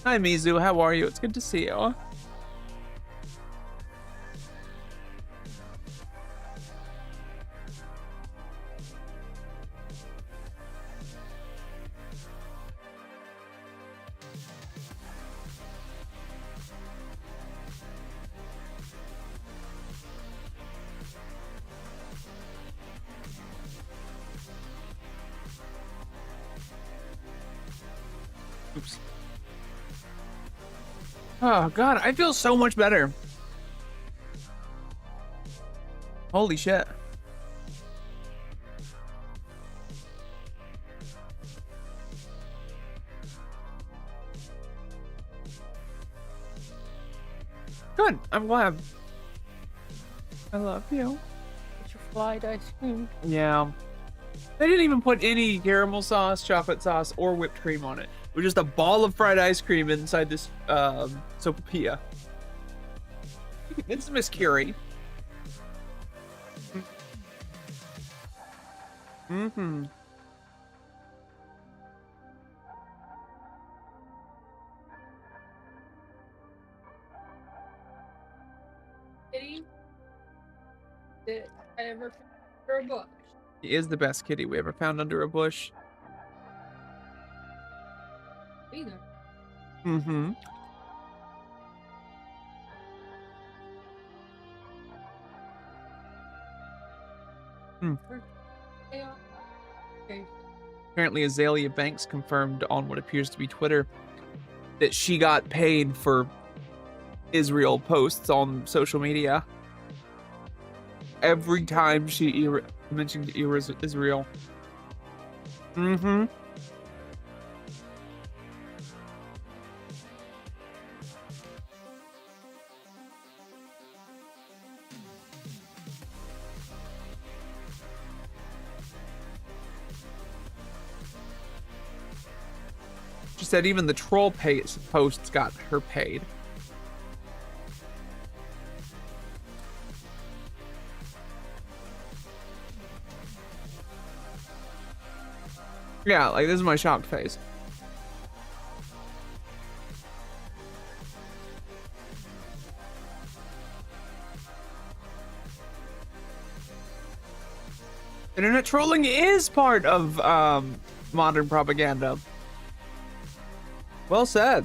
Hi, Mizu. How are you? It's good to see you. Oops. Oh, God, I feel so much better. Holy shit. Good, I'm glad. I love you. It's your fried ice cream. Yeah. They didn't even put any caramel sauce, chocolate sauce, or whipped cream on it. It was just a ball of fried ice cream inside this sopapilla. It's Miss Curie. Mm-hmm. Kitty that I ever found under a bush. He is the best kitty we ever found under a bush. Either. Mm-hmm. Yeah. Okay. Apparently, Azalea Banks confirmed on what appears to be Twitter that she got paid for Israel posts on social media. Every time she mentioned Israel. Mm-hmm. She said even the troll posts got her paid. Yeah, like this is my shocked face. Internet trolling is part of modern propaganda. Well said.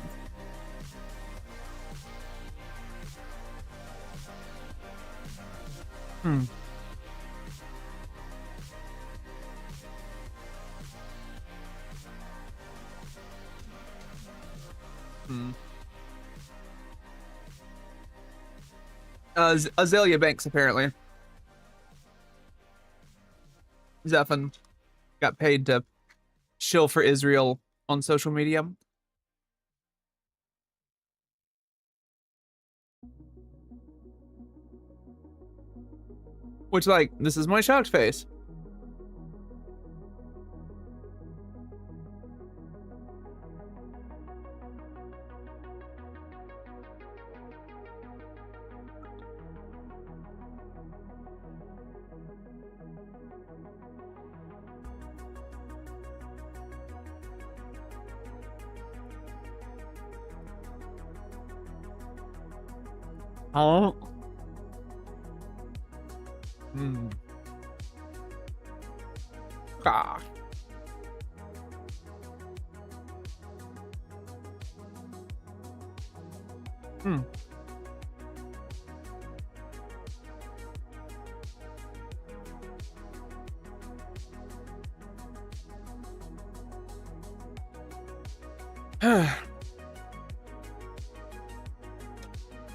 Hmm. Azalea Banks, apparently. Zephan got paid to shill for Israel on social media. Which, like, this is my shocked face. Oh. Hmm. Ah. Hmm.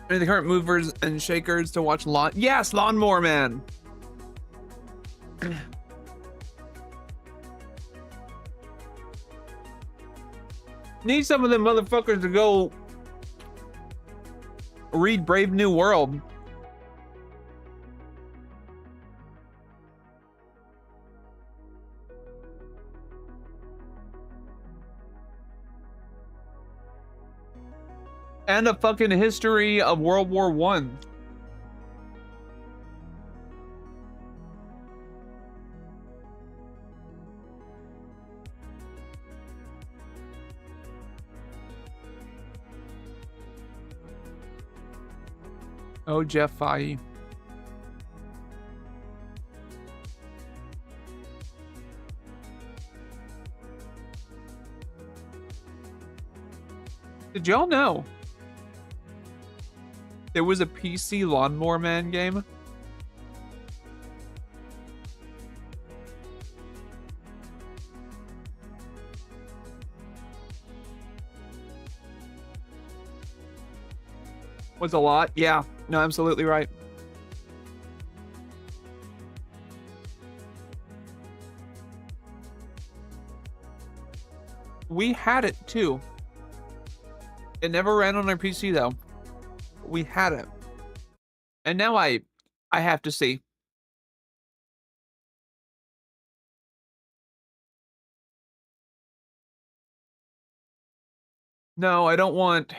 Any of the current movers and shakers to watch Lawn? Yes, Lawnmower Man. Need some of them motherfuckers to go read Brave New World. And a fucking history of World War I. Oh, Jeff Fahey. Did y'all know there was a PC Lawnmower Man game? Was a lot? Yeah. No, absolutely right. We had it too. It never ran on our PC though. We had it. And now I have to see. No, I don't want...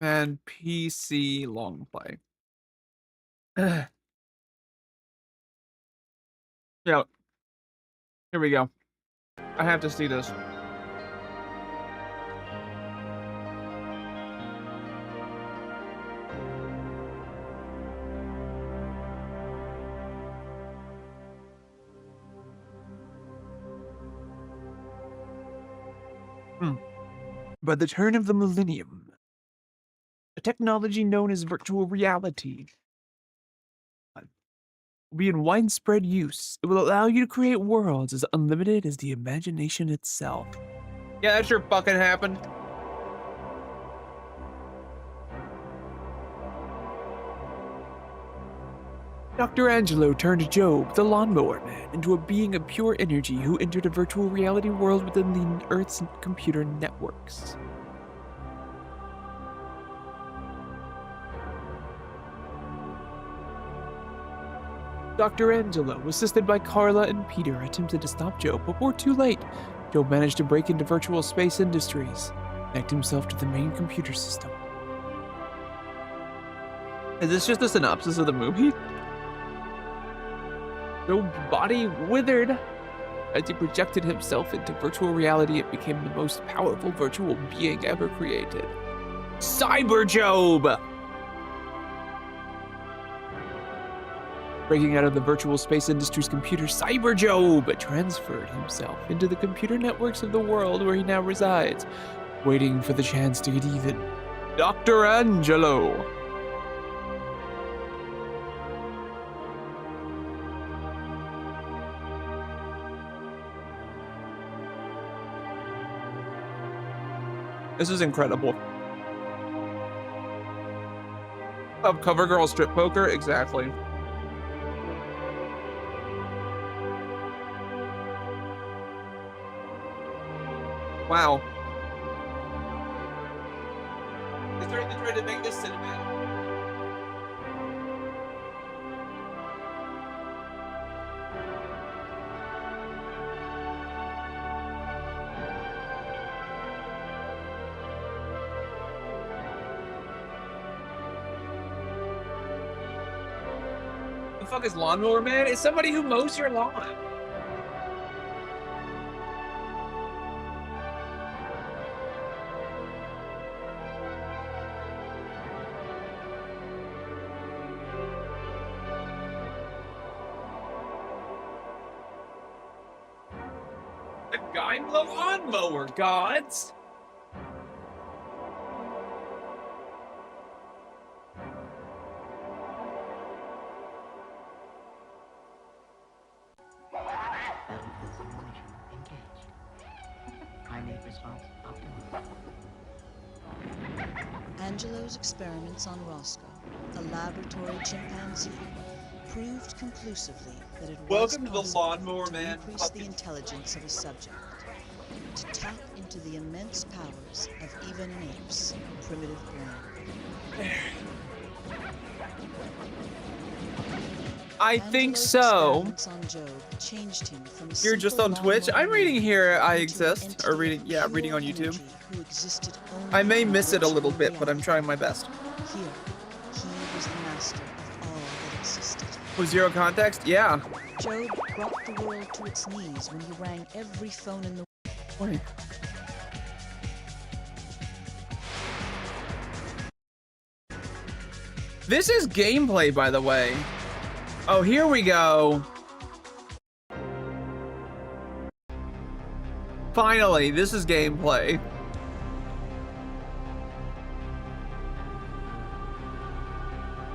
And PC long play. Yeah. Here we go. I have to see this. By the turn of the millennium, a technology known as virtual reality will be in widespread use. It will allow you to create worlds as unlimited as the imagination itself. Yeah, that sure fucking happened. Dr. Angelo turned Job, the lawnmower man, into a being of pure energy who entered a virtual reality world within the Earth's computer networks. Dr. Angelo, assisted by Carla and Peter, attempted to stop Job, but were too late. Job managed to break into virtual space industries, connect himself to the main computer system. Is this just a synopsis of the movie? Job's body withered as he projected himself into virtual reality and became the most powerful virtual being ever created. Cyber Job! Breaking out of the virtual space industry's computer, Cyber Job transferred himself into the computer networks of the world where he now resides, waiting for the chance to get even. Dr. Angelo. This is incredible. Cover girl strip poker? Exactly. Wow. They tried to make this cinematic. The fuck is Lawnmower Man? It's somebody who mows your lawn. I'm the lawnmower gods. Angelo's experiments on Roscoe, a laboratory chimpanzee, proved conclusively that it was Welcome to the possible Lawnmower Man to increase the intelligence of a subject, to tap into the immense powers of even an ape's primitive brain. I think so. On Job changed him from You're just on Twitch? I'm reading here I exist. Or reading, yeah, reading on YouTube. I may miss it a little bit, but I'm trying my best. Here, he was the master of all that existed. With zero context? Yeah. Job brought the world to its knees when he rang every phone in the Wait. This is gameplay, by the way. Oh, here we go. Finally, this is gameplay.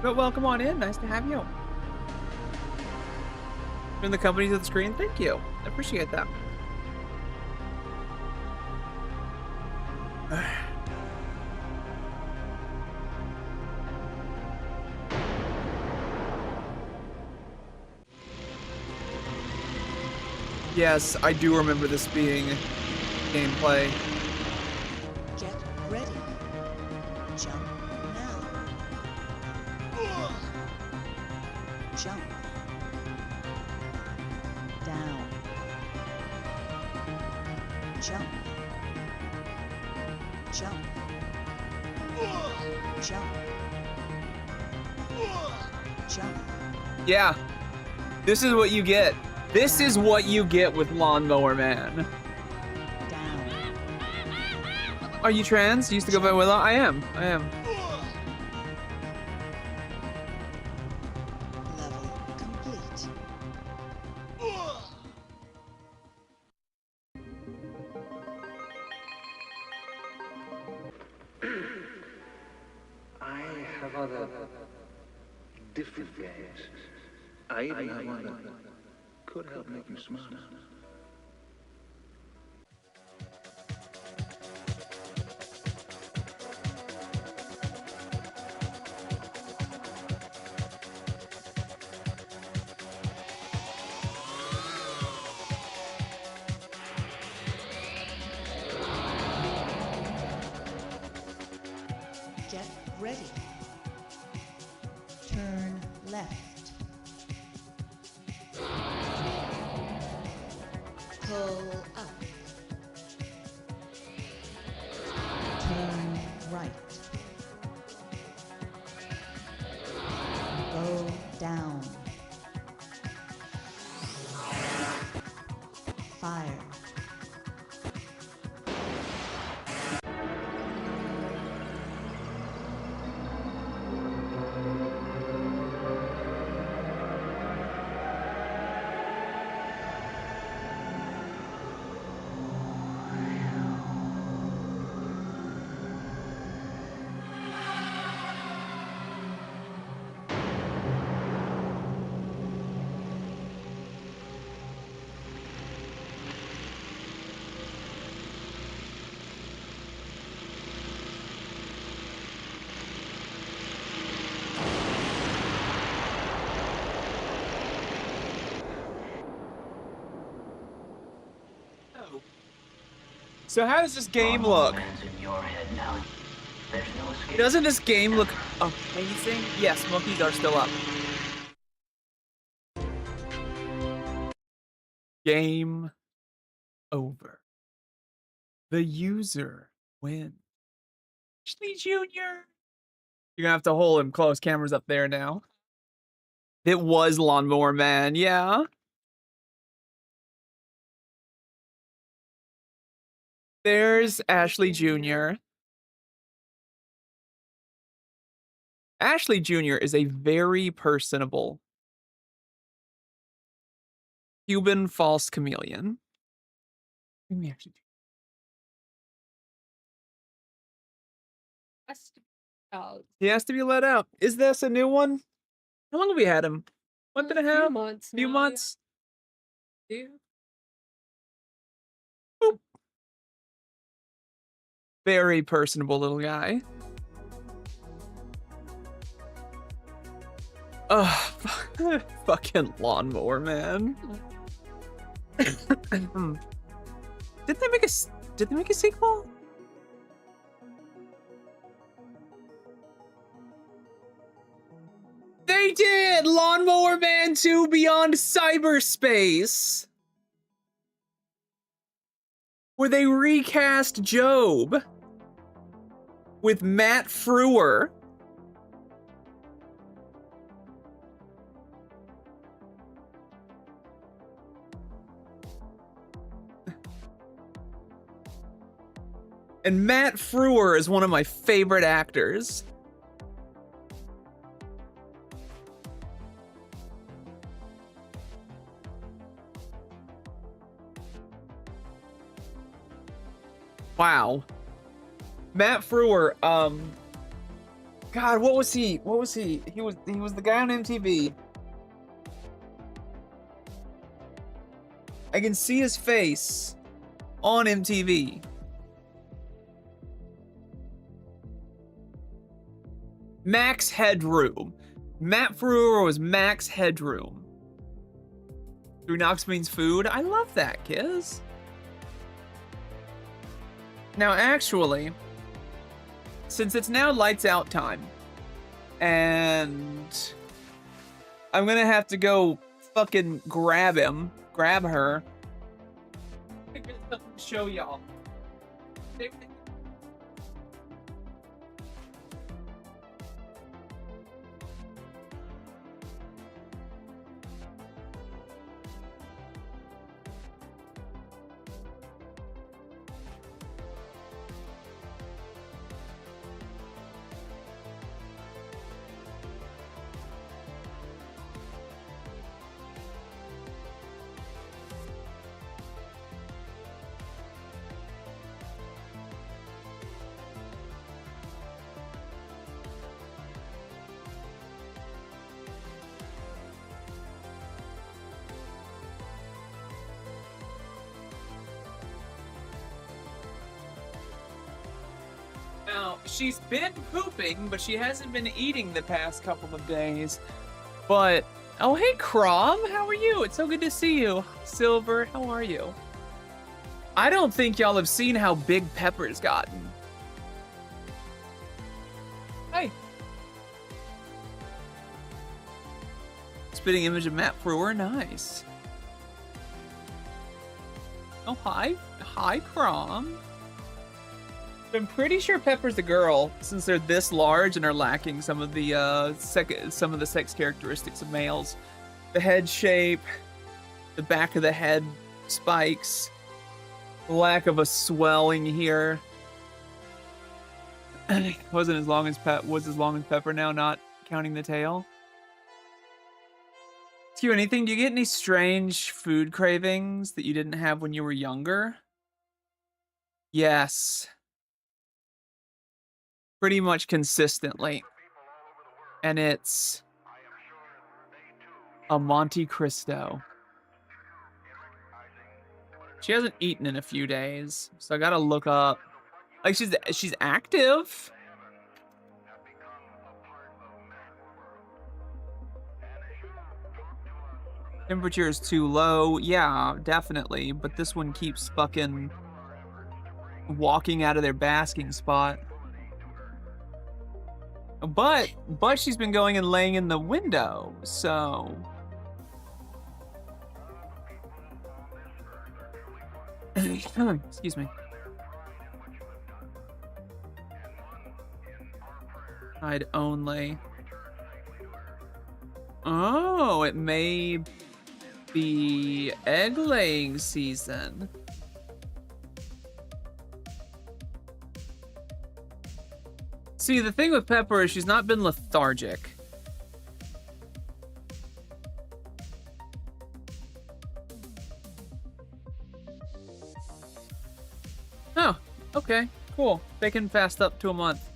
But welcome on in. Nice to have you. In the company to the screen. Thank you. I appreciate that. Yes, I do remember this being gameplay. Get ready. Jump now. Jump. Down. Jump. Jump. Jump. Jump. Yeah, this is what you get. This is what you get with Lawnmower Man. Down. Are you trans? You used to go by Willow? I am. Level complete. I have other different games. I even have one that could help make you smarter. Get ready. Turn left. Pull up. Turn right. Go down. Fire. So how does this game look? Doesn't this game look amazing? Yes, monkeys are still up. Game over. The user wins. Ashley Jr. You're gonna have to hold him close. Camera's up there now. It was Lawnmower Man, yeah. There's Ashley Jr. Ashley Jr. is a very personable Cuban false chameleon. Give me Ashley Jr. He has to be let out. Is this a new one? How long have we had him? Month and a half? Few months. Few months? Yeah. Boop. Very personable little guy. Ugh, fucking Lawnmower Man. Did they make a sequel? They did! Lawnmower Man 2 Beyond Cyberspace! Where they recast Job with Matt Frewer. And Matt Frewer is one of my favorite actors. Wow. Matt Frewer, God, what was he? What was he? He was the guy on MTV. I can see his face on MTV. Max Headroom. Matt Frewer was Max Headroom. Three Knocks means food. I love that, kids. Now, actually, since it's now lights out time, and I'm gonna have to go fucking grab her. Show y'all. Now, she's been pooping, but she hasn't been eating the past couple of days. But, oh hey Crom, how are you? It's so good to see you. Silver, how are you? I don't think y'all have seen how big Pepper's gotten. Hey. Spitting image of Matt Frewer, nice. Oh, hi. Hi, Crom. I'm pretty sure Pepper's a girl, since they're this large and are lacking some of the sex characteristics of males. The head shape, the back of the head spikes, the lack of a swelling here. Wasn't as long as Pepper now, not counting the tail. Do you anything? Do you get any strange food cravings that you didn't have when you were younger? Yes. Pretty much consistently. And it's a Monte Cristo. She hasn't eaten in a few days, so I gotta look up. Like, she's active. Temperature is too low. Yeah, definitely. But this one keeps fucking walking out of their basking spot. But she's been going and laying in the window, so... Excuse me. Hide only. Oh, it may be egg laying season. See, the thing with Pepper is she's not been lethargic. Oh, okay, cool. They can fast up to a month.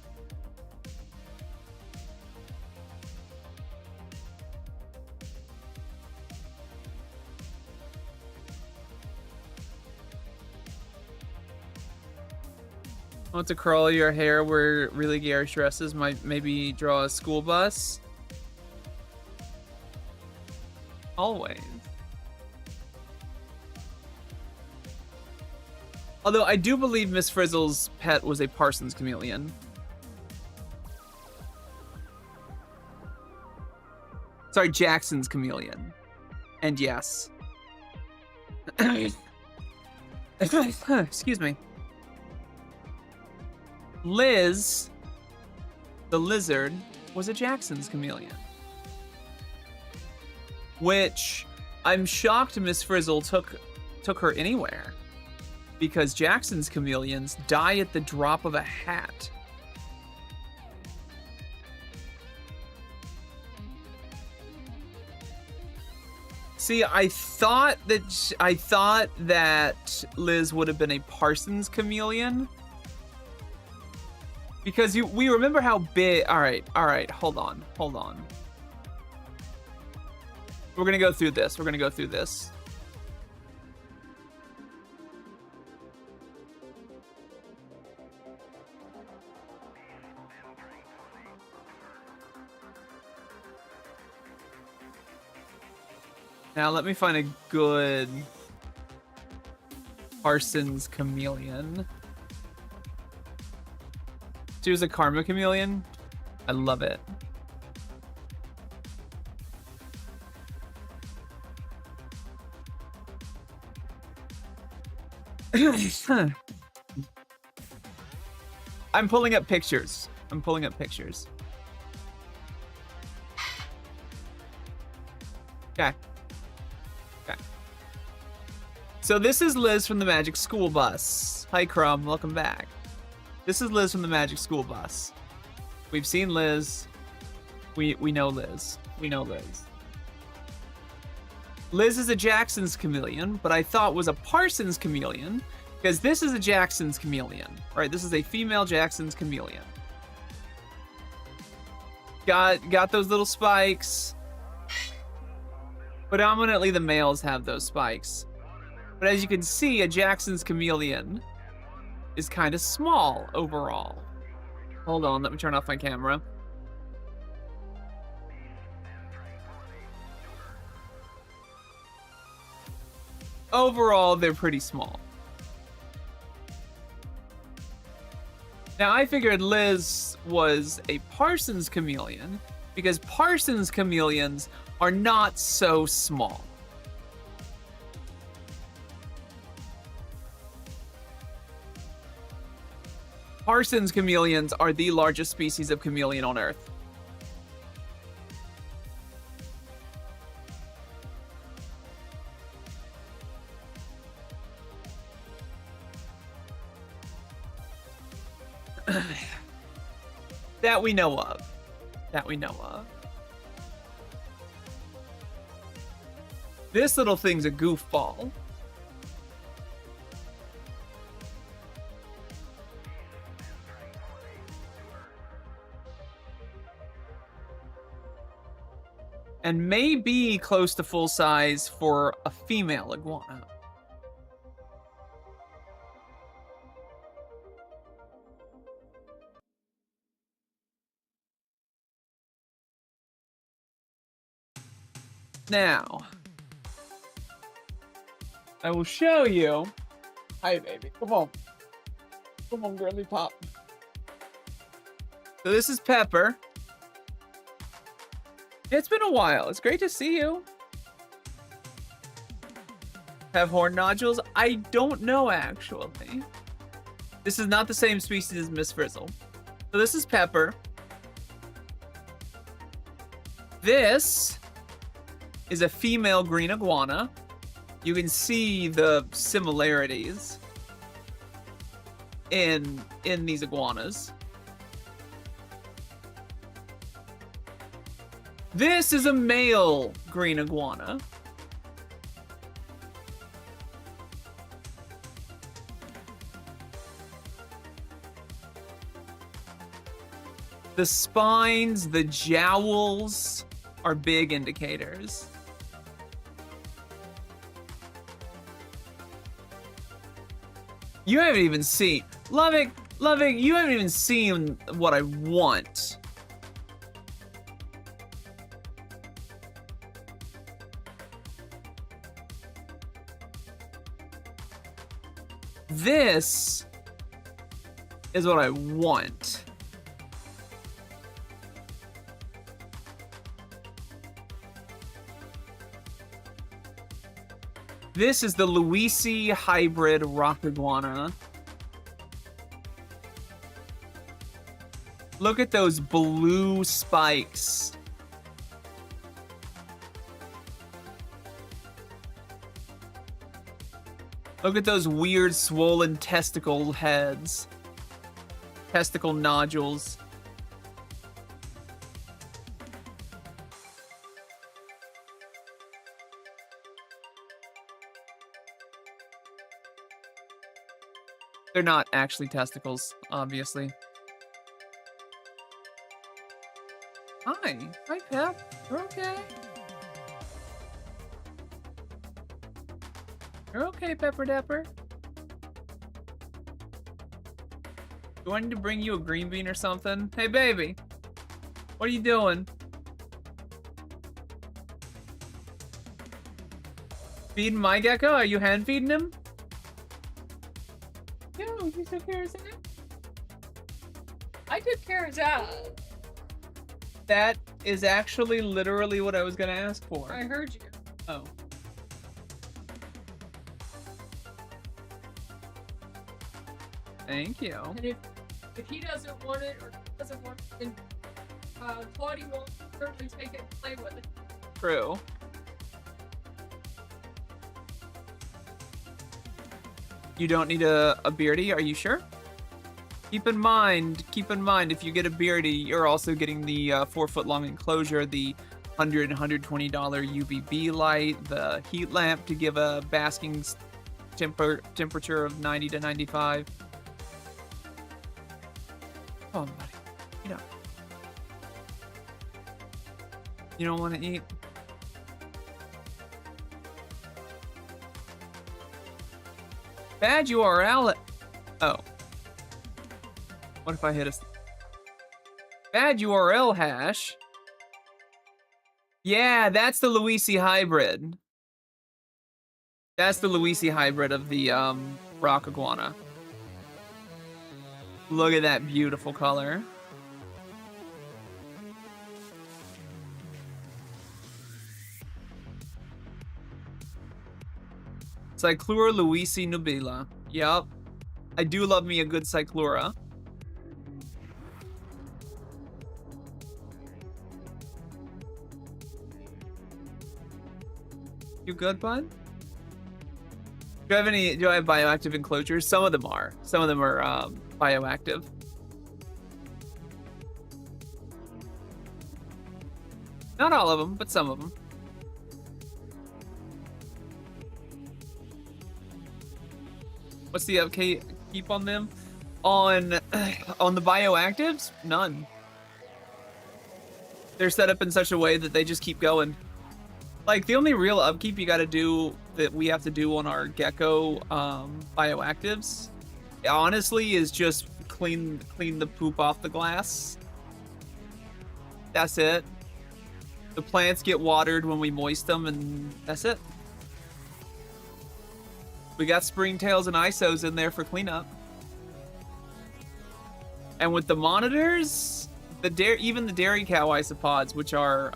Want to curl your hair where really garish dresses might maybe draw a school bus? Always. Although I do believe Miss Frizzle's pet was a Parsons chameleon. Sorry, Jackson's chameleon. And yes. Excuse me. Liz, the lizard, was a Jackson's chameleon. Which I'm shocked Miss Frizzle took her anywhere. Because Jackson's chameleons die at the drop of a hat. See, I thought that Liz would have been a Parsons chameleon. Because we remember how big... All right, hold on. We're gonna go through this. Now let me find a good Parsons chameleon. She was a karma chameleon. I love it. I'm pulling up pictures. Okay. So this is Liz from the Magic School Bus. Hi, Crumb. Welcome back. This is Liz from the Magic School Bus. We've seen Liz. We know Liz. Liz is a Jackson's chameleon, but I thought was a Parsons chameleon because this is a Jackson's chameleon. All right, this is a female Jackson's chameleon. Got those little spikes. Predominantly the males have those spikes. But as you can see, a Jackson's chameleon is kind of small overall. Hold on, let me turn off my camera. Overall, they're pretty small. Now, I figured Liz was a Parsons chameleon because Parsons chameleons are not so small. Parsons chameleons are the largest species of chameleon on Earth. That we know of. This little thing's a goofball. And may be close to full size for a female iguana. Now, I will show you. Hi, baby. Come on. Come on, girly pop. So this is Pepper. It's been a while. It's great to see you. Have horn nodules? I don't know, actually. This is not the same species as Miss Frizzle. So this is Pepper. This is a female green iguana. You can see the similarities in these iguanas. This is a male green iguana. The spines, the jowls are big indicators. You haven't even seen, Loving, you haven't even seen what I want. This is what I want. This is the Luisi hybrid rock iguana. Look at those blue spikes. Look at those weird swollen testicle heads. Testicle nodules. They're not actually testicles, obviously. Hi. Hi, Pep. You're okay. You're okay, Pepper Dapper. Do I need to bring you a green bean or something? Hey, baby. What are you doing? Feeding my gecko? Are you hand feeding him? No, you took care of Zach. I took care of Zach. That is actually literally what I was gonna ask for. I heard you. Oh. Thank you. And if he doesn't want it or doesn't want it, then Claudia will certainly take it and play with it. True. You don't need a beardy, are you sure? Keep in mind, if you get a beardy, you're also getting the 4-foot-long enclosure, the $100 and $120 UVB light, the heat lamp to give a basking temperature of 90 to 95. Come on, buddy. You know. You don't want to eat? Bad URL. Oh. What if I hit a bad URL hash? Yeah, that's the Luisi hybrid. That's the Luisi hybrid of the rock iguana. Look at that beautiful color. Cyclura Luisi nubila. Yup. I do love me a good Cyclura. You good, bud? Do I have bioactive enclosures? Some of them are. Some of them are bioactive. Not all of them, but some of them. What's the upkeep on them? On the bioactives? None. They're set up in such a way that they just keep going. Like, the only real upkeep you gotta do, that we have to do on our gecko bioactives, honestly, is just clean the poop off the glass. That's it. The plants get watered when we moist them, and that's it. We got springtails and ISOs in there for cleanup. And with the monitors, even the dairy cow isopods, which are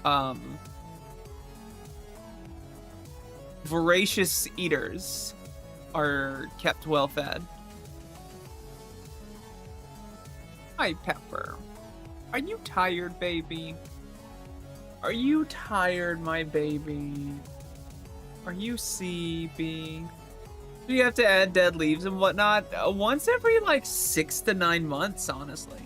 voracious eaters, are kept well fed. Hi, Pepper. Are you tired, baby? Are you tired, my baby? Are you sleepy? Do you have to add dead leaves and whatnot? Once every like 6 to 9 months, honestly.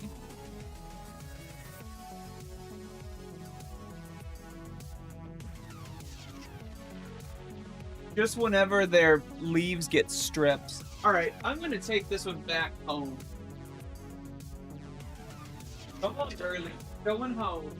Just whenever their leaves get stripped. All right, I'm gonna take this one back home. Come on, early. Going home.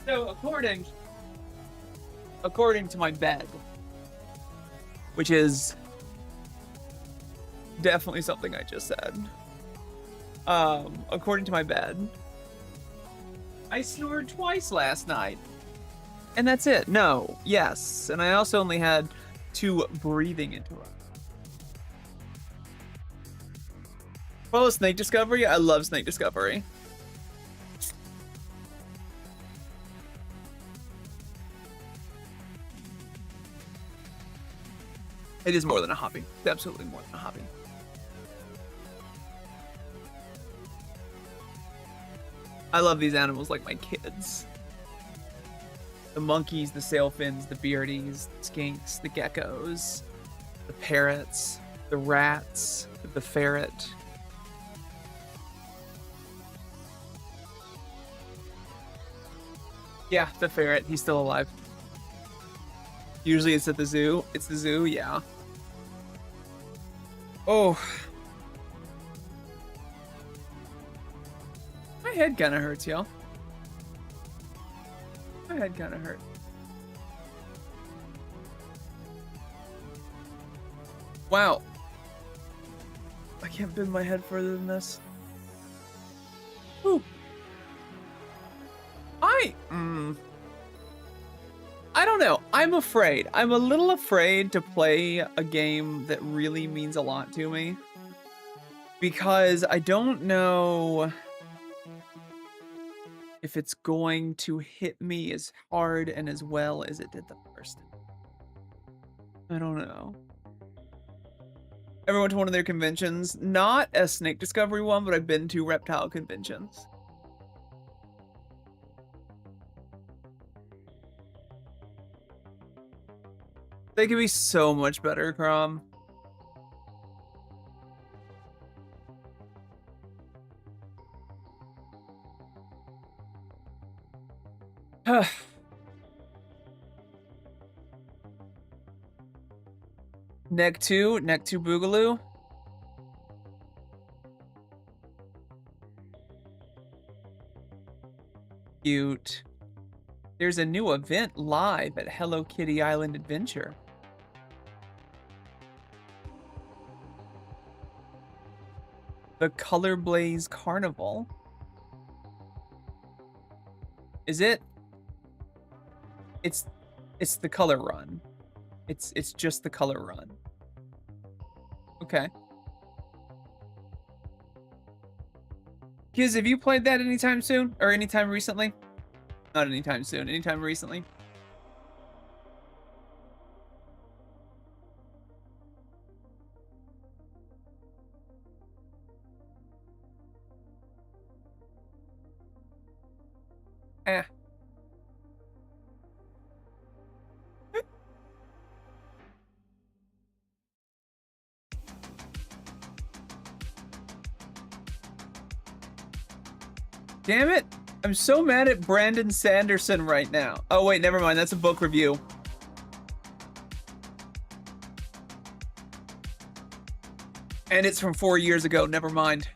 So according to my bed, which is definitely something I just said. According to my bed, I snored twice last night. And that's it. No, yes. And I also only had 2 breathing interrupts. Follow Snake Discovery. I love Snake Discovery. It is more than a hobby. It's absolutely more than a hobby. I love these animals like my kids. The monkeys, the sailfins, the beardies, the skinks, the geckos, the parrots, the rats, the ferret. Yeah, the ferret. He's still alive. Usually it's at the zoo. It's the zoo, yeah. Oh. My head kinda hurts, y'all. My head kinda hurt. Wow. I can't bend my head further than this. Whew. I don't know. I'm afraid. I'm a little afraid to play a game that really means a lot to me. Because I don't know if it's going to hit me as hard and as well as it did the first time. I don't know. Ever went to one of their conventions? Not a Snake Discovery one, but I've been to reptile conventions. They could be so much better, Crom. Neck 2 Boogaloo. Cute. There's a new event live at Hello Kitty Island Adventure. The Color Blaze Carnival. Is it? It's the color run. It's just the color run. Okay. Kiz, have you played that anytime soon? Or anytime recently? Not anytime soon, anytime recently. Eh. Damn it. I'm so mad at Brandon Sanderson right now. Oh, wait, never mind. That's a book review. And it's from 4 years ago. Never mind.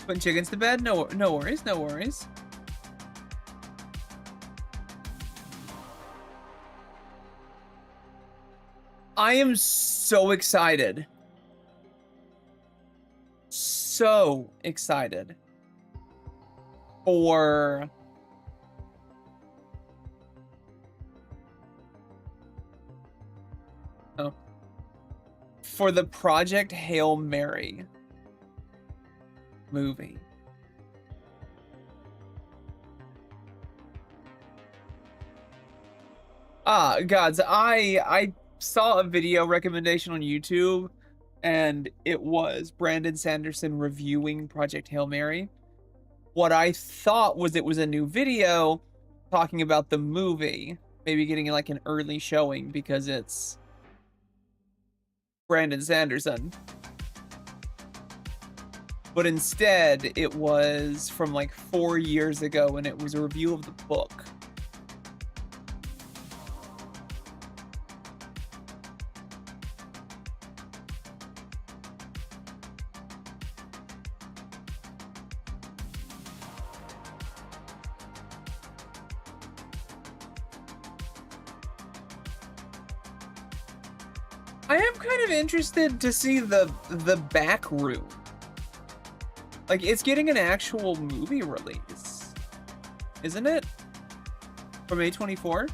Putting chickens to bed? No worries, no worries. I am so excited. So excited for the Project Hail Mary movie. Gods, I saw a video recommendation on YouTube, and it was Brandon Sanderson reviewing Project Hail Mary. What I thought was it was a new video talking about the movie, maybe getting like an early showing because it's Brandon Sanderson. But instead, it was from like 4 years ago, and it was a review of the book. I am kind of interested to see the back room. Like, it's getting an actual movie release, isn't it? From A24?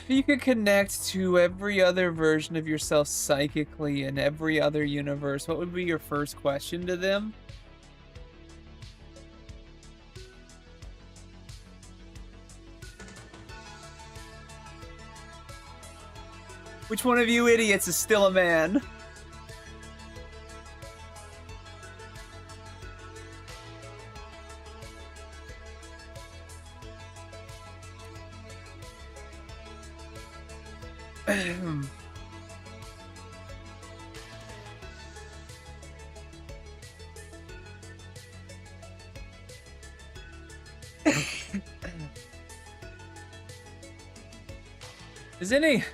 If you could connect to every other version of yourself psychically in every other universe, what would be your first question to them? Which one of you idiots is still a man? Is anybody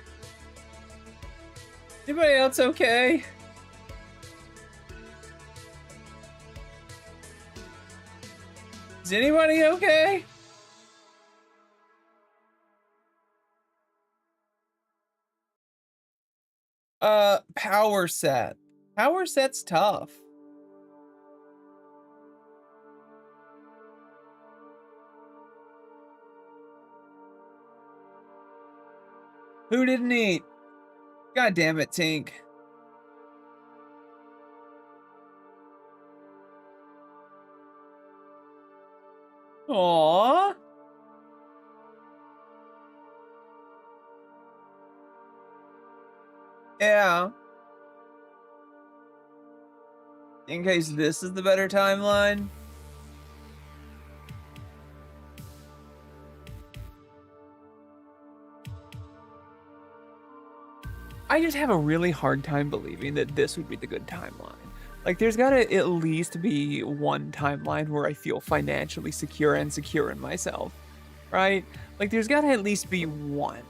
else okay? Is anybody okay? Power set. Power set's tough. Who didn't eat? God damn it, Tink. Aww. Yeah. In case this is the better timeline. I just have a really hard time believing that this would be the good timeline. Like, there's gotta at least be one timeline where I feel financially secure and secure in myself, right? Like, there's gotta at least be one.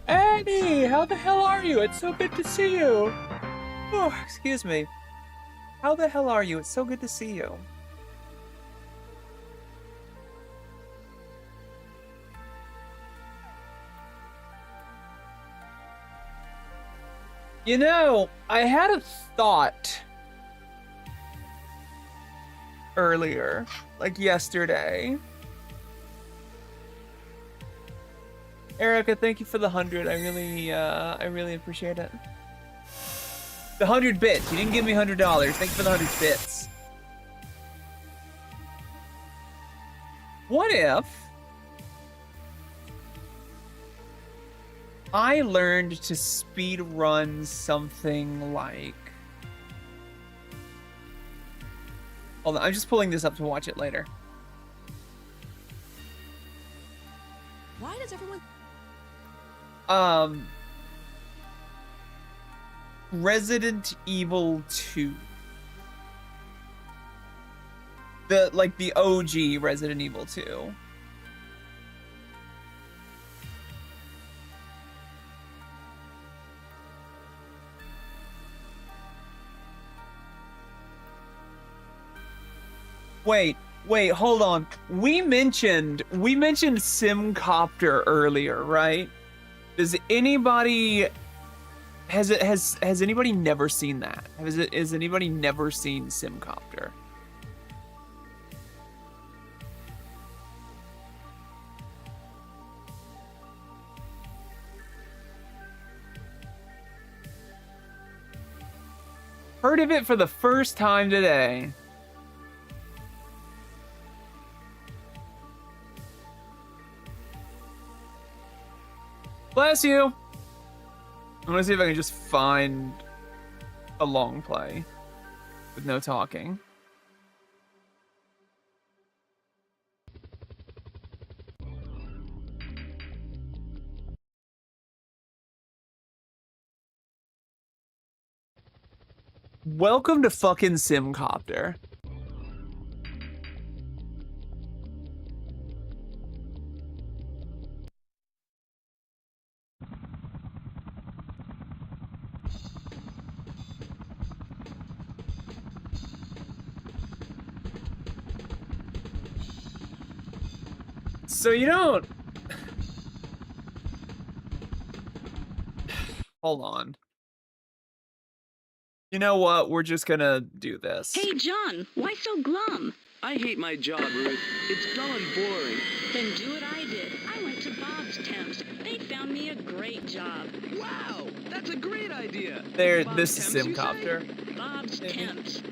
Annie, how the hell are you? It's so good to see you. Oh, excuse me. How the hell are you? It's so good to see you. You know, I had a thought earlier, like yesterday. Erica, thank you for the 100. I really appreciate it. The 100 bits. You didn't give me $100. Thank you for the 100 bits. What if I learned to speed run something like... Hold on, I'm just pulling this up to watch it later. Why does everyone... Resident Evil 2. The OG Resident Evil 2. Wait, hold on. We mentioned Simcopter earlier, right? Does anybody has anybody never seen that? Has anybody never seen Simcopter? Heard of it for the first time today. Bless you. I'm gonna see if I can just find a long play with no talking. Welcome to fucking Simcopter. So you don't... Hold on. You know what? We're just gonna do this. Hey, John, why so glum? I hate my job, Ruth. It's dull and boring. Then do what I did. I went to Bob's Temps. They found me a great job. Wow, that's a great idea. There, Bob's this is Temps, you Simcopter. Bob's Maybe. Temps.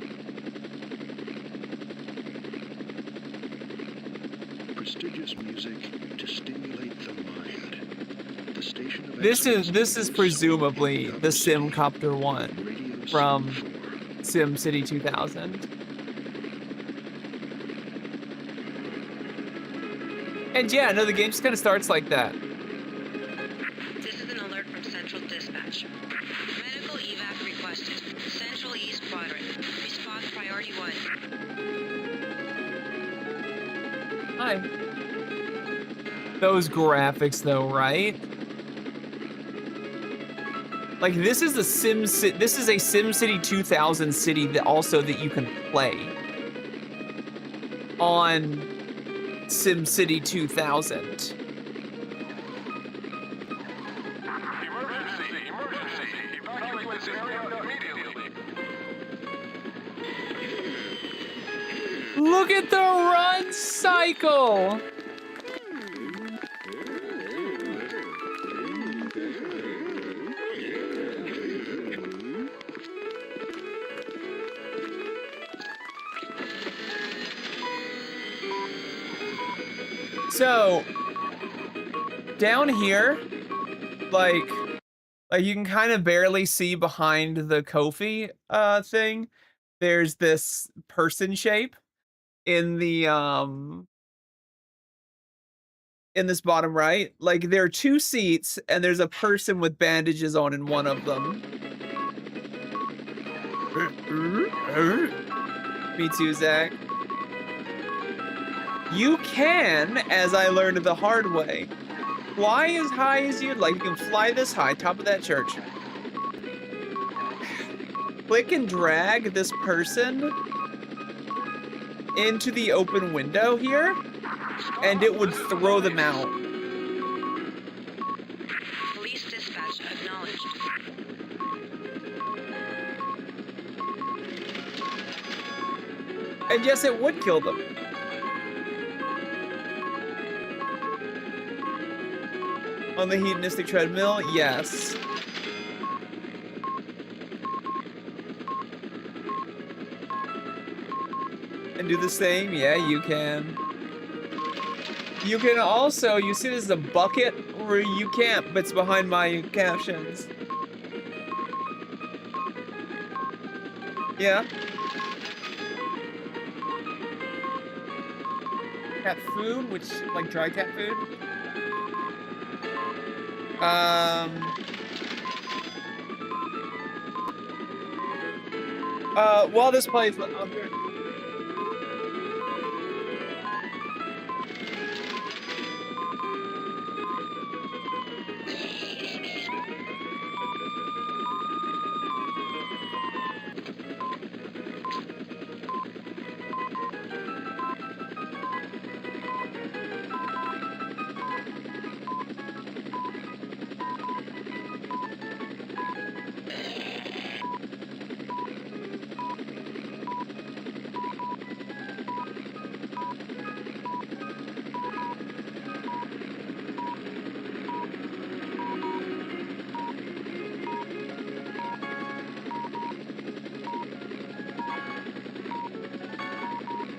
Prestigious music to stimulate the mind. The station of This is excellence presumably the Simcopter one Radio from Sim 4. SimCity 2000. And yeah, no, the game just kind of starts like that. This is an alert from Central Dispatch. Medical evac requested. Central East Quadrant. Response priority 1. Hi. Those graphics though, right? Like this is a SimCity 2000 city that also that you can play on SimCity 2000. Emergency! Evacuate this area immediately! Look at the run cycle! So, down here, like you can kind of barely see behind the Kofi thing. There's this person shape in the in this bottom right. Like there are two seats and there's a person with bandages on in one of them. Me too, Zach. You can, as I learned the hard way, fly as high as you'd like. You can fly this high, top of that church. Click and drag this person into the open window here, and it would throw them out. Police dispatch acknowledged. And yes, it would kill them. On the hedonistic treadmill, yes. And do the same, yeah, you can. You can also, you see this as a bucket, or you can't, but it's behind my captions. Yeah. Cat food, which, like dry cat food. While this plays, I'm here.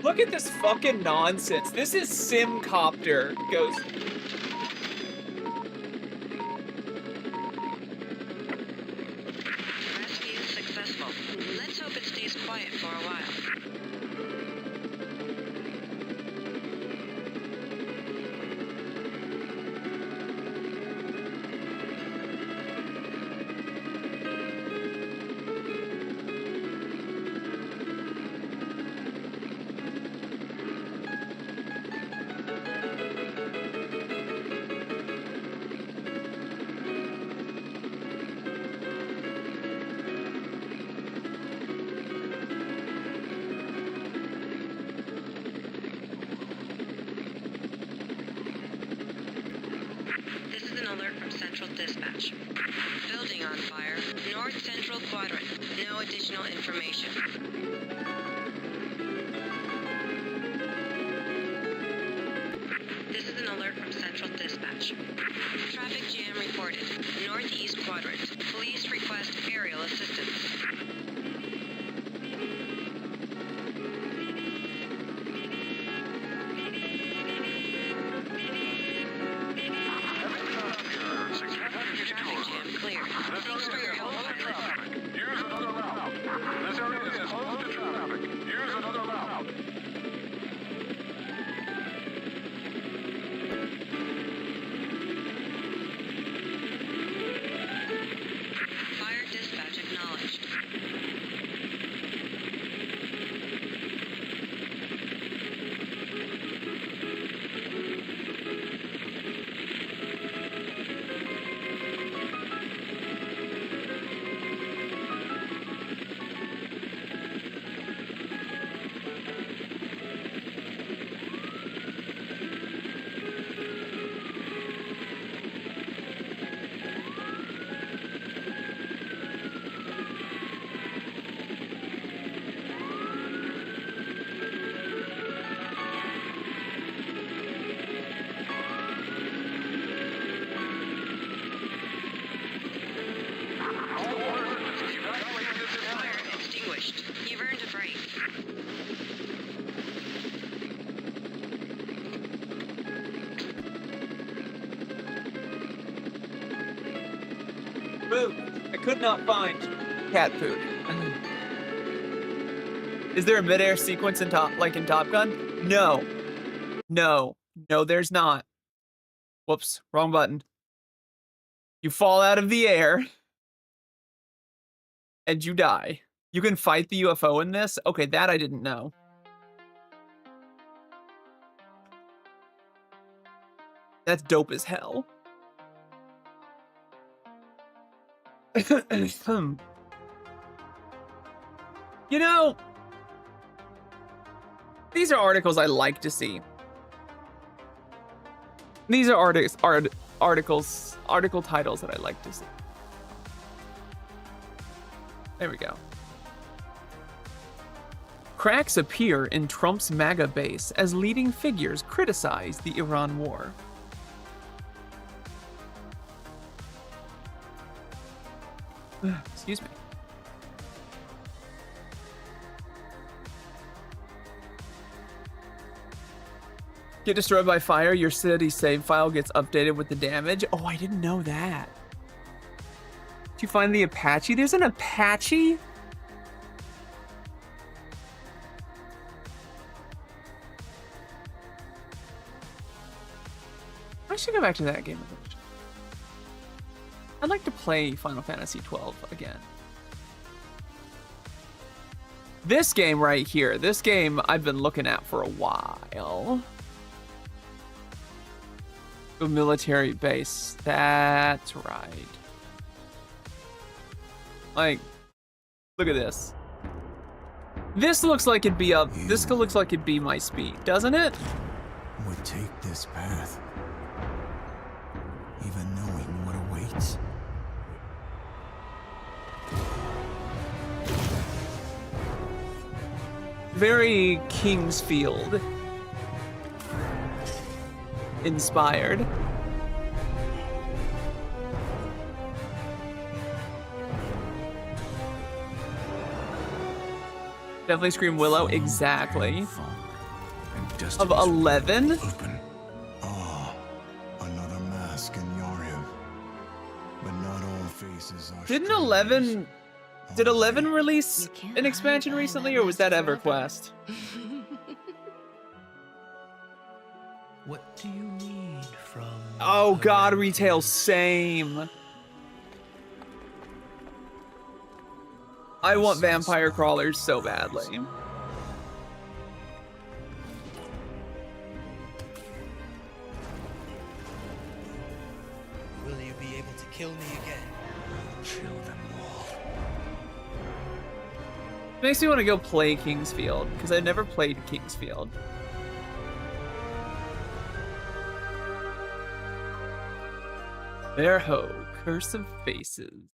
Look at this fucking nonsense. This is Simcopter Ghost. Rescue successful. Let's hope it stays quiet for a while. This is an alert from Central Dispatch. Building on fire. North Central Quadrant. No additional information. This is an alert from Central Dispatch. Traffic jam reported. Northeast Quadrant. Police request aerial assistance. Traffic jam cleared. Thanks for your help, pilot. Use another route. This area is closed to traffic. Use another route. Fire dispatch acknowledged. Fire extinguished. You've earned a break. Food. I could not find cat food. Is there a midair sequence in Top Gun? No. No. No, there's not. Whoops, wrong button. You fall out of the air and you die. You can fight the UFO in this? Okay, that I didn't know. That's dope as hell. You know, these are articles I like to see. These are article titles that I like to see. There we go. Cracks appear in Trump's MAGA base as leading figures criticize the Iran war. Excuse me. Get destroyed by fire, your city save file gets updated with the damage. Oh, I didn't know that. Did you find the Apache? There's an Apache? I should go back to that game. I'd like to play Final Fantasy XII again. This game right here, this game I've been looking at for a while. A military base, that's right. Like, look at this. This looks like it'd be up, this looks like it'd be my speed, doesn't it? Would take this path, even knowing what awaits. Very Kingsfield inspired. Definitely scream Willow, exactly. Of 11? Open. Ah, another mask in Yarhiv. But not all faces are. Didn't 11 did 11 release an expansion recently, or was that EverQuest? What do you need from? Oh god, retail, same. I want vampire crawlers so badly. Will you be able to kill me again? Kill them all. Makes me want to go play Kingsfield, because I've never played Kingsfield. There ho, Curse of Faces.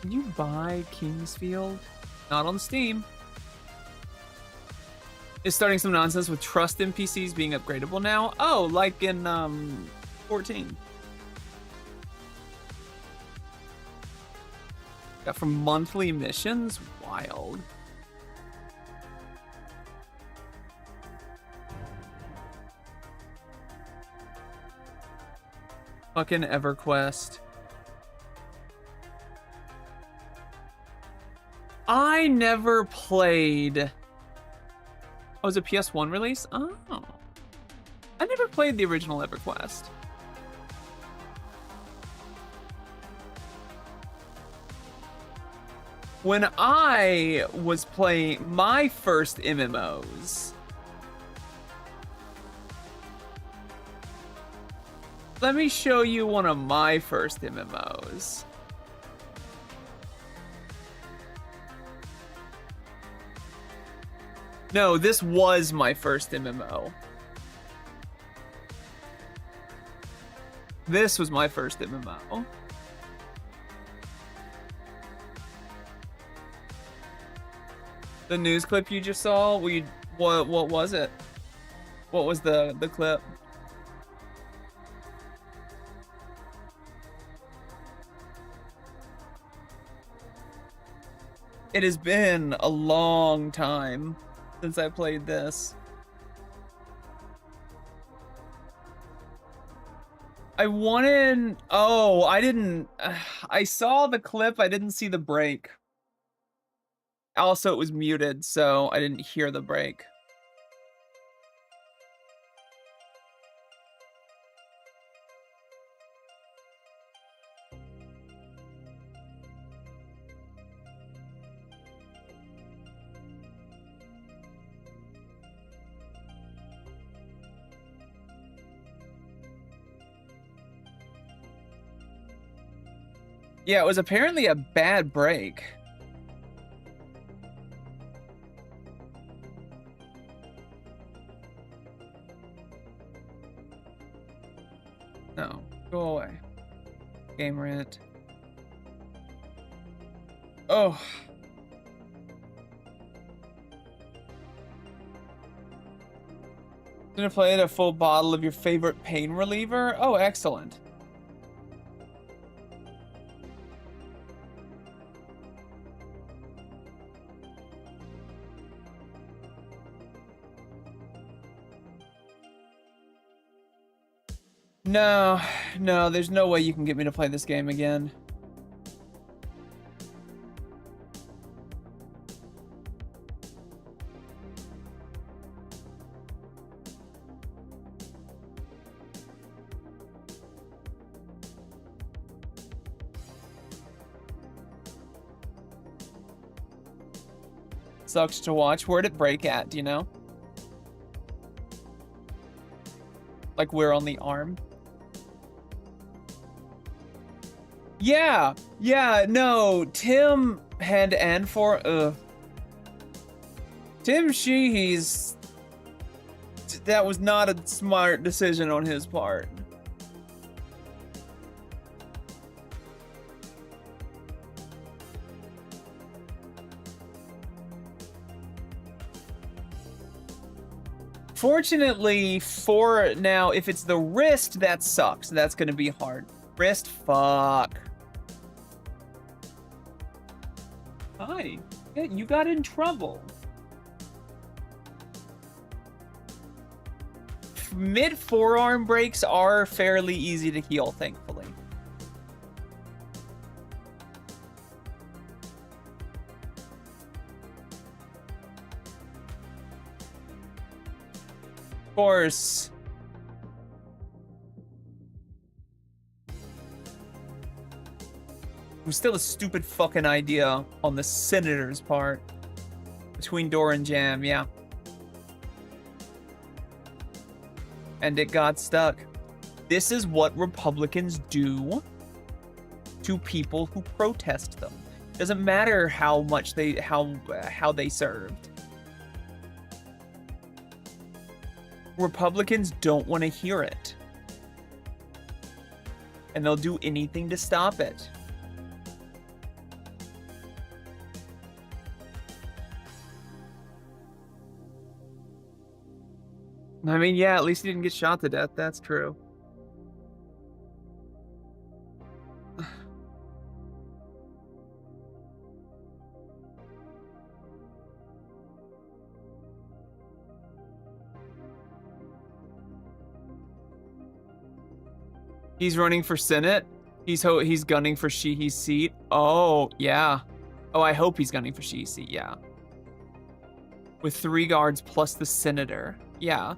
Can you buy Kingsfield? Not on Steam. Is starting some nonsense with trust NPCs being upgradable now? Oh, like in 14. Got from monthly missions? Wild. Fucking EverQuest. I never played. Oh, it was a PS1 release? Oh. I never played the original EverQuest. When I was playing my first MMOs, let me show you one of my first MMOs. No, this was my first MMO. This was my first MMO. The news clip you just saw, what was it? What was the clip? It has been a long time since I played this. I wanted... Oh, I didn't... I saw the clip, I didn't see the break. Also, it was muted, so I didn't hear the break. Yeah, it was apparently a bad break. No, go away. Game rant. Oh. Gonna play a full bottle of your favorite pain reliever? Oh, excellent. No, no, there's no way you can get me to play this game again. Sucks to watch. Where'd it break at, do you know? Like where on the arm? Yeah, no, Tim had Tim Sheehy's, that was not a smart decision on his part. Fortunately for now, if it's the wrist, that sucks. That's gonna be hard. Wrist, fuck. Hi, you got in trouble. Mid forearm breaks are fairly easy to heal, thankfully. Of course. It was still a stupid fucking idea on the senator's part. Between door and jam, yeah. And it got stuck. This is what Republicans do to people who protest them. Doesn't matter how much how they served. Republicans don't want to hear it. And they'll do anything to stop it. I mean, yeah, at least he didn't get shot to death. That's true. He's running for Senate. He's gunning for Sheehy's seat. Oh, yeah. Oh, I hope he's gunning for Sheehy's seat, yeah. With 3 guards plus the senator. Yeah.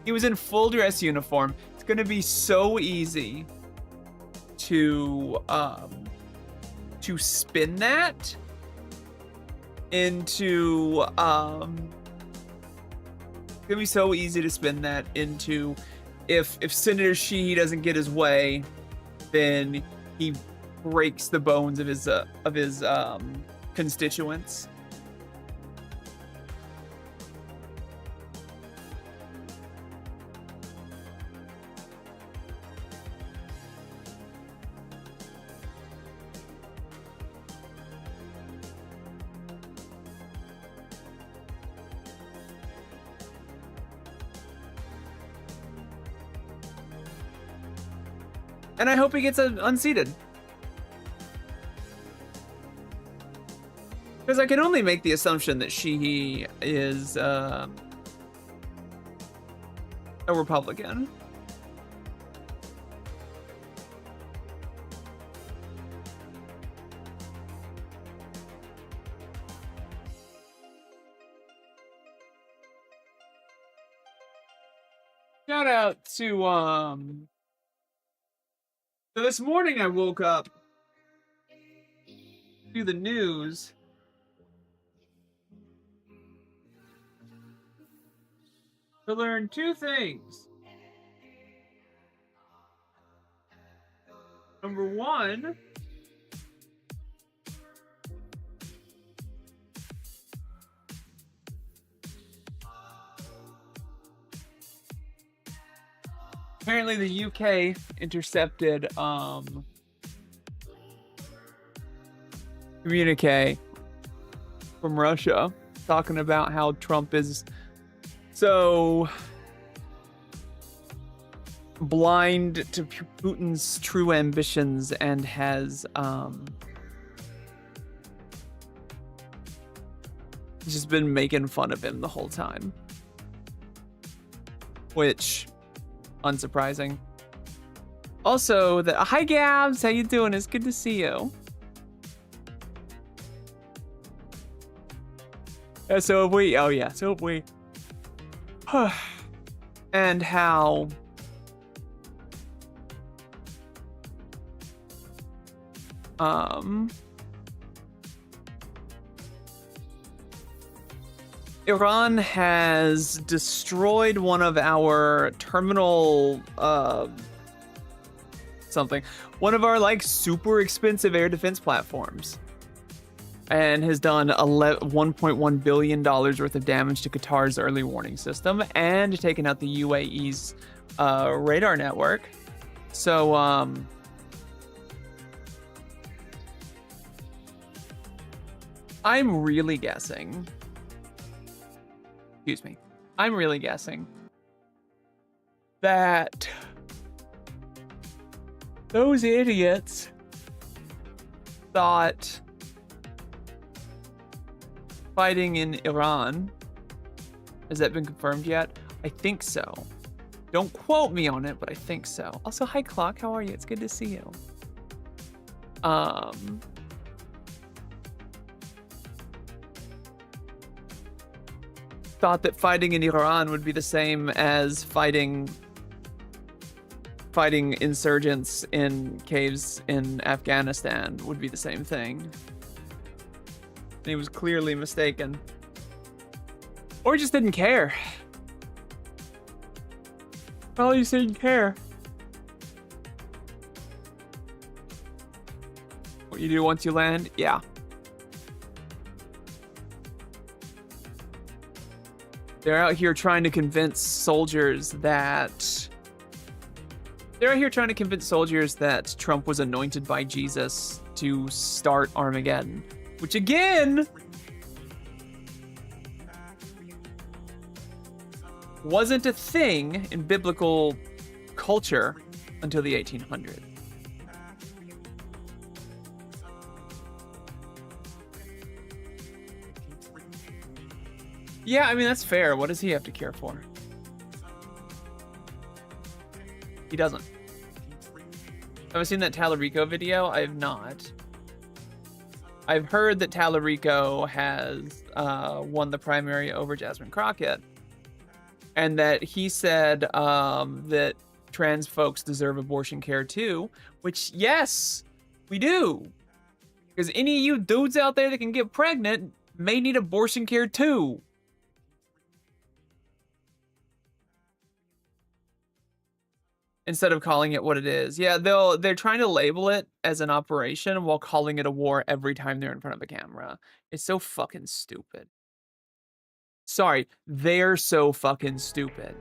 He was in full dress uniform. It's gonna be so easy to spin that into it's gonna be so easy to spin that into if Senator Sheehy doesn't get his way, then he breaks the bones of his constituents. And I hope he gets unseated. Because I can only make the assumption that Sheehy is a Republican. Shout out to so this morning I woke up to the news to learn 2 things. Number 1, Apparently the UK intercepted communique from Russia talking about how Trump is so blind to Putin's true ambitions and has just been making fun of him the whole time, which unsurprising. Also, hi Gabs, how you doing? It's good to see you. So have we. Oh yeah, so have we. And how Iran has destroyed one of our terminal one of our like super expensive air defense platforms, and has done $1.1 billion worth of damage to Qatar's early warning system and taken out the UAE's radar network. So I'm really guessing that those idiots thought fighting in Iran, has that been confirmed yet? I think so. Don't quote me on it, but I think so. Also, hi Clock, how are you? It's good to see you. Thought that fighting in Iran would be the same as fighting insurgents in caves in Afghanistan would be the same thing. And he was clearly mistaken. Or he just didn't care. Probably just didn't care. What you do once you land? Yeah. They're out here trying to convince soldiers that Trump was anointed by Jesus to start Armageddon, which again wasn't a thing in biblical culture until the 1800s. Yeah, I mean, that's fair. What does he have to care for? He doesn't. Have I seen that Tallarico video? I have not. I've heard that Tallarico has won the primary over Jasmine Crockett. And that he said that trans folks deserve abortion care too. Which, yes, we do. Because any of you dudes out there that can get pregnant may need abortion care too. Instead of calling it what it is. Yeah, they're trying to label it as an operation while calling it a war every time they're in front of a camera. It's so fucking stupid. Sorry, they're so fucking stupid.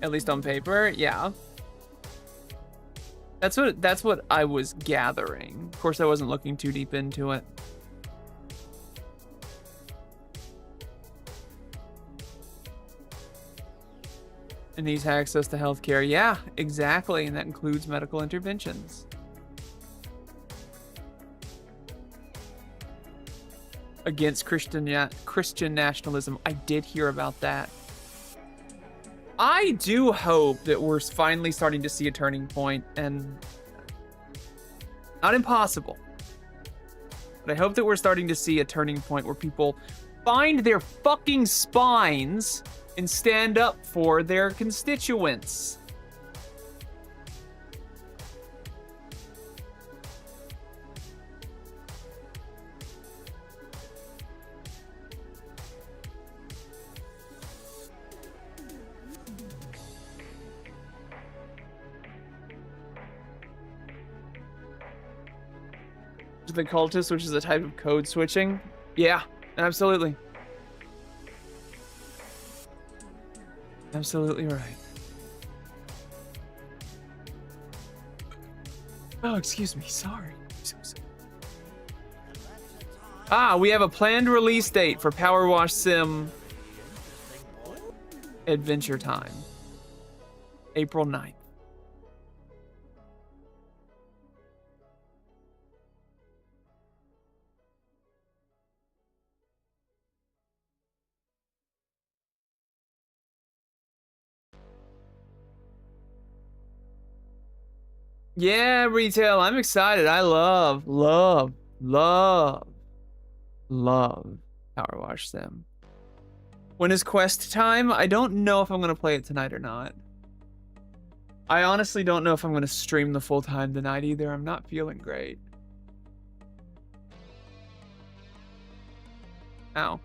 At least on paper, yeah. That's what I was gathering. Of course, I wasn't looking too deep into it. And needs access to healthcare. Yeah, exactly. And that includes medical interventions. Against Christian nationalism. I did hear about that. I do hope that we're finally starting to see a turning point, and not impossible, but I hope that we're starting to see a turning point where people find their fucking spines and stand up for their constituents. The cultist, which is a type of code switching. Yeah, absolutely. Absolutely right. Oh, excuse me. Sorry. So sorry. Ah, we have a planned release date for Power Wash Sim Adventure Time. April 9th. Yeah, retail. I'm excited. I love Power Wash Sim. When is quest time? I don't know if I'm going to play it tonight or not. I honestly don't know if I'm going to stream the full time tonight either. I'm not feeling great. Ow.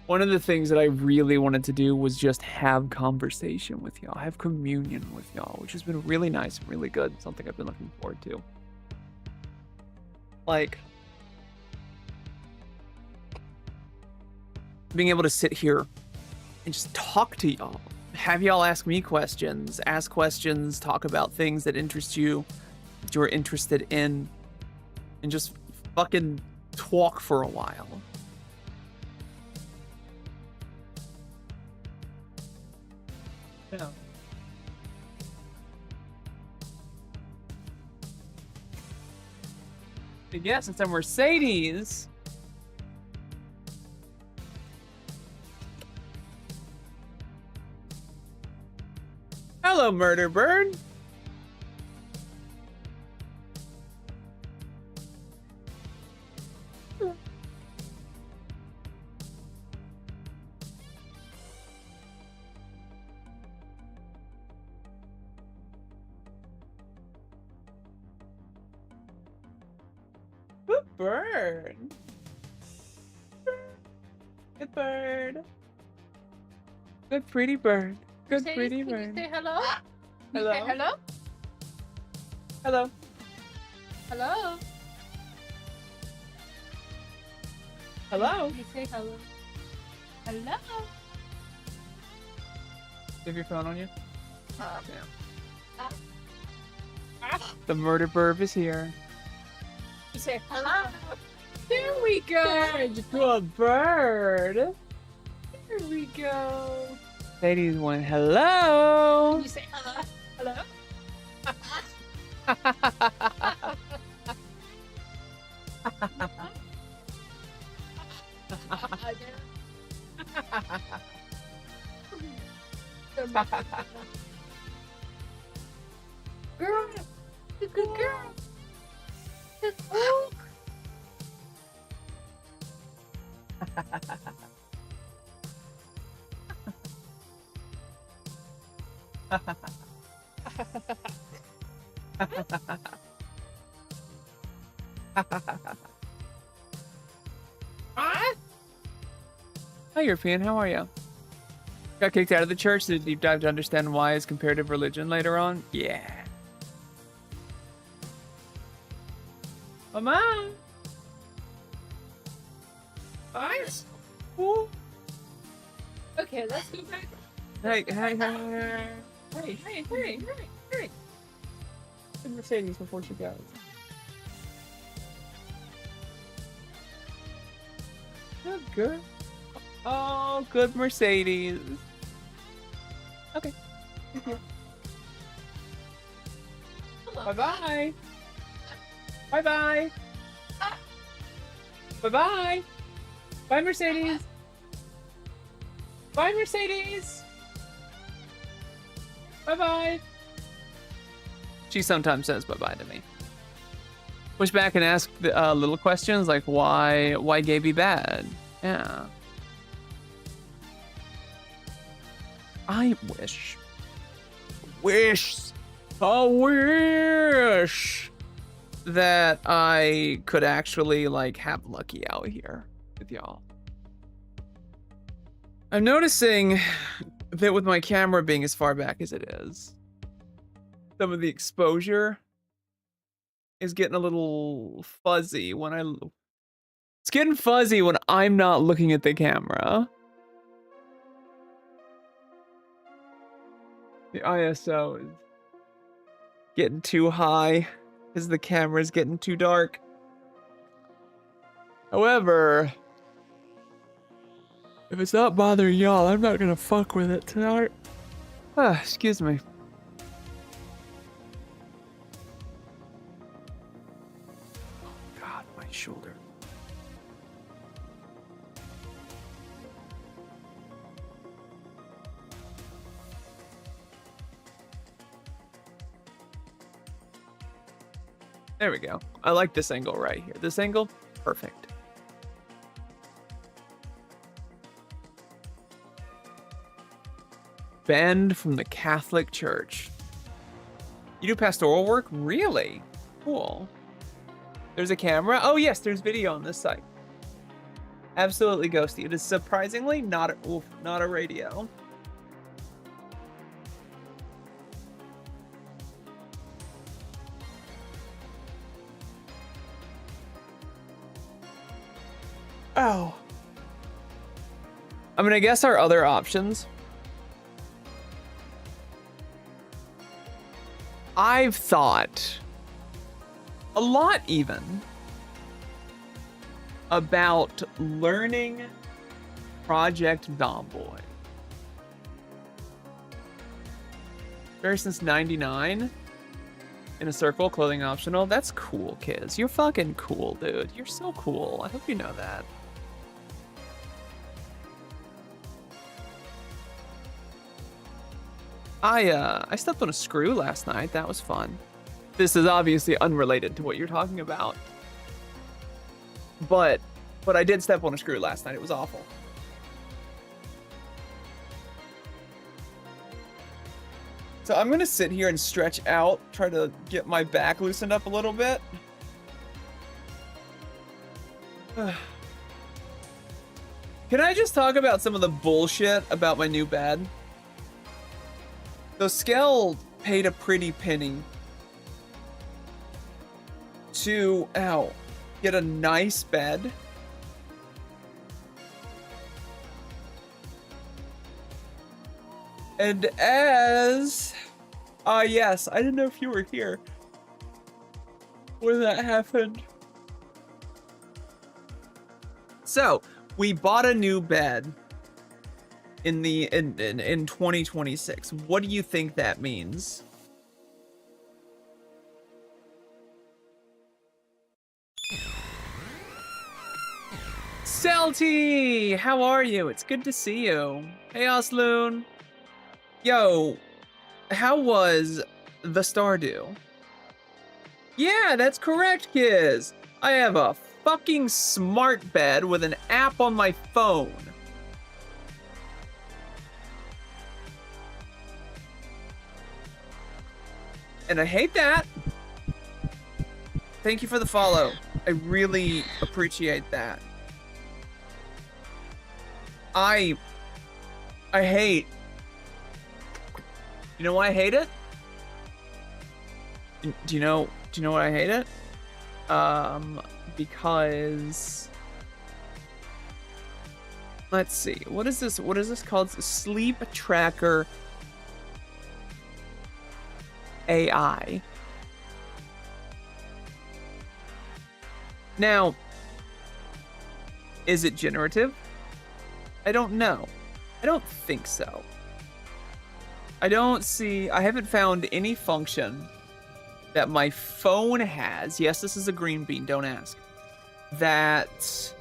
One of the things that I really wanted to do was just have conversation with y'all, have communion with y'all, which has been really nice and really good. Something I've been looking forward to. Like, being able to sit here and just talk to y'all. Have y'all ask me questions, ask questions, talk about things that interest you, that you're interested in, and just fucking talk for a while. Yeah. Yes, it's a Mercedes. Hello, Murder Bird. Good bird. Good bird. Good pretty bird. Good pretty bird. Say hello. Hello. Say hello. Hello. Hello. Hello. You say hello. Hello. Have your phone on you? Damn. The murder burb is here. You say hello. There we go. Good bird. There we go. Ladies went hello. You say hello. Hello. Girl, good girl. Hi, European. How are you? Got kicked out of the church. Did a deep dive to understand why is comparative religion later on? Yeah. Mama. Nice. Cool. Okay, let's go back. Hey. Good Mercedes before she goes. Good girl. Oh, good Mercedes. Okay. Bye-bye. Bye-bye. Bye-bye. Bye, Mercedes. Bye, Mercedes. Bye-bye. She sometimes says bye-bye to me. Push back and ask little questions like why gay be bad? Yeah. I wish that I could actually like have Lucky out here with y'all. I'm noticing that with my camera being as far back as it is, some of the exposure is getting a little fuzzy when it's getting fuzzy when I'm not looking at the camera. The ISO is getting too high because the camera's getting too dark. However, if it's not bothering y'all, I'm not gonna fuck with it tonight. Excuse me. Oh God, my shoulder. There we go. I like this angle right here. This angle, perfect. Banned from the Catholic Church. You do pastoral work? Really? Cool. There's a camera? Oh yes, there's video on this site. Absolutely ghosty. It is surprisingly not a radio. Oh. I mean, I guess our other options. I've thought a lot even about learning Project Zomboid. There since 99 in a circle, clothing optional. That's cool, kids. You're fucking cool, dude. You're so cool. I hope you know that. I stepped on a screw last night. That was fun. This is obviously unrelated to what you're talking about. But I did step on a screw last night. It was awful. So I'm gonna sit here and stretch out, try to get my back loosened up a little bit. Can I just talk about some of the bullshit about my new bed? So Skell paid a pretty penny to, get a nice bed. And yes, I didn't know if you were here when that happened. So, we bought a new bed in 2026. What do you think that means? Celty, how are you? It's good to see you. Hey, Osloon. Yo, how was the Stardew? Yeah, that's correct, kids. I have a fucking smart bed with an app on my phone. And I hate that. Thank you for the follow. I really appreciate that. I hate. You know why I hate it? Do you know why I hate it? Because let's see. What is this called? Sleep Tracker AI. Now, is it generative? I don't know. I don't think so. I haven't found any function that my phone has. Yes, this is a green bean, don't ask. That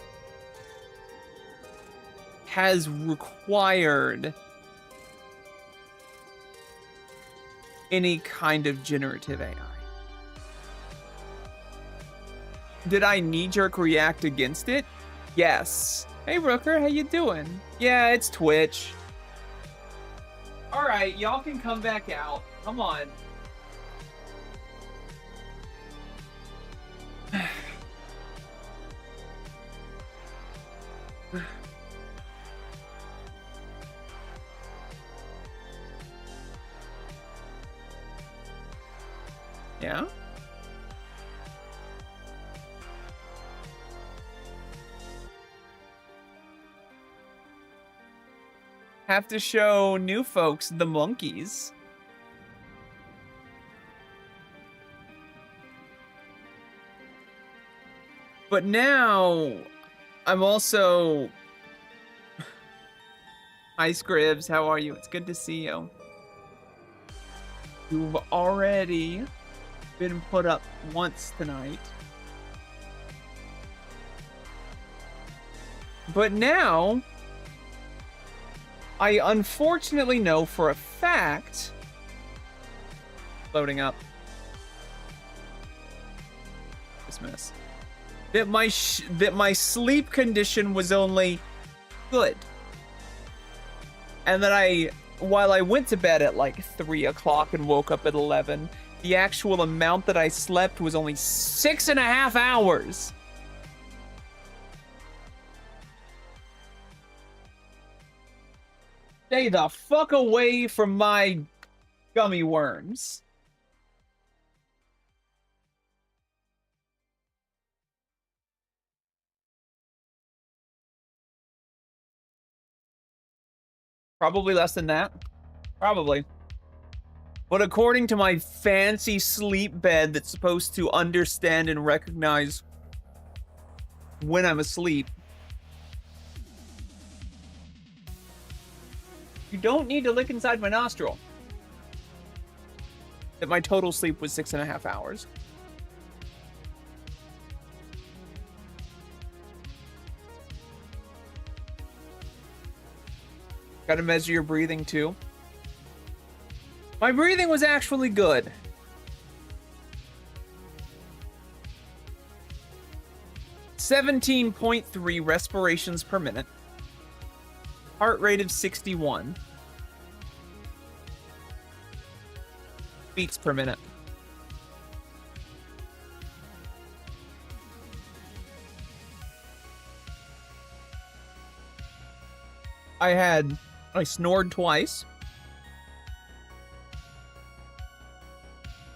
has required any kind of generative AI. Did I knee-jerk react against it? Yes. Hey, Rooker, how you doing? Yeah, it's Twitch. All right, y'all can come back out. Come on. Yeah? have to show new folks the monkeys. But now, I'm also... Hi, Scribs. How are you? It's good to see you. You've already been put up once tonight. But now, I unfortunately know for a fact... Loading up. Dismiss. That my sleep condition was only good. And that while I went to bed at like 3 o'clock and woke up at 11, the actual amount that I slept was only 6.5 hours. Stay the fuck away from my gummy worms. Probably less than that. Probably. But according to my fancy sleep bed that's supposed to understand and recognize when I'm asleep, you don't need to look inside my nostril. That my total sleep was 6.5 hours. Gotta measure your breathing too. My breathing was actually good. .3 respirations per minute. Heart rate of 61. Beats per minute. I snored twice.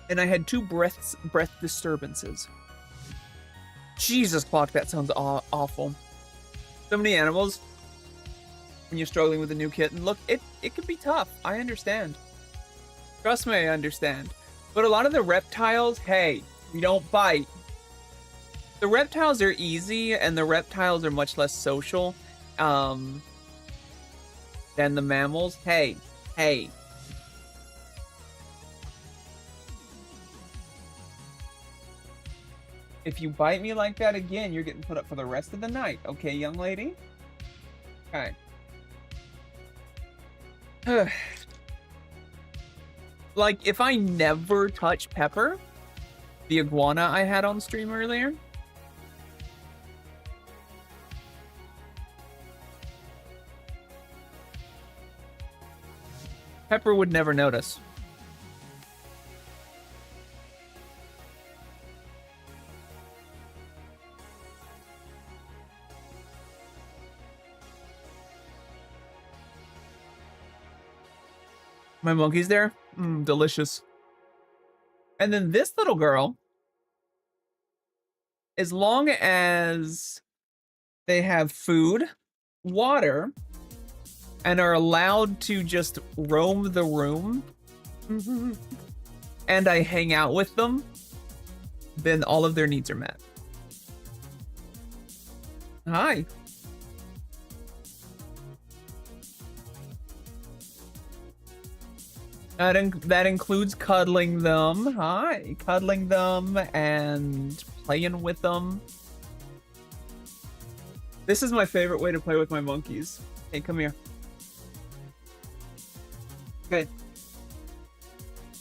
And I had 2 breath disturbances. Jesus, Clock, that sounds awful. So many animals. When you're struggling with a new kitten. Look, it can be tough. I understand. Trust me, I understand. But a lot of the reptiles, hey, we don't bite. The reptiles are easy, and the reptiles are much less social. Than the mammals. Hey. If you bite me like that again, you're getting put up for the rest of the night. Okay, young lady? Okay. Like, if I never touch Pepper, the iguana I had on stream earlier, Pepper would never notice. My monkey's there? Delicious. And then this little girl, as long as they have food, water, and are allowed to just roam the room, and I hang out with them, then all of their needs are met. Hi. That includes cuddling them. Hi. Cuddling them and playing with them. This is my favorite way to play with my monkeys. Hey, come here. Okay.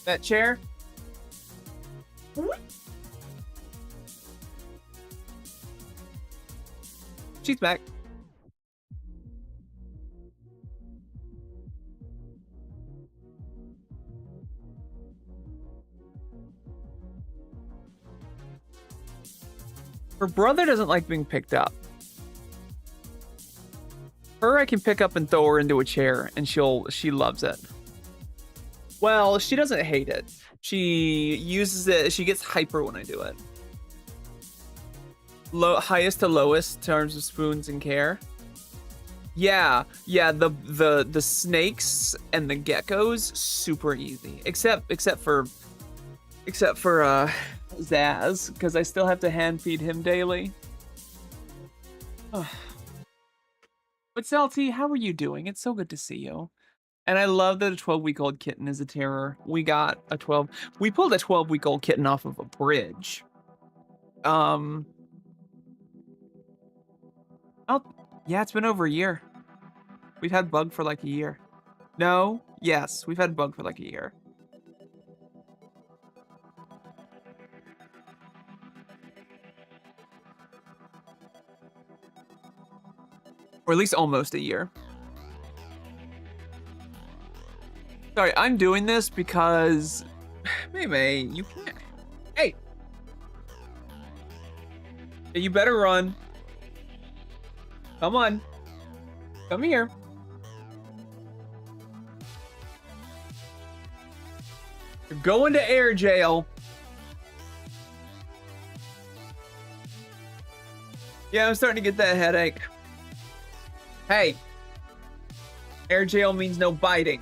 That chair. She's back. Her brother doesn't like being picked up. Her, I can pick up and throw her into a chair, and she loves it. Well, she doesn't hate it. She uses it. She gets hyper when I do it. Highest to lowest in terms of spoons and care. Yeah, the snakes and the geckos super easy. Except for Zaz, because I still have to hand feed him daily. But Salty, how are you doing? It's so good to see you. And I love that a 12-week-old kitten is a terror. We pulled a 12-week-old kitten off of a bridge. Oh, yeah, it's been over a year. We've had Bug for like a year. No, yes, we've had Bug for like a year. Or at least almost a year. Sorry, I'm doing this because... May, you can't... Hey! You better run. Come on. Come here. You're going to air jail. Yeah, I'm starting to get that headache. Hey. Air jail means no biting.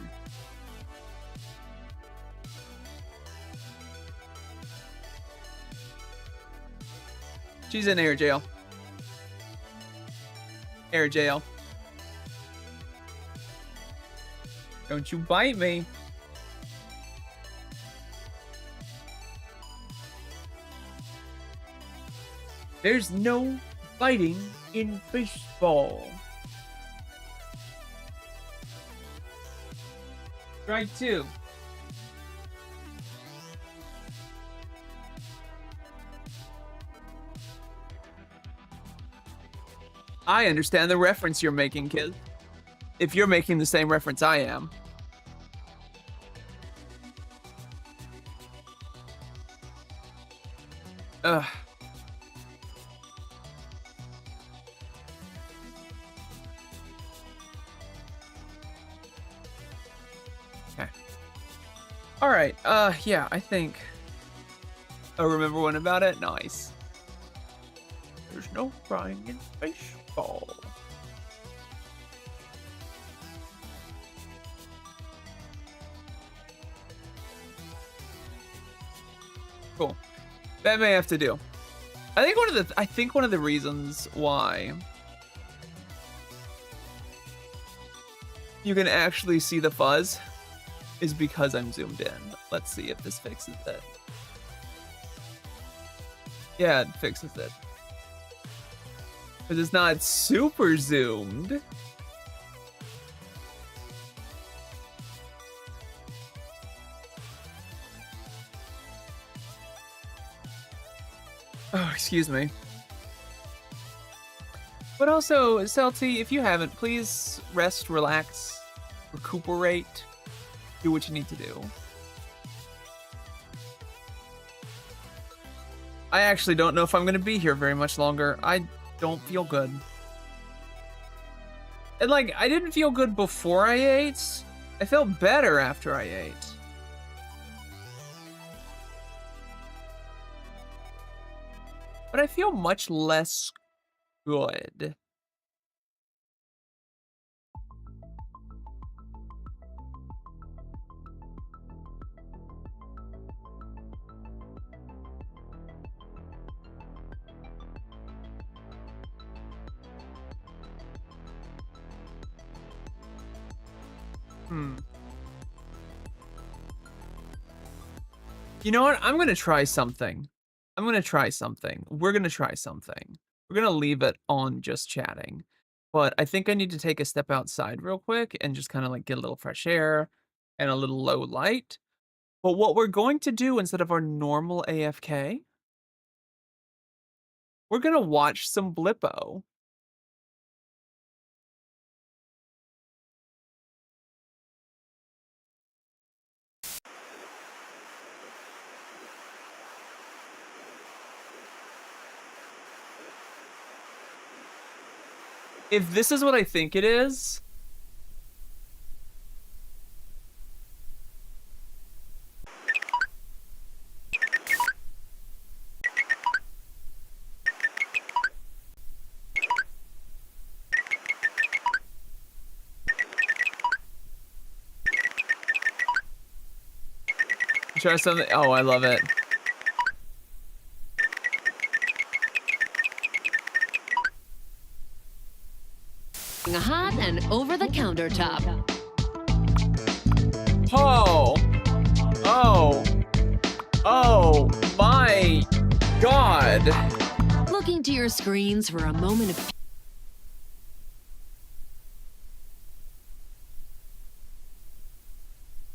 She's in air jail. Air jail. Don't you bite me. There's no biting in baseball. Strike 2. I understand the reference you're making, kid. If you're making the same reference I am. Ugh. Okay. Alright, yeah, I think... I remember one about it? Nice. There's no crying in baseball. Cool. That may have to do. I think one of the reasons why you can actually see the fuzz is because I'm zoomed in. Let's see if this fixes it. Yeah, it fixes it. Because it's not super zoomed. Oh, excuse me. But also, Celty, if you haven't, please rest, relax, recuperate, do what you need to do. I actually don't know if I'm going to be here very much longer. I don't feel good. And like, I didn't feel good before I ate. I felt better after I ate. But I feel much less good. You know what? I'm going to try something. We're going to try something. We're going to leave it on just chatting. But I think I need to take a step outside real quick and just kind of like get a little fresh air and a little low light. But what we're going to do instead of our normal AFK, we're going to watch some Blippo. If this is what I think it is, Try something. Oh, I love it. Hot and over the countertop. Oh. Oh. Oh my God. Looking to your screens for a moment of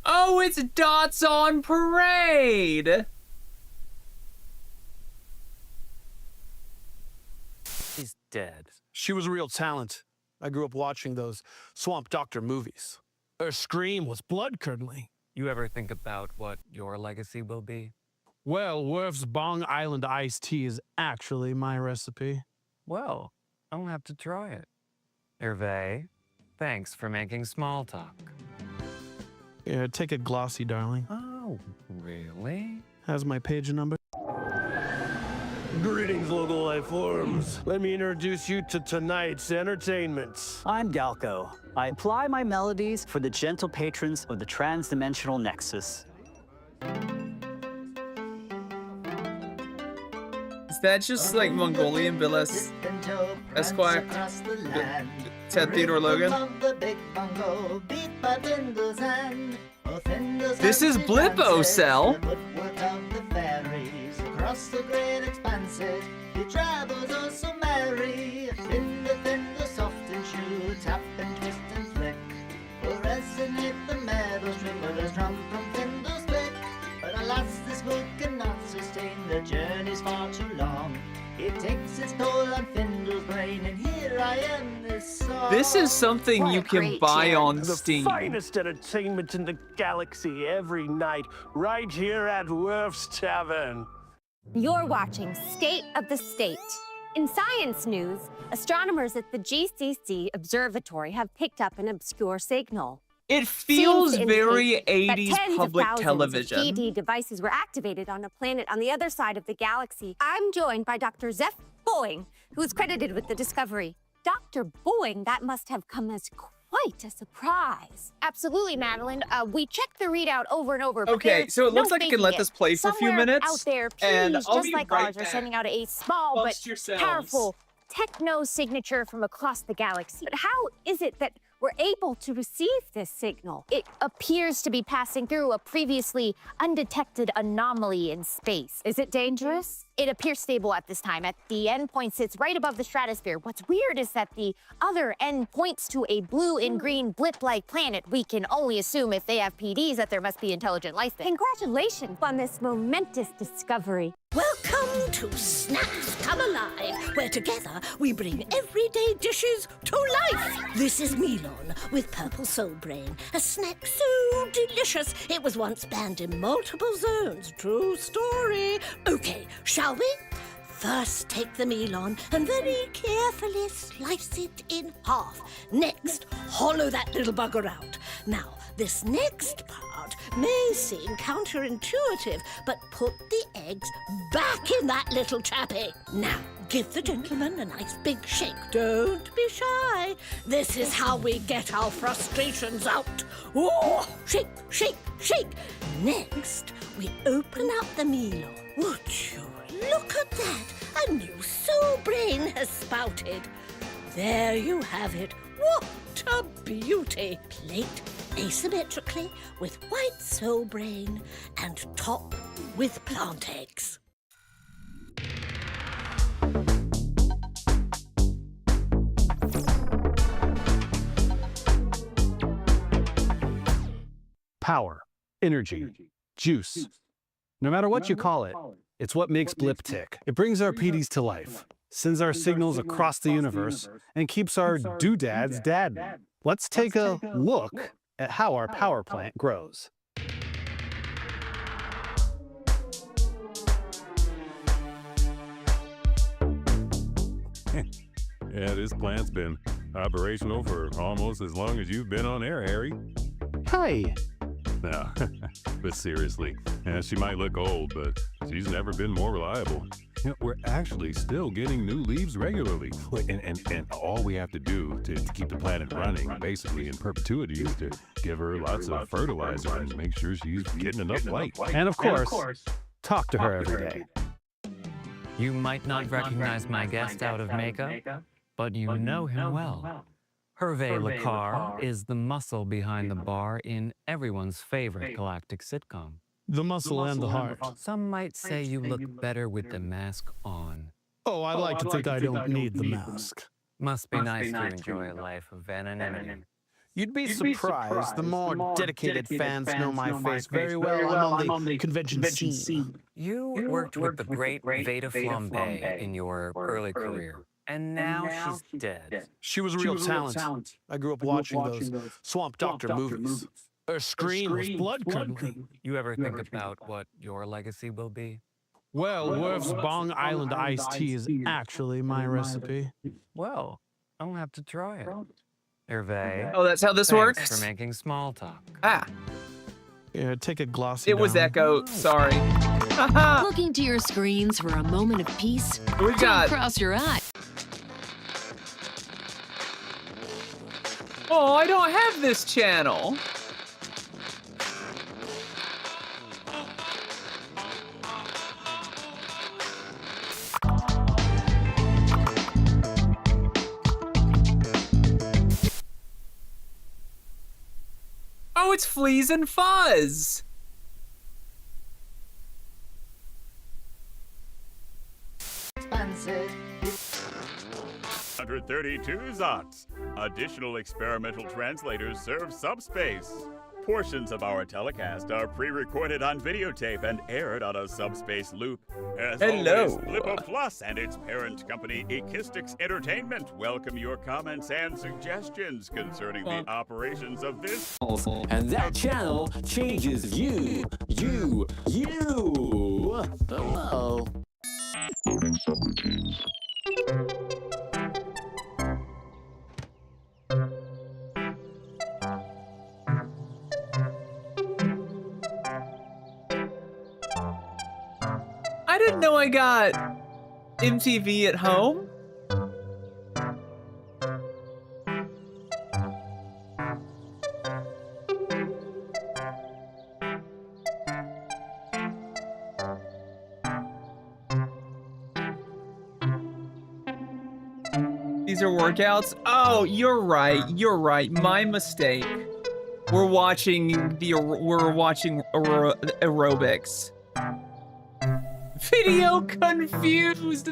Oh, it's Dots on Parade. He's dead. She was a real talent. I grew up watching those Swamp Doctor movies. Her scream was blood-curdling. You ever think about what your legacy will be? Well, Worf's Bong Island iced tea is actually my recipe. Well, I'll have to try it. Hervé, thanks for making small talk. Yeah, take it glossy, darling. Oh, really? Has my page number. Greetings, local life forms. Let me introduce you to tonight's entertainment. I'm Galco. I apply my melodies for the gentle patrons of the trans-dimensional nexus. Is that just like Mongolian Billis Esquire? Ted Theodore Logan? This is Blippo Cell. Across the great expanses, he travels oh so merry. Finder, finder, soft and shoe, tap and twist and flick. Will resonate the meadow string with a drum from Finder's pick. But alas, this book cannot sustain, the journey's far too long. It takes its toll on Finder's brain, and here I am this song. This is something you can buy on The Steam. finest entertainment in the galaxy every night, right here at Worf's Tavern. You're watching State of the State. In science news, astronomers at the GCC Observatory have picked up an obscure signal. It feels Seems to very indicate that 80s tens of public thousands television. of PD devices were activated on a planet on the other side of the galaxy. I'm joined by Dr. Zeph Boeing, who is credited with the discovery. Dr. Boeing, that must have come as quite a surprise. Absolutely, Madeline. We checked the readout over and over. but Okay, there's so it looks no like you can faking let it. this play for a few Somewhere minutes, out there, and PDs I'll just be like right ours are back. sending out a small Amongst but yourselves. powerful techno signature from across the galaxy. But how is it that we're able to receive this signal? It appears to be passing through a previously undetected anomaly in space. Is it dangerous? It appears stable at this time. At the end point sits right above the stratosphere. What's weird is that the other end points to a blue and green blip-like planet. We can only assume if they have PDs that there must be intelligent life there. Congratulations on this momentous discovery. Welcome to Snacks Come Alive, where together we bring everyday dishes to life. This is Milon with Purple Soul Brain, a snack so delicious it was once banned in multiple zones. True story. Okay, shall we? First, take the Milon and very carefully slice it in half. Next, hollow that little bugger out. Now, this next part may seem counterintuitive, but put the eggs back in that little chappy. Now, give the gentleman a nice big shake. Don't be shy. This is how we get our frustrations out. Oh, shake, shake, shake. Next, we open up the Milon. Would you look at that? A new soul brain has spouted. There you have it. What a beauty. Plate asymmetrically with white soul brain and top with plant eggs. Power, energy, juice. No matter what you call it, it's what makes Blip tick. It brings our PDs to life, sends our signals across the universe, and keeps our doodads dadding. Let's take a look at how our power plant grows. Yeah, this plant's been operational for almost as long as you've been on air, Harry. Hey, No, but seriously, she might look old, but she's never been more reliable. You know, we're actually still getting new leaves regularly. And all we have to do to keep the planet running, basically in perpetuity, is to give her lots of fertilizer and make sure she's getting enough light. And of course, talk to her every day. You might not recognize my guest out of makeup, but you know him well. Hervé Lecar is the muscle behind the bar in everyone's favorite galactic sitcom. The muscle and the heart. Some might say you look better with the mask on. Oh, I like to think I don't need the mask. Must be nice to enjoy a life of anonymity. You'd be surprised. The more dedicated fans know my face very well. I'm on the convention scene. You worked with the great Veda Flambe in your early career. And now she's dead. She was a real talent. I grew up watching those Swamp Doctor movies. Her scream was blood-curdling. You ever think about what your legacy will be? Well, Worf's Bong Island iced tea is actually my recipe. Well, I'll have to try it. Hervé. Oh, that's how this works? Thanks for making small talk. Ah. Yeah, take a glossy It was down. Echo. Sorry. Looking to your screens for a moment of peace? We got. Don't cross your eye. Oh, I don't have this channel. Oh, it's Fleas and Fuzz. Expensive. 132 Zots. Additional experimental translators serve subspace. Portions of our telecast are pre-recorded on videotape and aired on a subspace loop. As always, Flippo Plus and its parent company, Ekistics Entertainment, welcome your comments and suggestions concerning the operations of this. And that channel changes you. Hello. I didn't know I got MTV at home. These are workouts? Oh, you're right. You're right. My mistake. We're watching aerobics. Video confused.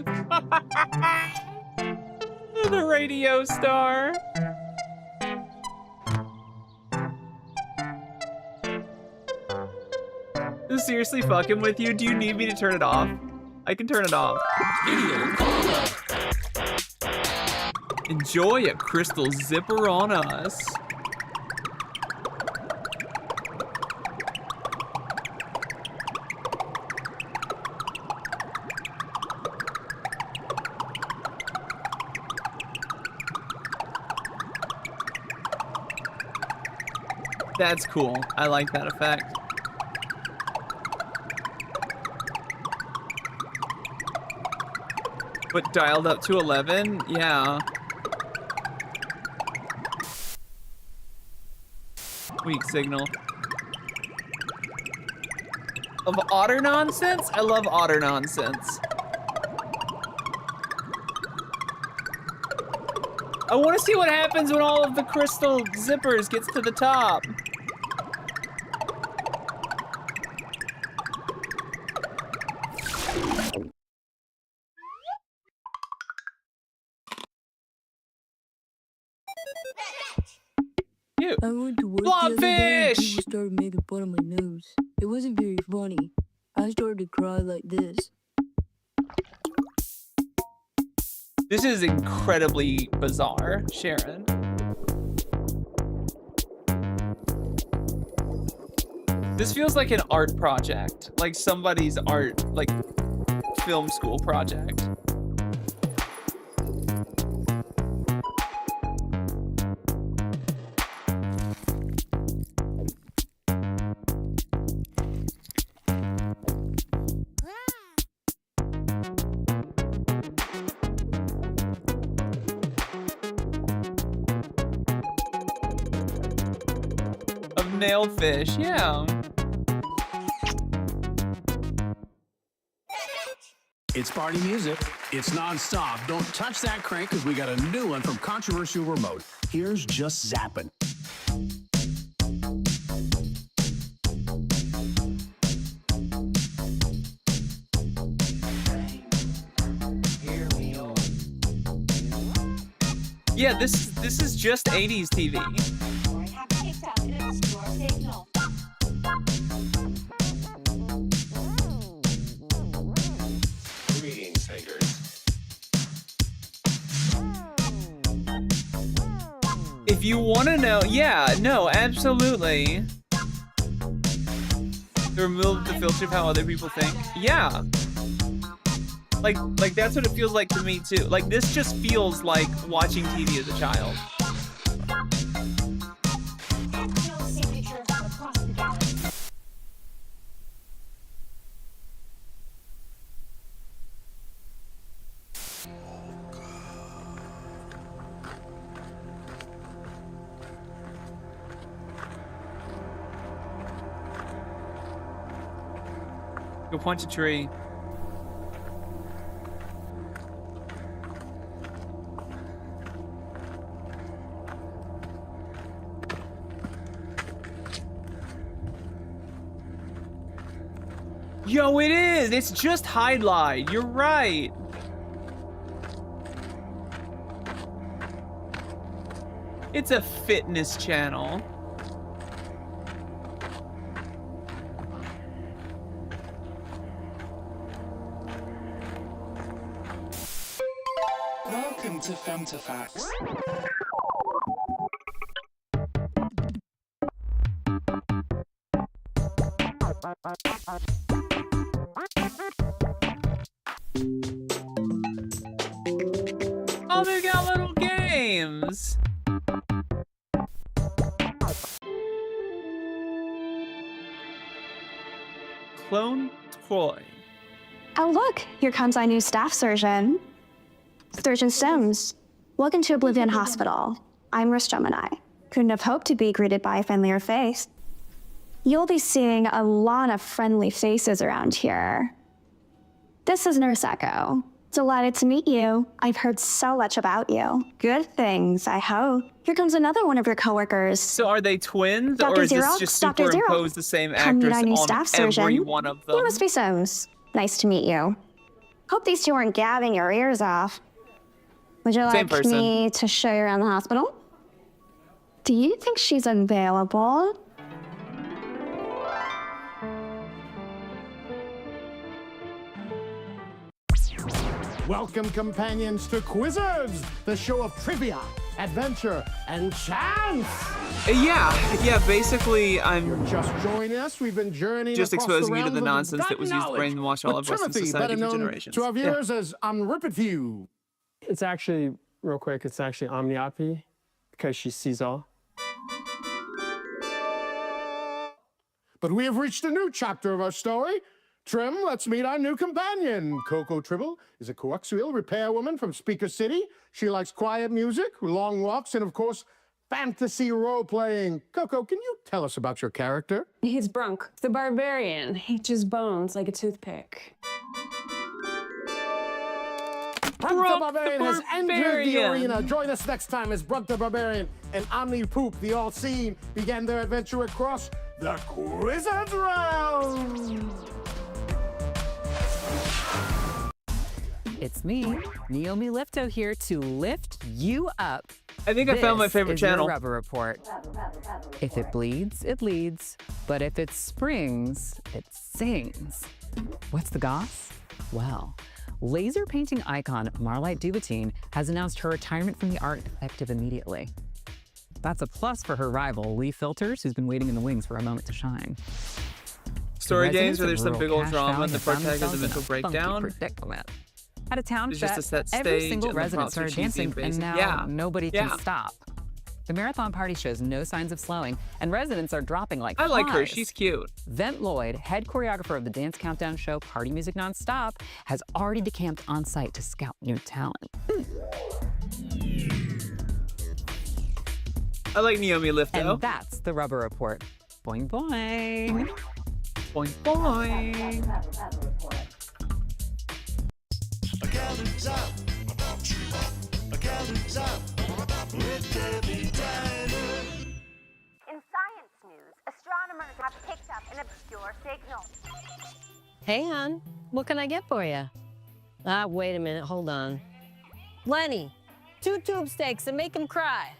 The radio star. Is this seriously fucking with you? Do you need me to turn it off? I can turn it off. Enjoy a crystal zipper on us. That's cool. I like that effect. But dialed up to 11? Yeah. Weak signal. Of otter nonsense? I love otter nonsense. I want to see what happens when all of the crystal zippers gets to the top. I went to work the other day and people started making fun of my nose. It wasn't very funny. I started to cry like this. This is incredibly bizarre, Sharon. This feels like an art project, like somebody's art, like film school project. snail fish, yeah. It's party music. It's non-stop. Don't touch that crank because we got a new one from Controversial Remote. Here's Just Zappin'. Yeah, this is just 80s TV. Greetings, fingers. If you want to know, yeah, no, absolutely. Remove the filter of how other people think. Yeah. Like that's what it feels like to me too. Like this just feels like watching TV as a child. Go punch a tree. Yo, it is! It's just highlight. You're right. It's a fitness channel. Welcome to Femtofacts. Oh, they got little games. Clone toy. Oh, look, here comes our new staff surgeon. Surgeon Sims. Welcome to Oblivion Hospital. I'm Riss Gemini. Couldn't have hoped to be greeted by a friendlier face. You'll be seeing a lot of friendly faces around here. This is Nurse Echo. Delighted to meet you. I've heard so much about you. Good things, I hope. Here comes another one of your coworkers. So are they twins, Dr. or is Zero? this just Dr. Zero. superimpose the same Come meet actress our new on staff surgeon. every one of them? You must be Sims. Nice to meet you. Hope these two aren't gabbing your ears off. Would you Same like person. me to show you around the hospital? Do you think she's available? Welcome, companions, to Quizzards, the show of trivia, adventure, and chance. Yeah, basically, I'm just joining us. We've been journeying just across exposing the you to the realms of nonsense that was used to knowledge brainwash all with of Western Timothy, society better for known generations. to our Yeah. viewers as Omnipotency. It's actually, real quick, it's actually Omniopy because she sees all. But we have reached a new chapter of our story. Trim, let's meet our new companion. Coco Tribble is a coaxial repairwoman from Speaker City. She likes quiet music, long walks, and of course, fantasy role-playing. Coco, can you tell us about your character? He's Brunk, the barbarian. He chews bones like a toothpick. Brunk the Barbarian has entered the arena. Join us next time as Brunk the Barbarian and Omni Poop, the All-Seeing, began their adventure across the Quizzards realm. It's me, Naomi Lifto, here to lift you up. I think I found my favorite This is channel. your Rubber Report. If it bleeds, it leads. But if it springs, it sings. What's the goss? Well, laser painting icon Marlite Dubatine has announced her retirement from the art effective immediately. That's a plus for her rival, Lee Filters, who's been waiting in the wings for a moment to shine. Story The games where there's residents some of big rural old Cache drama Valley and the have found protagonist has a themselves mental in a funky breakdown. predicament. At a town It's just a fete, set every stage single and the resident props are started cheesy dancing, and and basic. now Yeah. nobody Yeah. can stop. The marathon party shows no signs of slowing, and residents are dropping like I like her. flies. She's cute. Vent Lloyd, head choreographer of the dance countdown show Party Music Nonstop, has already decamped on site to scout new talent. I like Naomi Lifto. And that's the Rubber Report. Boing boing. Boing boing. In science news, astronomers have picked up an obscure signal. Hey, hon. What can I get for you? Wait a minute. Hold on. Lenny, 2 tube steaks and make them cry.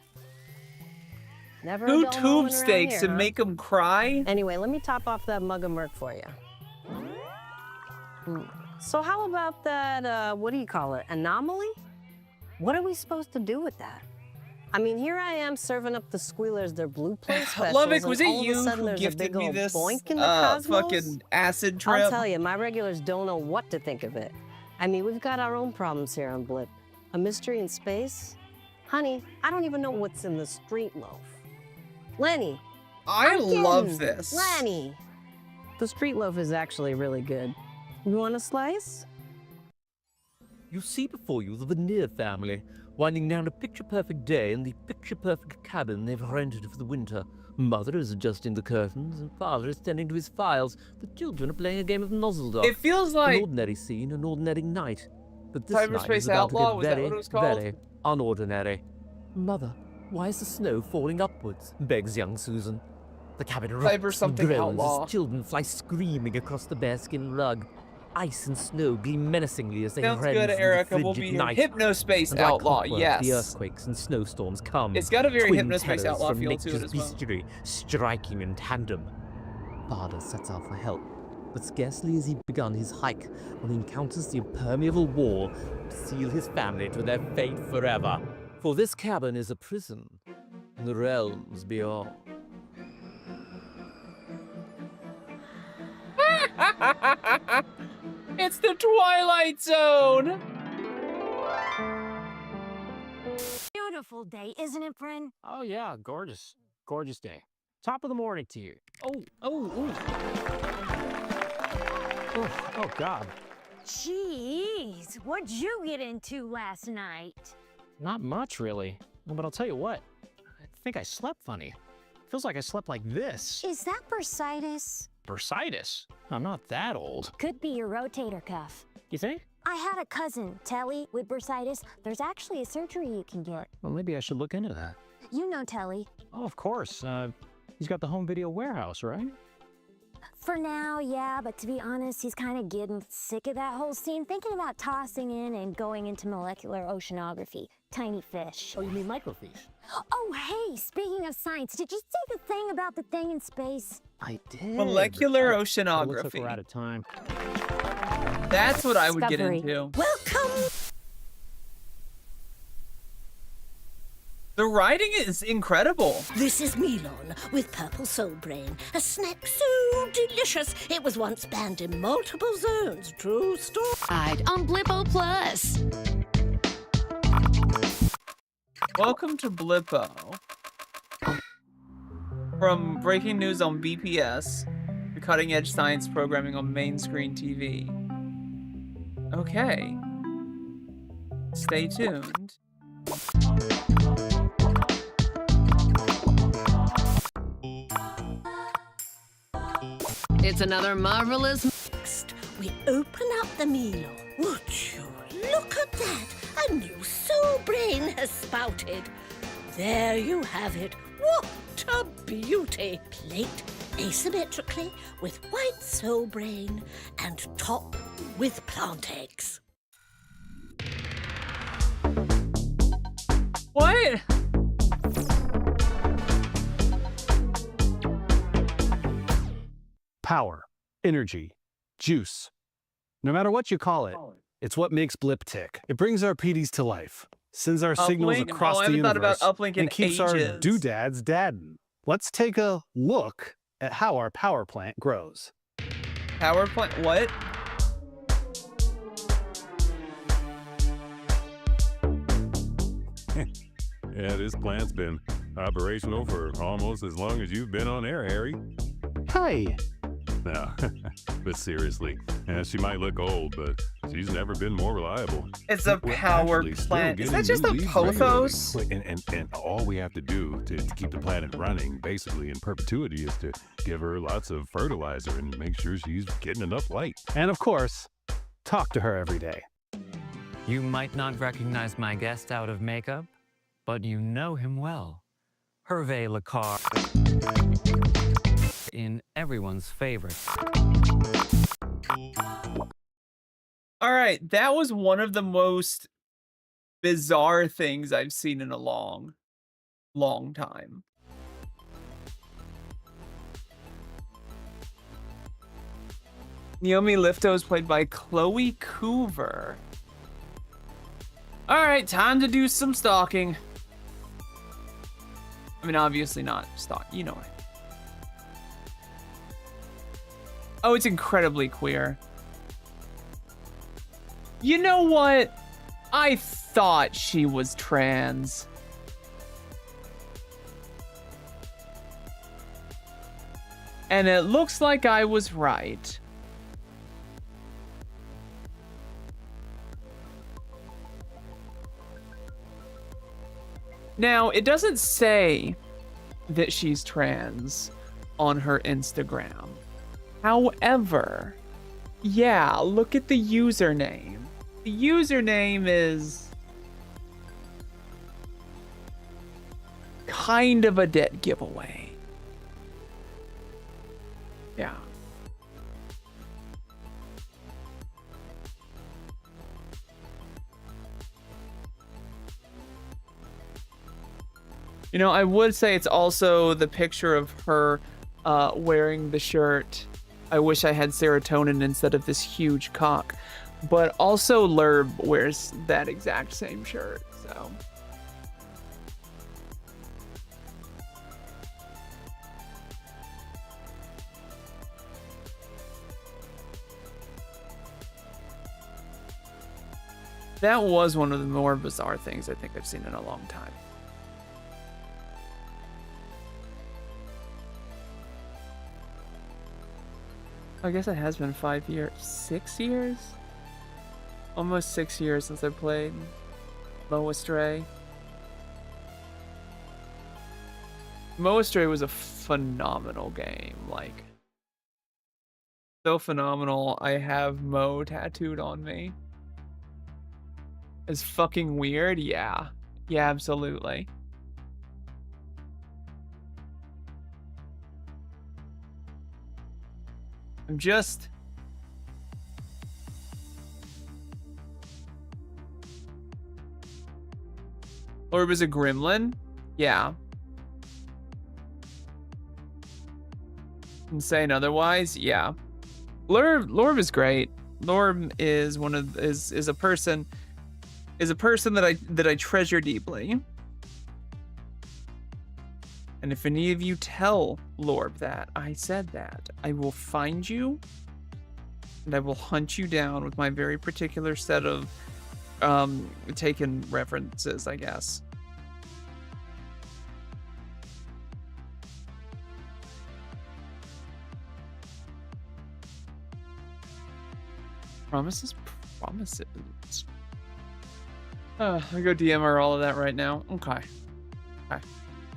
Never a 2 dull tube moment around steaks here, and huh? make them cry? Anyway, let me top off that mug of Merc for you. So how about that, what do you call it, anomaly? What are we supposed to do with that? I mean, here I am serving up the squealers their blue plate specials, Lovick, was and it all of a you sudden who there's a gifted big me old this boink in the cosmos? fucking acid trip? I'll tell you, my regulars don't know what to think of it. I mean, we've got our own problems here on Blip. A mystery in space? Honey, I don't even know what's in the street loaf. Lenny. I I'm love kidding. this. Lenny. The street loaf is actually really good. You want a slice? You see before you the Veneer family, winding down a picture-perfect day in the picture-perfect cabin they've rented for the winter. Mother is adjusting the curtains, and father is tending to his files. The children are playing a game of nozzle dog. It feels like an ordinary scene, an ordinary night. But this night Cyberspace is about Outlaw, to was get that very, what it was called? very unordinary. Mother, why is the snow falling upwards? Begs young Susan. The cabin Cyber rocks and something groans Outlaw. as children fly screaming across the bearskin rug. Ice and snow gleam menacingly as they Sounds rend good, from Erica. the We'll frigid be night. Hypnospace And like Outlaw, clockwork, yes. The earthquakes and snowstorms come. It's got a very Twin Hypnospace terrors Outlaw from feel to it nature's as well. bestiary, striking in tandem. Father sets out for help, but scarcely has he begun his hike when he encounters the impermeable wall to seal his family to their fate forever. For this cabin is a prison in the realms beyond. It's the Twilight Zone! Beautiful day, isn't it, friend? Oh yeah, gorgeous. Gorgeous day. Top of the morning to you. Oh, Oh God. Jeez, what'd you get into last night? Not much, really. Well, but I'll tell you what. I think I slept funny. Feels like I slept like this. Is that bursitis? Bursitis? I'm not that old. Could be your rotator cuff. You think? I had a cousin, Telly, with bursitis. There's actually a surgery you can get. Well, maybe I should look into that. You know Telly. Oh, of course. He's got the home video warehouse, right? For now, yeah, but to be honest, he's kind of getting sick of that whole scene, thinking about tossing in and going into molecular oceanography. Tiny fish. Oh, you mean microfiche? Oh, hey, speaking of science, did you see the thing about the thing in space? I did. Molecular It looks like oceanography. we're out of time. That's what I would get Discovery. into. Welcome. The writing is incredible. This is Milon with Purple Soul Brain, a snack so delicious it was once banned in multiple zones. True story. On Blippo Plus. Welcome to Blippo. From breaking news on BPS to cutting edge science programming on main screen TV. Okay. Stay tuned. It's another marvelous. Next, we open up the Milon. Would you look at that? A new soul brain has spouted. There you have it. What a beauty! Plate asymmetrically with white soul brain and top with plant eggs. What? Power, energy, juice. No matter what you call it, it's what makes Blip tick. It brings our PDs to life, sends our signals Uplink? across Oh, I the haven't thought about universe, uplink in and keeps our ages. doodads dadding. Let's take a look at how our power plant grows. Power plant? What? Yeah, this plant's been operational for almost as long as you've been on air, Harry. Hey, No, but seriously, she might look old, but she's never been more reliable. It's a We're power actually still plant. Is getting that just new a leads pothos? regularly. And all we have to do to keep the planet running, basically in perpetuity, is to give her lots of fertilizer and make sure she's getting enough light. And of course, talk to her every day. You might not recognize my guest out of makeup, but you know him well. Hervé Lecar, in everyone's favorite. All right, that was one of the most bizarre things I've seen in a long time. Naomi Lifto is played by Chloe Coover. All right, time to do some stalking. I mean, obviously not stalk, you know what I mean. Oh, it's incredibly queer. You know what? I thought she was trans. And it looks like I was right. Now, it doesn't say that she's trans on her Instagram. However, yeah, look at the username. The username is kind of a dead giveaway. Yeah. You know, I would say it's also the picture of her wearing the shirt. I wish I had serotonin instead of this huge cock. But also Lerb wears that exact same shirt, so. That was one of the more bizarre things I think I've seen in a long time. I guess it has been 5 years, 6 years? Almost 6 years since I played Mo Astray. Mo Astray was a phenomenal game, like, so phenomenal. I have Mo tattooed on me. It's fucking weird, yeah. Yeah, absolutely. I'm just... Lorb is a gremlin? Yeah. Insane otherwise? Yeah. Lorb is great. Lorb is one of is a person that I treasure deeply. And if any of you tell Lorb that I said that, I will find you and I will hunt you down with my very particular set of taken references, I guess. Promises? I'll go DM her all of that right now. Okay.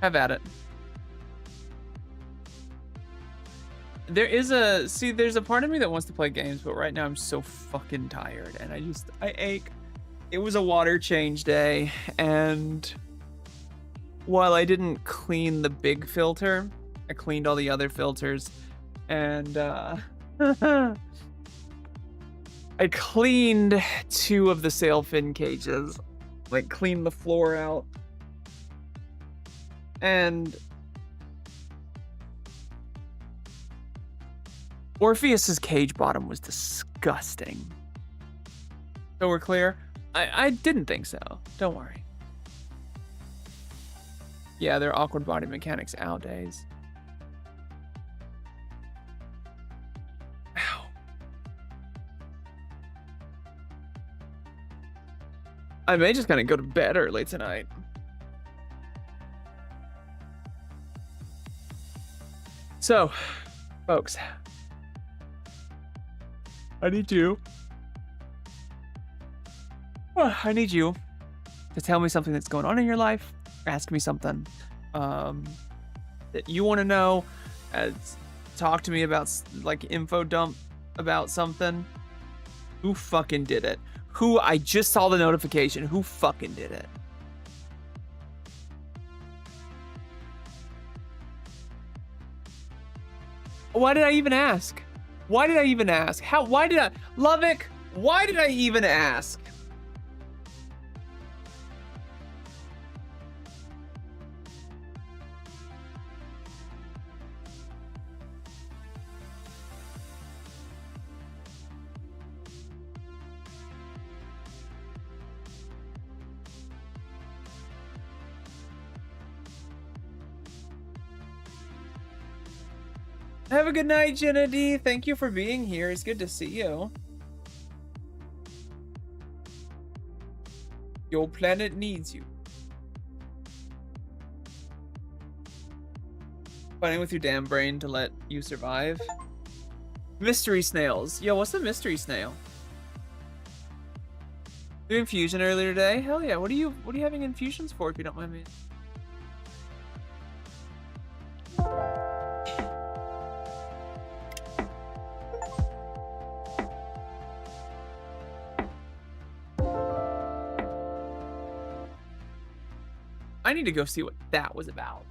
Have at it. There's a part of me that wants to play games, but right now I'm so fucking tired and I ache. It was a water change day, and while I didn't clean the big filter, I cleaned all the other filters, and I cleaned 2 of the sail fin cages, like cleaned the floor out, and Orpheus's cage bottom was disgusting. So we're clear? I didn't think so. Don't worry. Yeah, they're awkward body mechanics nowadays. Ow. I may just kind of go to bed early tonight. So, folks, I need you. I need you to tell me something that's going on in your life. Ask me something that you want to know. Talk to me about, like, info dump about something. Who fucking did it? Who? I just saw the notification. Who fucking did it? Why did I even ask? Why did I even ask? Why did I? Lovick, why did I even ask? Have a good night, Jenna D. Thank you for being here. It's good to see you. Your planet needs you. Fighting with your damn brain to let you survive. Mystery snails. Yo, what's a mystery snail? Do infusion earlier today? Hell yeah. What are you having infusions for, if you don't mind me? I need to go see what that was about.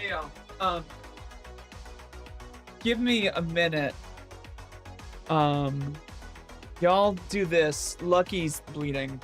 Hey, give me a minute. Y'all do this. Lucky's bleeding.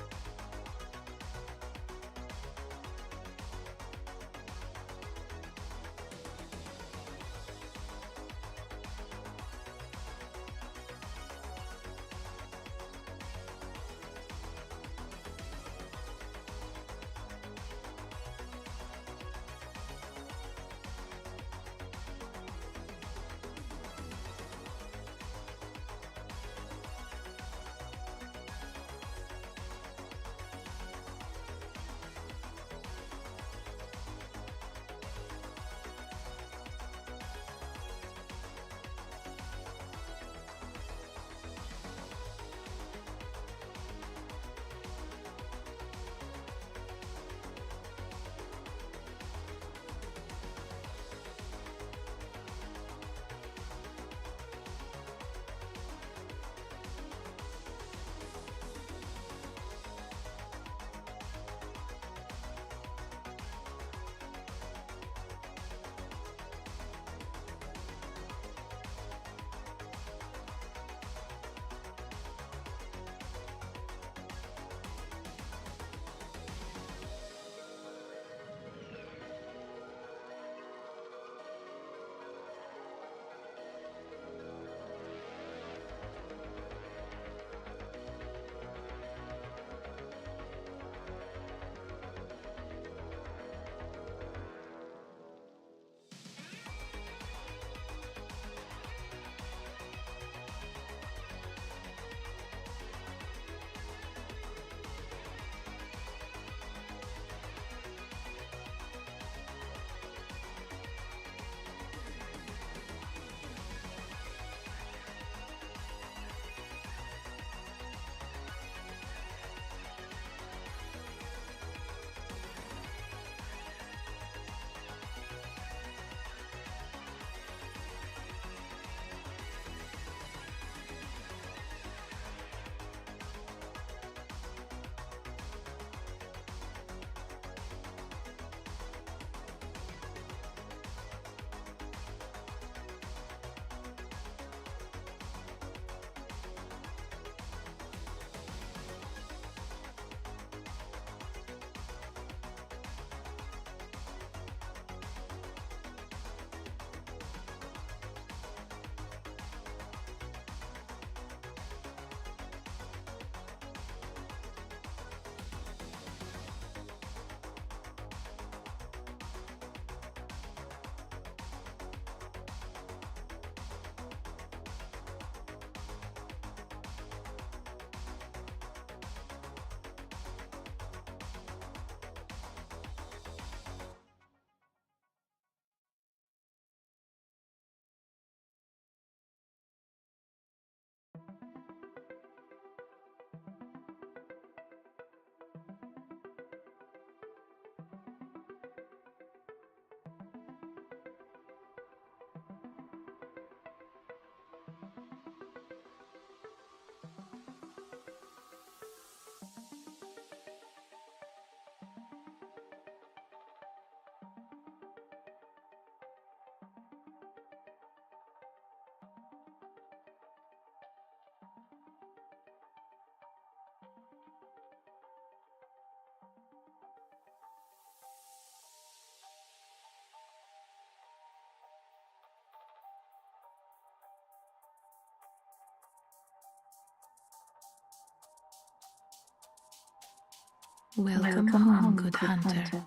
Welcome home, good hunter.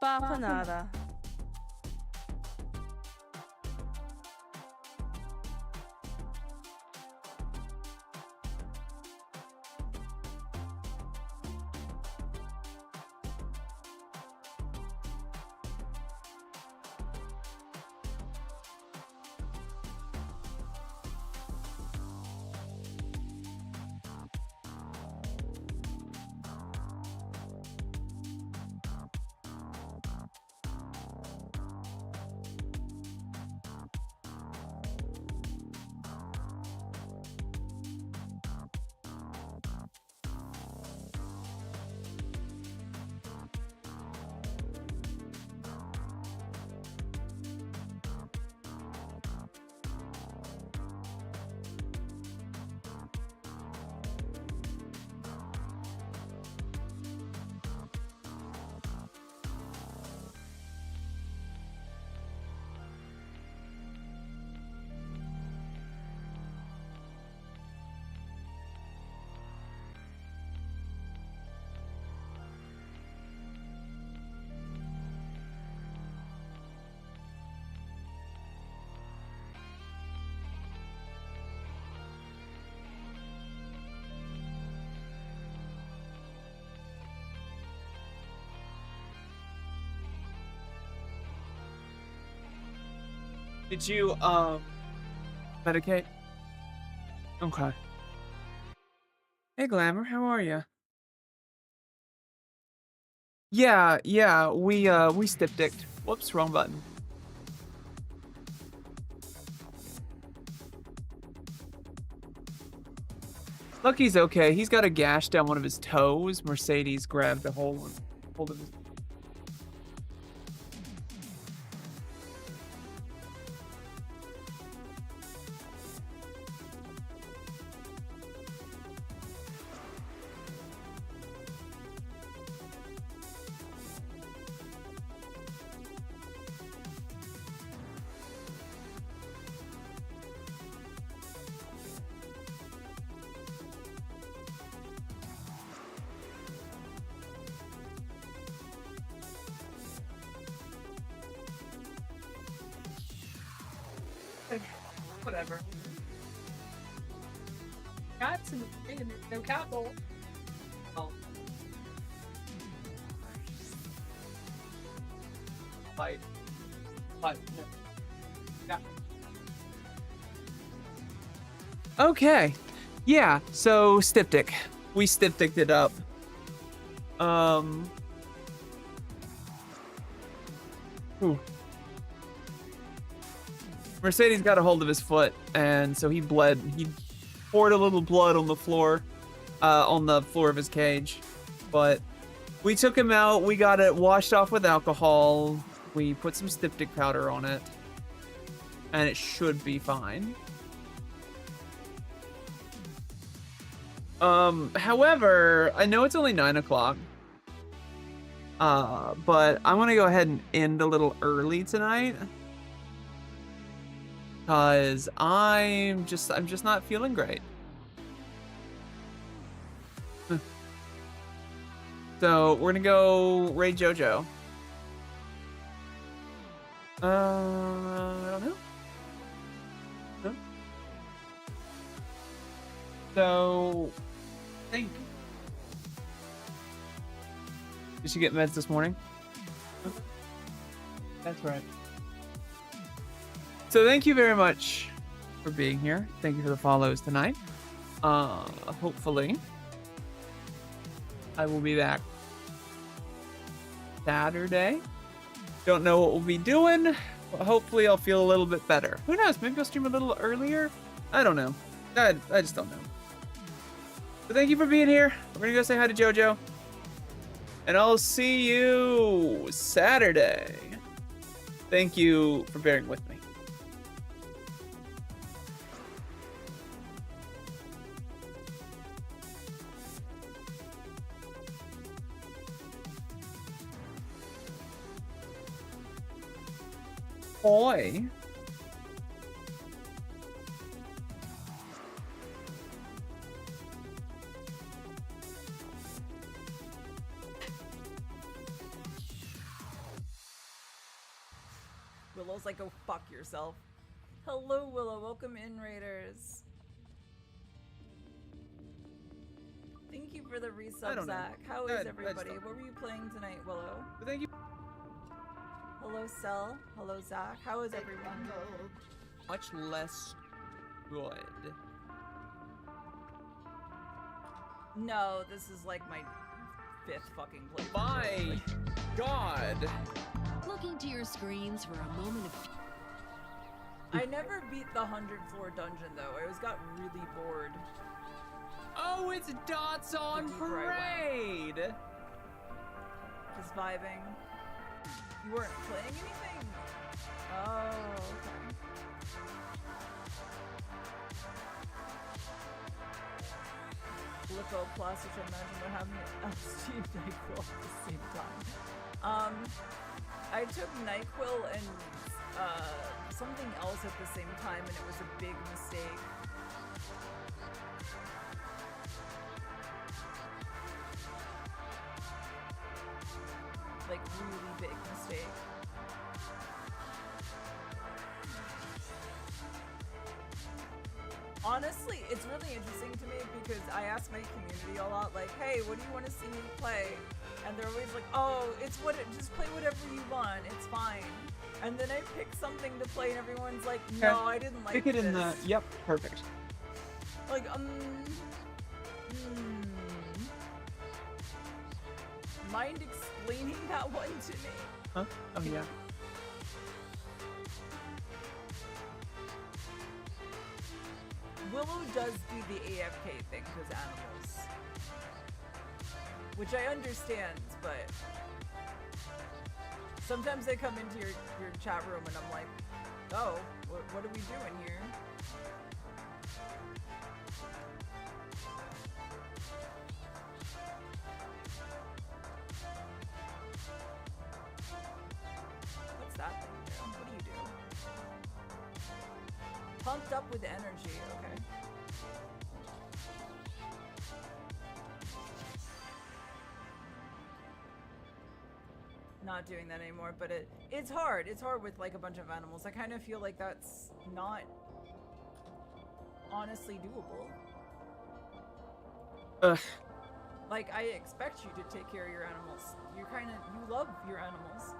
Bapanada. Did you, medicate? Okay. Hey, Glamour, how are you? Yeah, we stip-dicked. Whoops, wrong button. Lucky's okay. He's got a gash down one of his toes. Mercedes grabbed a hold of his. Whatever. Cats in the thing and there's no cat bowl. Oh. Fight. No. Yeah. Okay. Yeah, so Styptic. We Stypticked it up. Mercedes got a hold of his foot, and so he bled. He poured a little blood on the floor of his cage. But we took him out. We got it washed off with alcohol. We put some styptic powder on it, and it should be fine. However, I know it's only 9 o'clock. But I'm gonna go ahead and end a little early tonight. Cause I'm just not feeling great. So we're gonna go raid JoJo. I don't know. No? So, thank you. Did she get meds this morning? That's right. So thank you very much for being here. Thank you for the follows tonight. Hopefully I will be back Saturday. Don't know what we'll be doing, but hopefully I'll feel a little bit better. Who knows? Maybe I'll stream a little earlier. I don't know. I just don't know. So thank you for being here. We're gonna go say hi to JoJo. And I'll see you Saturday. Thank you for bearing with me. boy. Willow's like, go fuck yourself. Hello, Willow. Welcome in, Raiders. Thank you for the resub, Zach. How is everybody? What were you playing tonight, Willow? Thank you. Hello, Cell. Hello, Zach. How is everyone? Much less good. No, this is like my 5th fucking playthrough. My God. Looking to your screens for a moment of... I never beat the 100th floor dungeon, though. I always got really bored. Oh, it's Dots on Parade! Just vibing. You weren't playing anything? Oh, okay. Litho Plus, which I imagine would have Steve NyQuil at the same time. I took NyQuil and something else at the same time, and it was a big mistake. Like, really big mistake. Honestly, it's really interesting to me because I ask my community a lot, like, hey, what do you want to see me play? And they're always like, oh, just play whatever you want, it's fine. And then I pick something to play and everyone's like, no, I didn't like Pick it this. in the, yep, perfect. Like, mind explaining that one to me? Huh? Oh, yeah. Willow does do the AFK thing because animals. Which I understand, but sometimes I come into your chat room and I'm like, oh, what are we doing here? What's that thing do? What do you do? Pumped up with energy, okay. Not doing that anymore, but it's hard. It's hard with like a bunch of animals. I kind of feel like that's not honestly doable. Ugh. Like, I expect you to take care of your animals. You love your animals.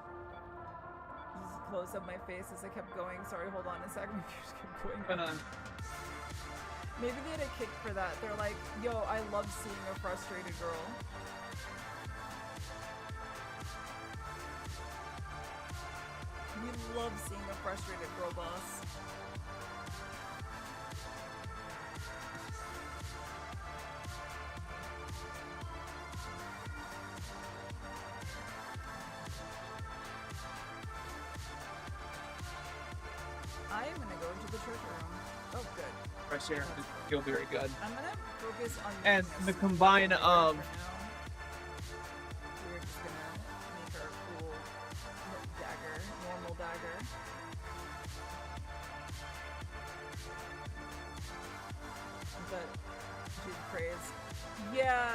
This is a close up my face as I kept going. Sorry, hold on a second. You just kept going. Maybe they had a kick for that. They're like, yo, I love seeing a frustrated girl. We love seeing a frustrated girl boss. I am gonna go into the treasure room. Oh, good. Fresh air feel very good. I'm gonna focus on And the combine of we're just gonna make our cool dagger, normal dagger. But dude, praise. Yeah,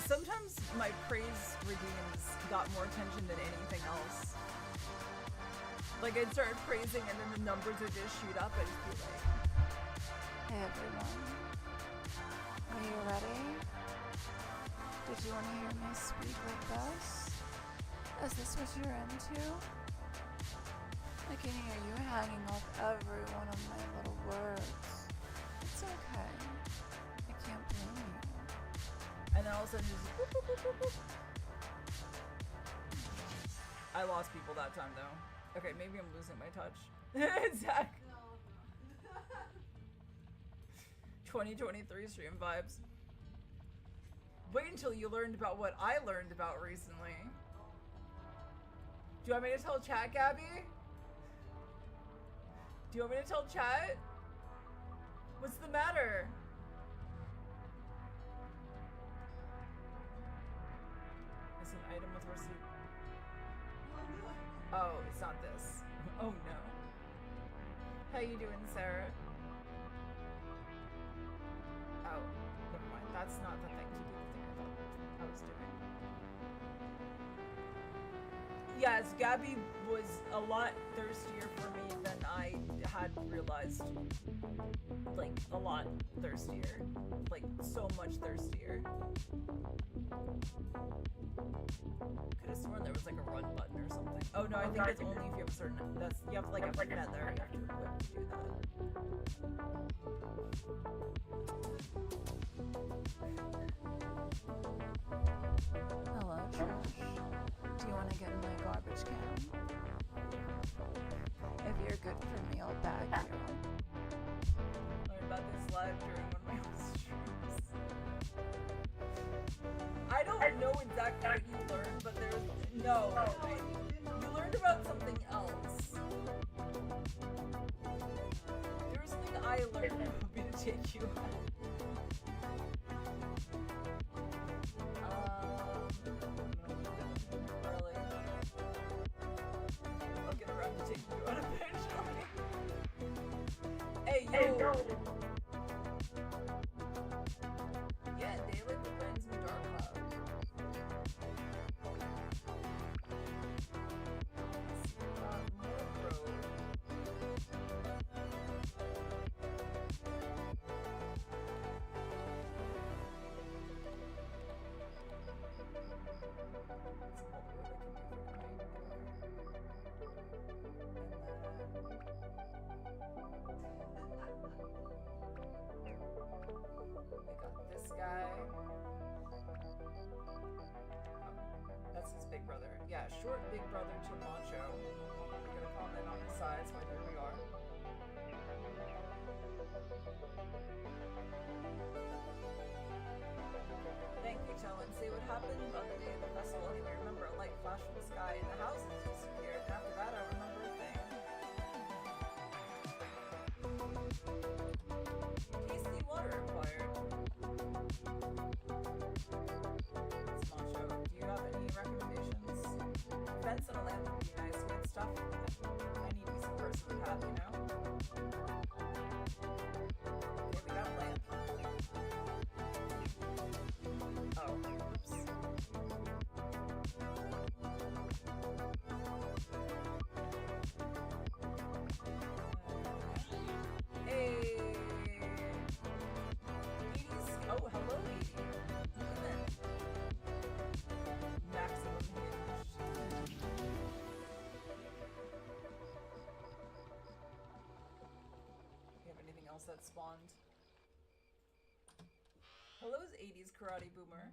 sometimes my praise redeems got more attention than anything else. Like, I'd start praising and then the numbers would just shoot up. I'd just be like, hey everyone, are you ready? Did you want to hear me speak like this? Is this what you're into? I can hear you hanging off every one of my little words. It's okay. I can't blame you. and then all of a sudden just boop, boop, boop, boop, boop. I lost people that time though. Okay, maybe I'm losing my touch. Zach. 2023 stream vibes. Wait until you learned about what I learned about recently. Do you want me to tell chat, Gabby? Do you want me to tell chat? What's the matter? It's an item with receipt. Oh, it's not this. Oh no. How you doing, Sarah? Oh, never mind. That's not the thing to do. The thing I thought I was doing. Yes, Gabby was a lot thirstier for me than I had realized. Like, a lot thirstier. Like, so much thirstier. Could have sworn there was like a run button or something. Oh no, I think it's only if you have a certain. You have like a feather. You have to equip to do that. Hello, Trish. Do you want to get in my garbage can? If you're good for me, I'll bag you. Learned about this live during one of my own streams. I don't know exactly what you learned, but there's no. You learned about something else. There was something I learned that would be to take you out. Really? I'll get around to taking you out eventually. Hey, yo! Yeah, daylight reminds me dark cloud. This guy. That's his big brother. Yeah, short big brother to Macho. I'm gonna comment on his size, but here we are. Thank you, Tellen. Say what happened on the day of the festival. Anyway, remember a light flashed from the sky and the houses disappeared. And after that, I remember a thing. Tasty water acquired. It's Macho. Do you have any recommendations? Fence and a lamp would be nice. Good stuff. Any decent person would have, you know? Okay, we got a lamp. Oh, oops. Hey! 80s. Oh, hello, 80. Look at that. Maximum hinged. You have anything else that spawned? Hello's 80s karate boomer.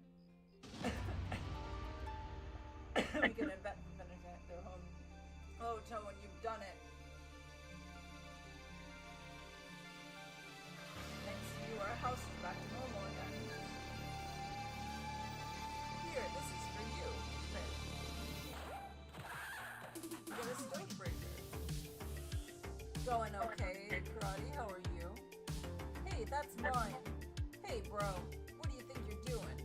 We can invent their home. Oh, Towen, you've done it. Thanks to you, our house is back to normal again. Here, this is for you. There. Get a stove breaker. Going okay, karate? How are you? Hey, that's mine. Hey, bro. What do you think you're doing?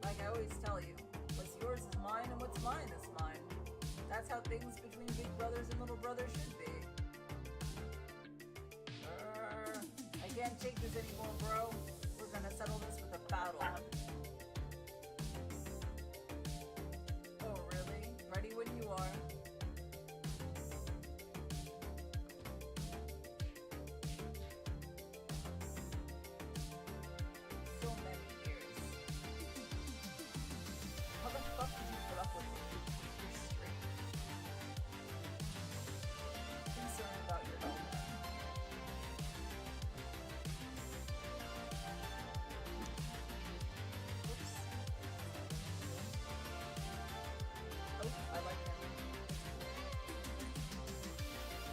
Like I always tell you, what's yours is mine and what's mine is mine. That's how things between big brothers and little brothers should be. I can't take this anymore, bro. We're gonna settle this with a battle. Oh, really? Ready when you are. So many years. How the fuck did you put up with me? You're straight. Concerned about your health. Oops. Oh, I like that.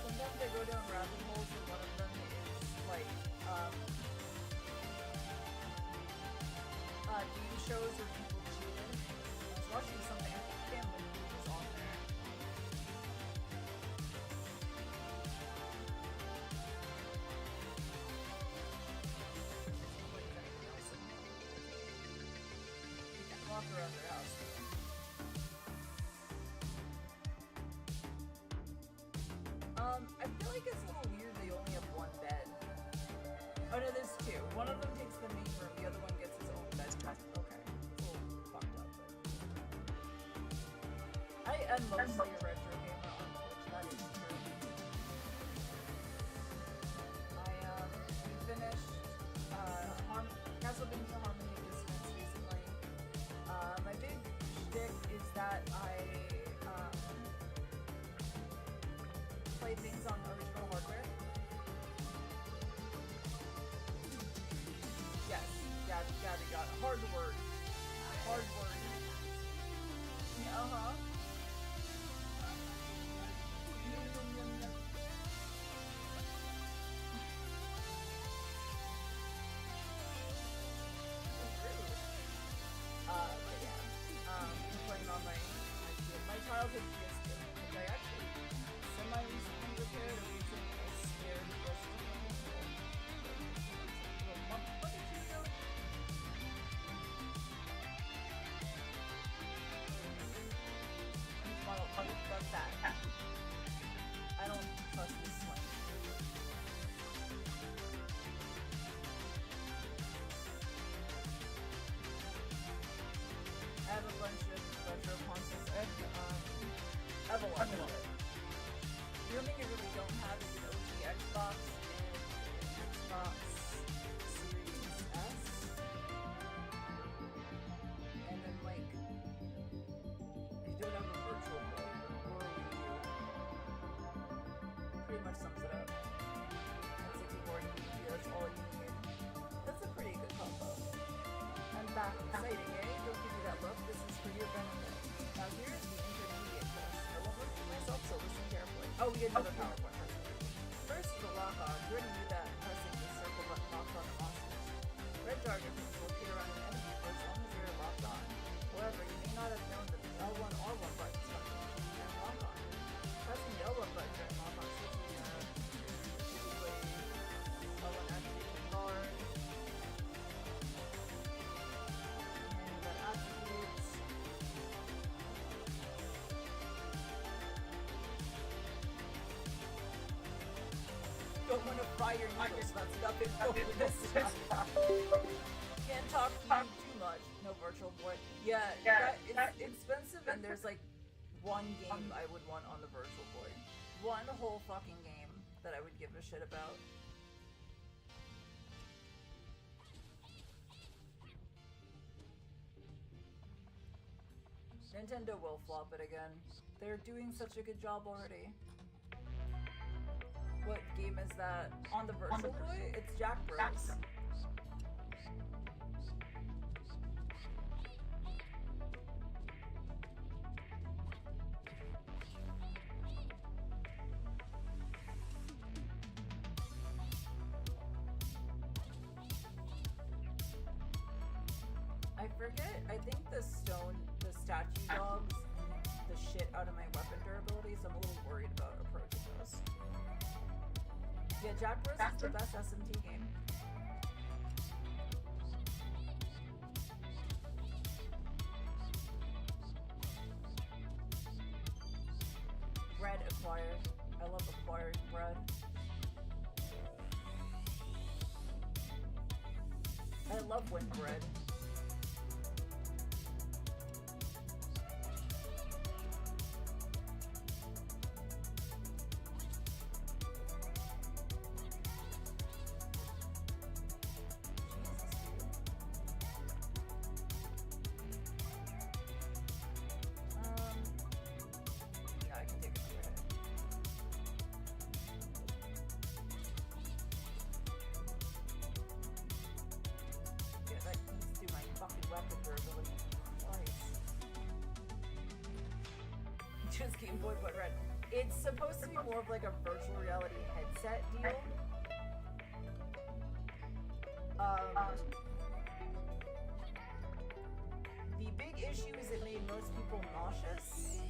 Sometimes I go down rabbit holes and one of them is like, TV shows where people cheated. I was watching something, I think Family Feud was on there. Nobody's anything else in there. You can walk around their house. I feel like it's a little weird they the main room. The other one gets his own bed. Okay. It's a little fucked up, but... I am mostly a retro gamer on Twitch, that is true. We finished, Castlevania Harmony of Dissonance recently. My big shtick is that I, play things on original hardware. Yes, Gabby got it. Hard word. Hard word. Uh-huh. But yeah, playing on my childhood PS2, which I actually semi-recently repaired. A reason I scared the rest of the month or two ago. Model, that's that. I don't trust this slang. I have a bunch of retro consoles. I have a lot of it. The only thing I really don't have is an OG Xbox and an Xbox Series S. And then like, if you don't have a Virtual Boy or a Wii U, pretty much sums it up. And 64 and Wii U, that's all you need. That's a pretty good combo. I'm back. Exciting, eh? Don't give me that look. This is for your benefit. Now here's the intermediate test. I won't repeat myself, so listen carefully. Oh, we get another PowerPoint presentation. First is the lock on. You already knew that pressing the circle button locks on the monsters. Red targets will appear on an enemy for as long as you're locked on. However, you may not have known that the L1 R1 buttons and lock on. Pressing the L1 button during lock on switches L1 activation guard. Don't want to fry your needles, that's nothing over this stuff. Can't talk to you too much. No Virtual Boy. Yeah, it's expensive and there's like one game I would want on the Virtual Boy. One whole fucking game that I would give a shit about. Nintendo will flop it again. They're doing such a good job already. What game is that? On the Virtual Boy? It's Jack Bros. I forget, I think the statue dogs the shit out of my weapon durability, so I'm a little worried about approaching those. Yeah, Jack Bros is the best SMT game. Bread acquired. I love acquiring bread. I love win bread. Just Game Boy but red. It's supposed to be more of like a virtual reality headset deal. The big issue is it made most people nauseous,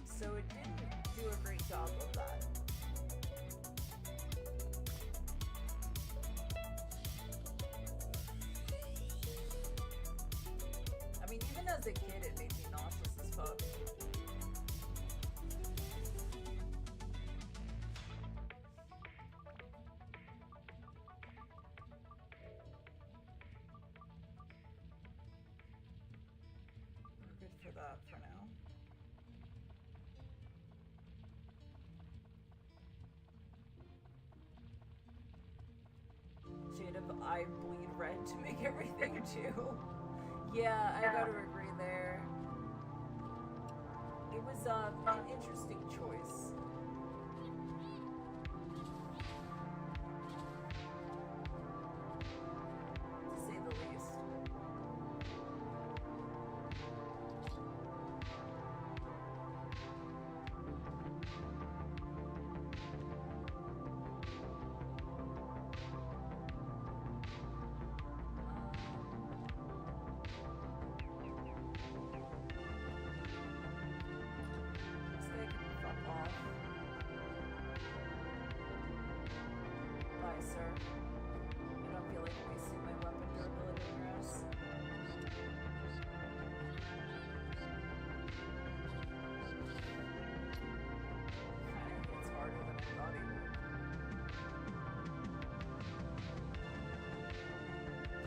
so it didn't do a great job of that. I mean, even as a kid, it made me nauseous as fuck. that for now. Shade of I bleed red to make everything too. Yeah, I gotta agree there. It was an interesting choice. To say the least. Bye, sir. I don't feel like wasting my weapon durability on your ass. Kinda hits harder than I thought he would.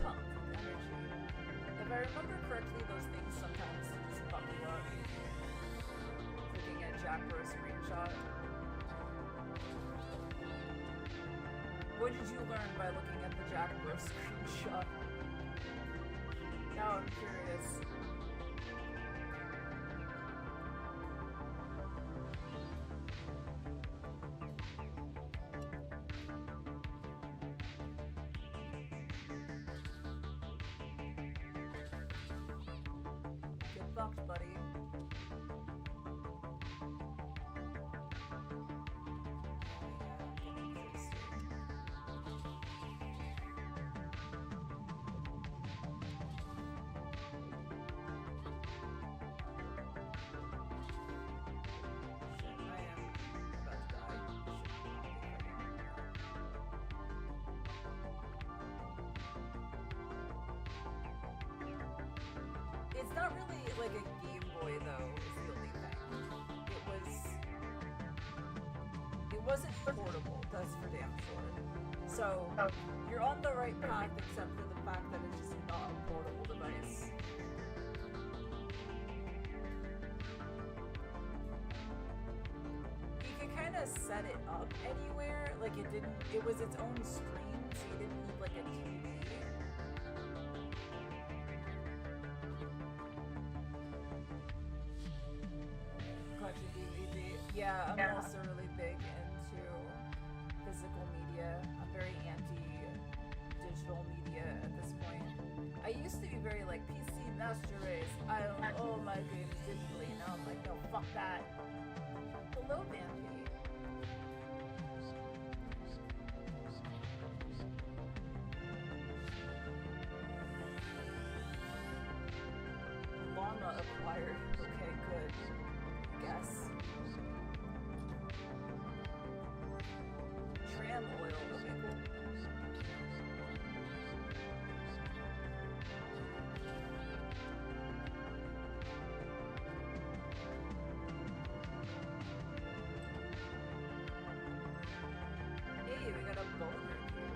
Pump energy. If I remember correctly, those things sometimes just pump you up. Looking at Jack for a screenshot. What did you learn by looking at the Jack Bro screenshot? Now I'm curious. Get fucked, buddy. It's not really like a Game Boy though, is the only thing. It wasn't portable, that's for damn sure. So you're on the right path except for the fact that it's just not a portable device. You could kind of set it up anywhere, like it was its own screen, so you didn't need like a TV. Yeah, I'm also really big into physical media. I'm very anti-digital media at this point. I used to be very like PC master race. I own all my games digitally. Now I'm like, no, fuck that. Hello, Vampy. Llama acquired. Okay, good. I guess. Tram oil, okay, cool. Hey, we got a boulder here.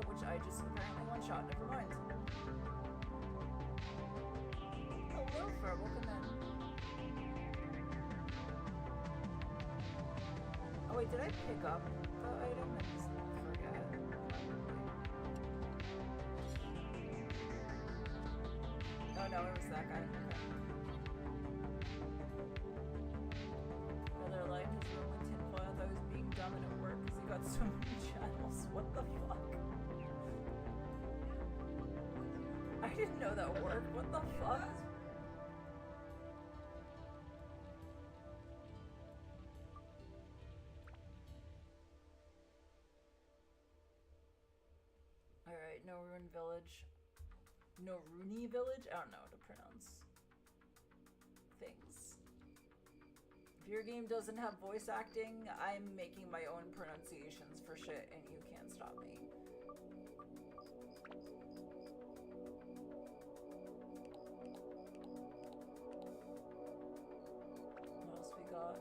Which I just apparently one-shot. Never mind. Hello, Fur. Welcome in. Oh wait, did I pick up the item? I just forget. Oh no, it was that guy. Okay. Another life is rolling So many channels. What the fuck? I didn't know that worked. What the fuck? Alright, no Rune Village. No Rooney Village? I don't know how to pronounce things. If your game doesn't have voice acting, I'm making my own pronunciations for shit and you can't stop me. What else we got?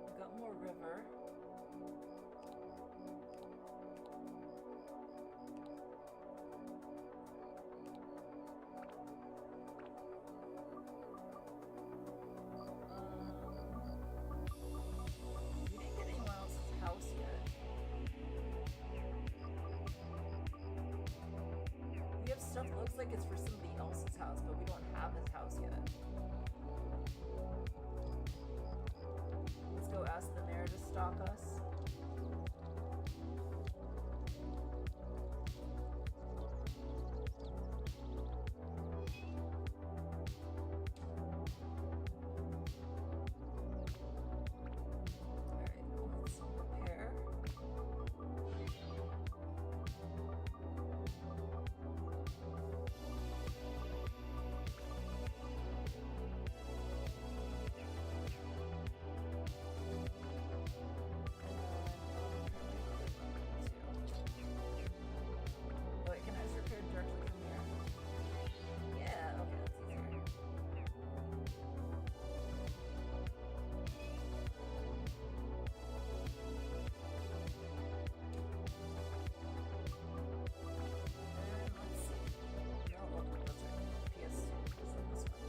We got more river. We didn't get anyone else's house yet. We have stuff that looks like it's for somebody else's house, but we don't have his house yet. Let's go ask the mayor to stalk us. Alright, let's repair. Wait, can I just repair directly from here? Yeah, okay, that's easier. And let's see. No, oh, that's right. PS2 is in this one.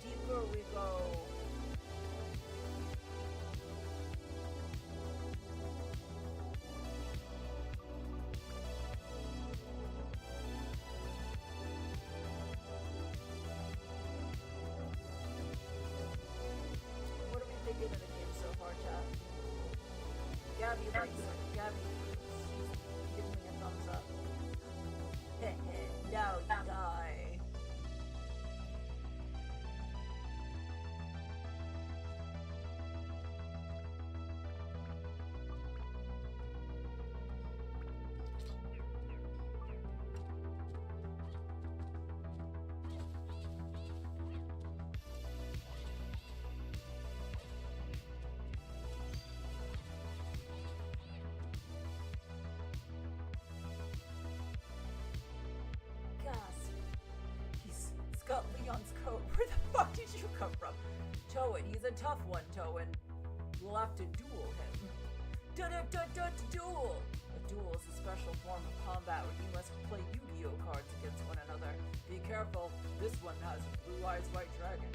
Deeper we go. What are we thinking of the game so far, chat? Gabby likes it. Gabby, she's giving me a thumbs up. Now you die. Gasp. He's got Leon's coat. Where the fuck did you come from? Towen, he's a tough one, Towen. We'll have to duel him. Duel! A duel is a special form of combat where you must play Yu-Gi-Oh cards against one another. Be careful, this one has Blue Eyes White Dragon.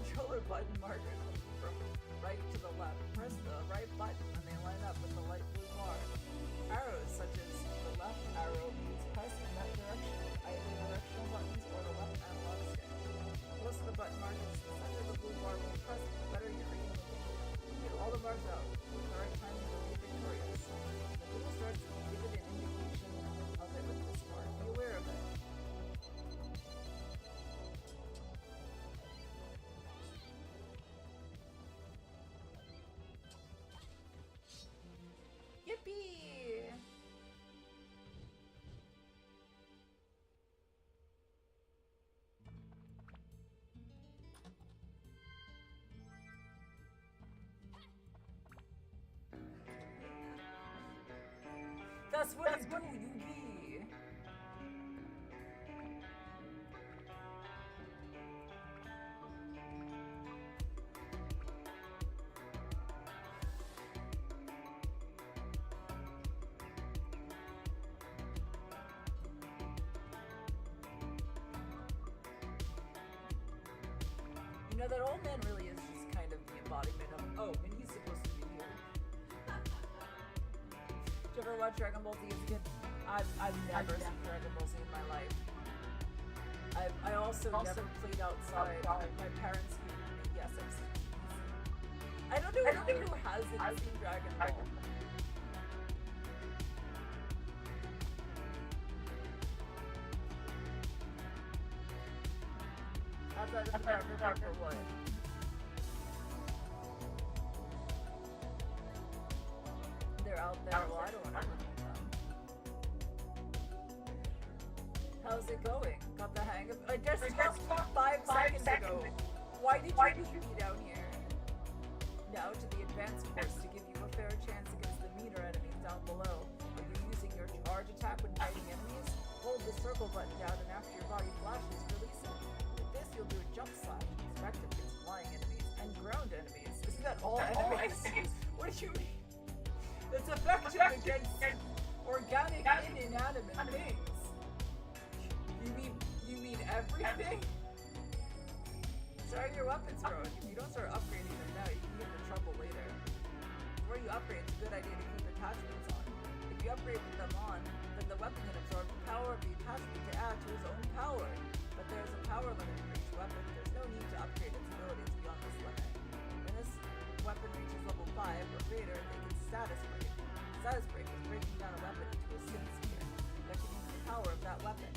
Controller button markers from right to the left. Press the right button when they line up with the light blue bar. Arrows such as the left arrow means press in that direction, either directional buttons or the left analog stick. Close to the button markers to the center of the blue bar when you press it, the better your reading will be. Get all the bars out. With the right timing, you'll be victorious. The duel starts, give it an indication of it with the score. Be aware of it. Yippee! That's what I do, Yugi! that old man really is just kind of the embodiment of, oh, and he's supposed to be here. Did you ever watch Dragon Ball Z as a kid? I've never seen Dragon Ball Z in my life. I also never played outside. My parents gave me, yes, I've seen. I don't know anyone who hasn't seen Dragon Ball. Outside of the Power Park or what? They're out there. Well, I don't want to look at them. How's it going? Got the hang of it? I just talked 5 seconds ago. Why did you meet me down here? Now to the advanced course to give you a fair chance against the meter enemies down below. Are you using your charge attack when fighting enemies? Hold the circle button down and after your body flashes, release it. With this, you'll do a jump slash. It's effective against flying enemies and ground enemies. Isn't that all enemies? What do you mean? It's effective against organic and inanimate things. You mean everything? Start your weapons growing. If you don't start upgrading them now, you can get into trouble later. Before you upgrade, it's a good idea to keep attachments on. If you upgrade with them on, then the weapon can absorb the power of the attachment to add to its own power. But there's a power limit for each weapon. There's no need to upgrade its abilities beyond this limit. When this weapon reaches level 5 or greater, they can status break. Status break is breaking down a weapon into a sim sphere that can use the power of that weapon.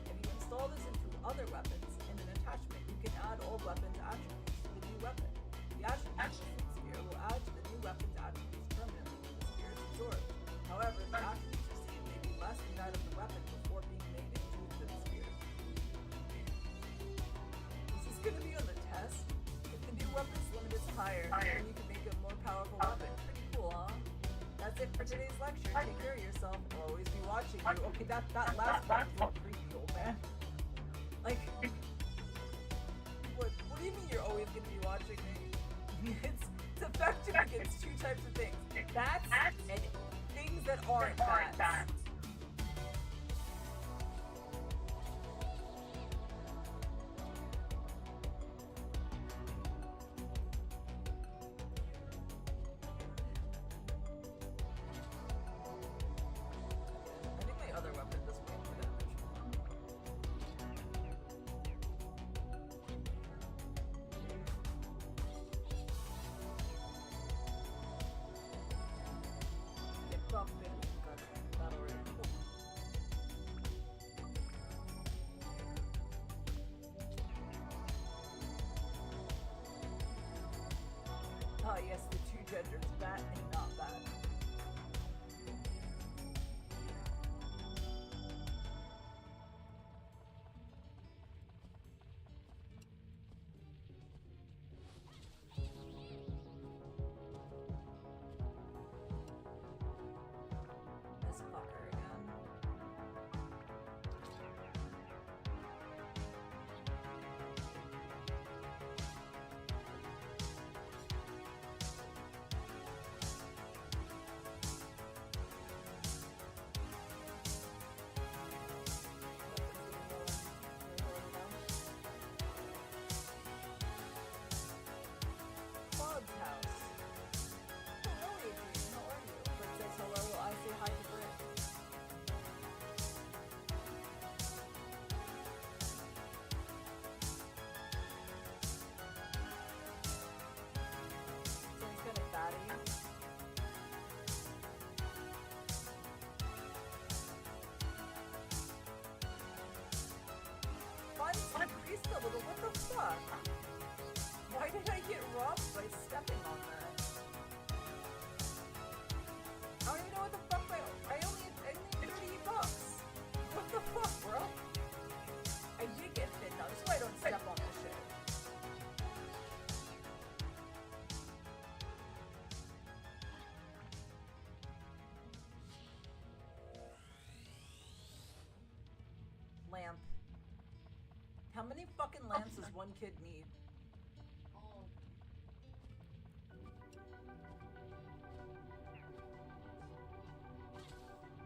If you install this into other weapons in an attachment, you can add old weapons attributes to the new weapon. The attribute sphere will add to the new weapon's attributes permanently when the sphere is absorbed. However, the attributes received may be less than that of the weapon before being made into the sphere. Is this going to be on the test? If the new weapon's limit is higher, then you can make a more powerful weapon. Pretty cool, huh? That's it for today's lecture. Take care of yourself. I'll always be watching you. Okay, that last part was creepy, old man. Like, what do you mean you're always going to be watching me? It's effective against 2 types of things. Bats and things that aren't bats. I think my other weapon doesn't make good damage. Get buffed in. Got that already. Cool. Ah, yes, the 2 genders, bat and not bat. This fucker again. Claude's house. Hello, Adrian. How are you? Brett says hello. I say hi to Brett. Sounds kind of batty. Mine's increased a little. What the fuck? Why did I get robbed by stepping on that? I don't even know what the fuck I only had $30. What the fuck, bro? I did get fit now. That's why I don't step on this shit. Lamp. How many fucking lamps does one kid need?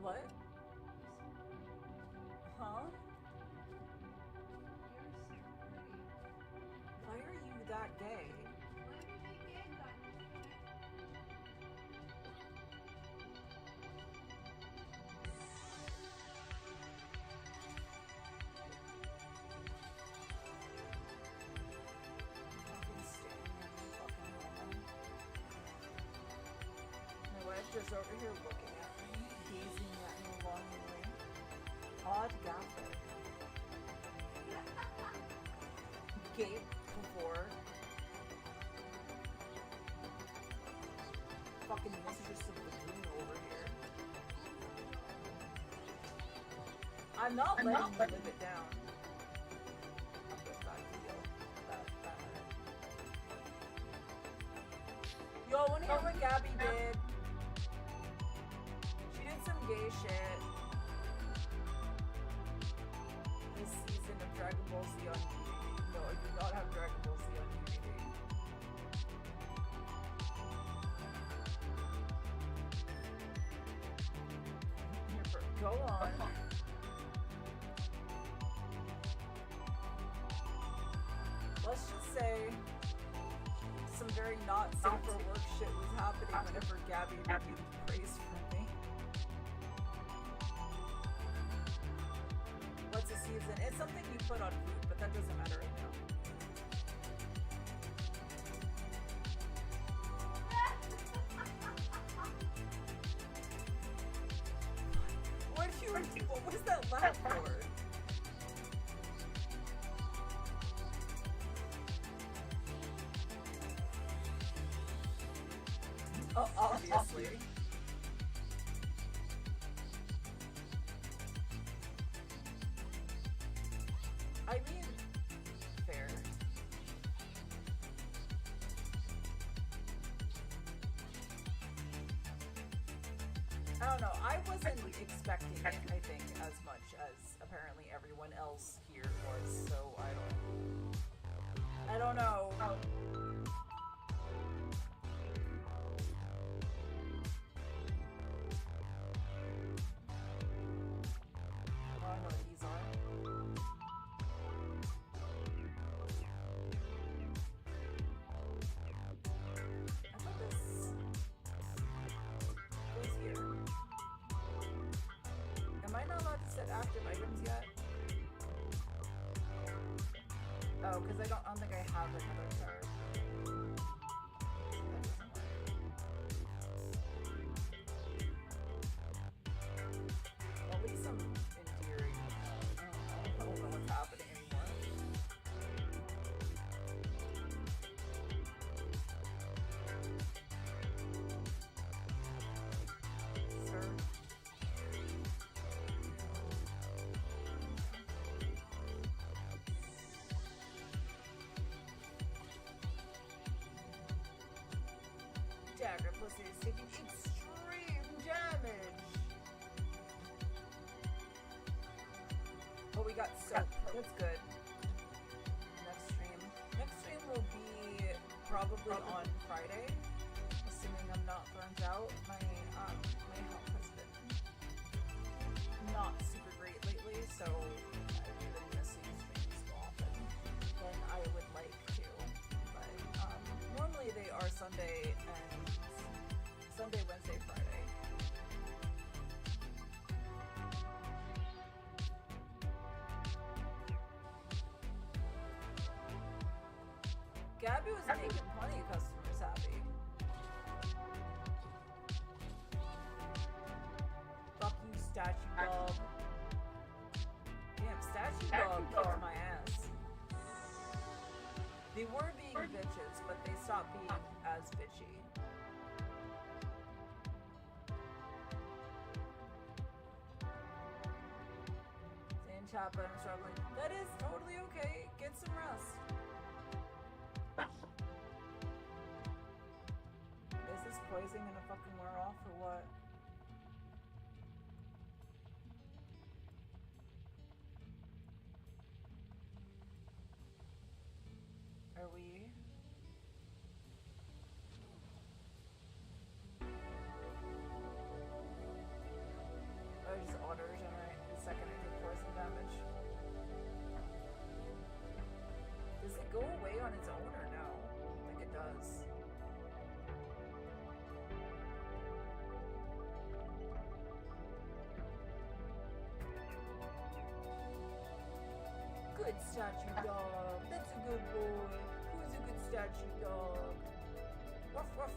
What? Huh? Why are you that Gaffer's over here looking at me, gazing at me longingly. Odd Gaffer. Gape before. Fucking mistress of the dream over here. I'm not letting you live it down. I'll go back to you. That hurt. Yo, I wanna hear what Gabby did. She did some gay shit. This season of Dragon Ball Z on DVD. No, I do not have Dragon Ball Z on DVD. Go on. Let's just say some very not safe for work shit was happening whenever Gabby reviewed praise from me. What's a season? It's something you put on food, but that doesn't matter right now. What was that laugh for? Oh, obviously. I mean, fair. I don't know, I wasn't expecting it, I think, as much as apparently everyone else here was, so I don't know. Oh, I know what these are. I thought this goes here. Am I not allowed to set active items yet? Oh, because I don't think I have another card. At least I'm in theory. I don't know what's happening anymore. Sir. Dagger pussy is taking extreme damage. Oh, we got soap. That's good. Next stream will be probably on Friday, assuming I'm not burnt out. My health has been not super great lately, so I've been missing streams more often than I would like to. But normally they are Sunday, Wednesday, Friday. Gabby was making plenty of customers happy. Fuck you, statue dog. Damn, statue dog kicked my ass. They were being bitches, but they stopped being as bitchy. Saying chat, but I'm struggling. That is totally okay. Get some rest. Is this poison gonna fucking wear off or what? Are we? I just auto-regenerate the second I take poison damage. Does it go away on its own or no? I think it does. Good statue dog. That's a good boy. Who's a good statue dog? Ruff, ruff.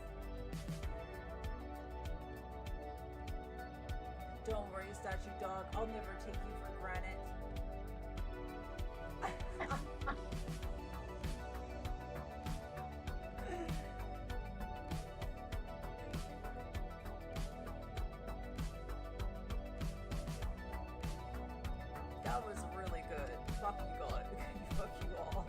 Don't worry, statue dog. I'll never take you for granted. That was really good. Fuck you, God. Fuck you all.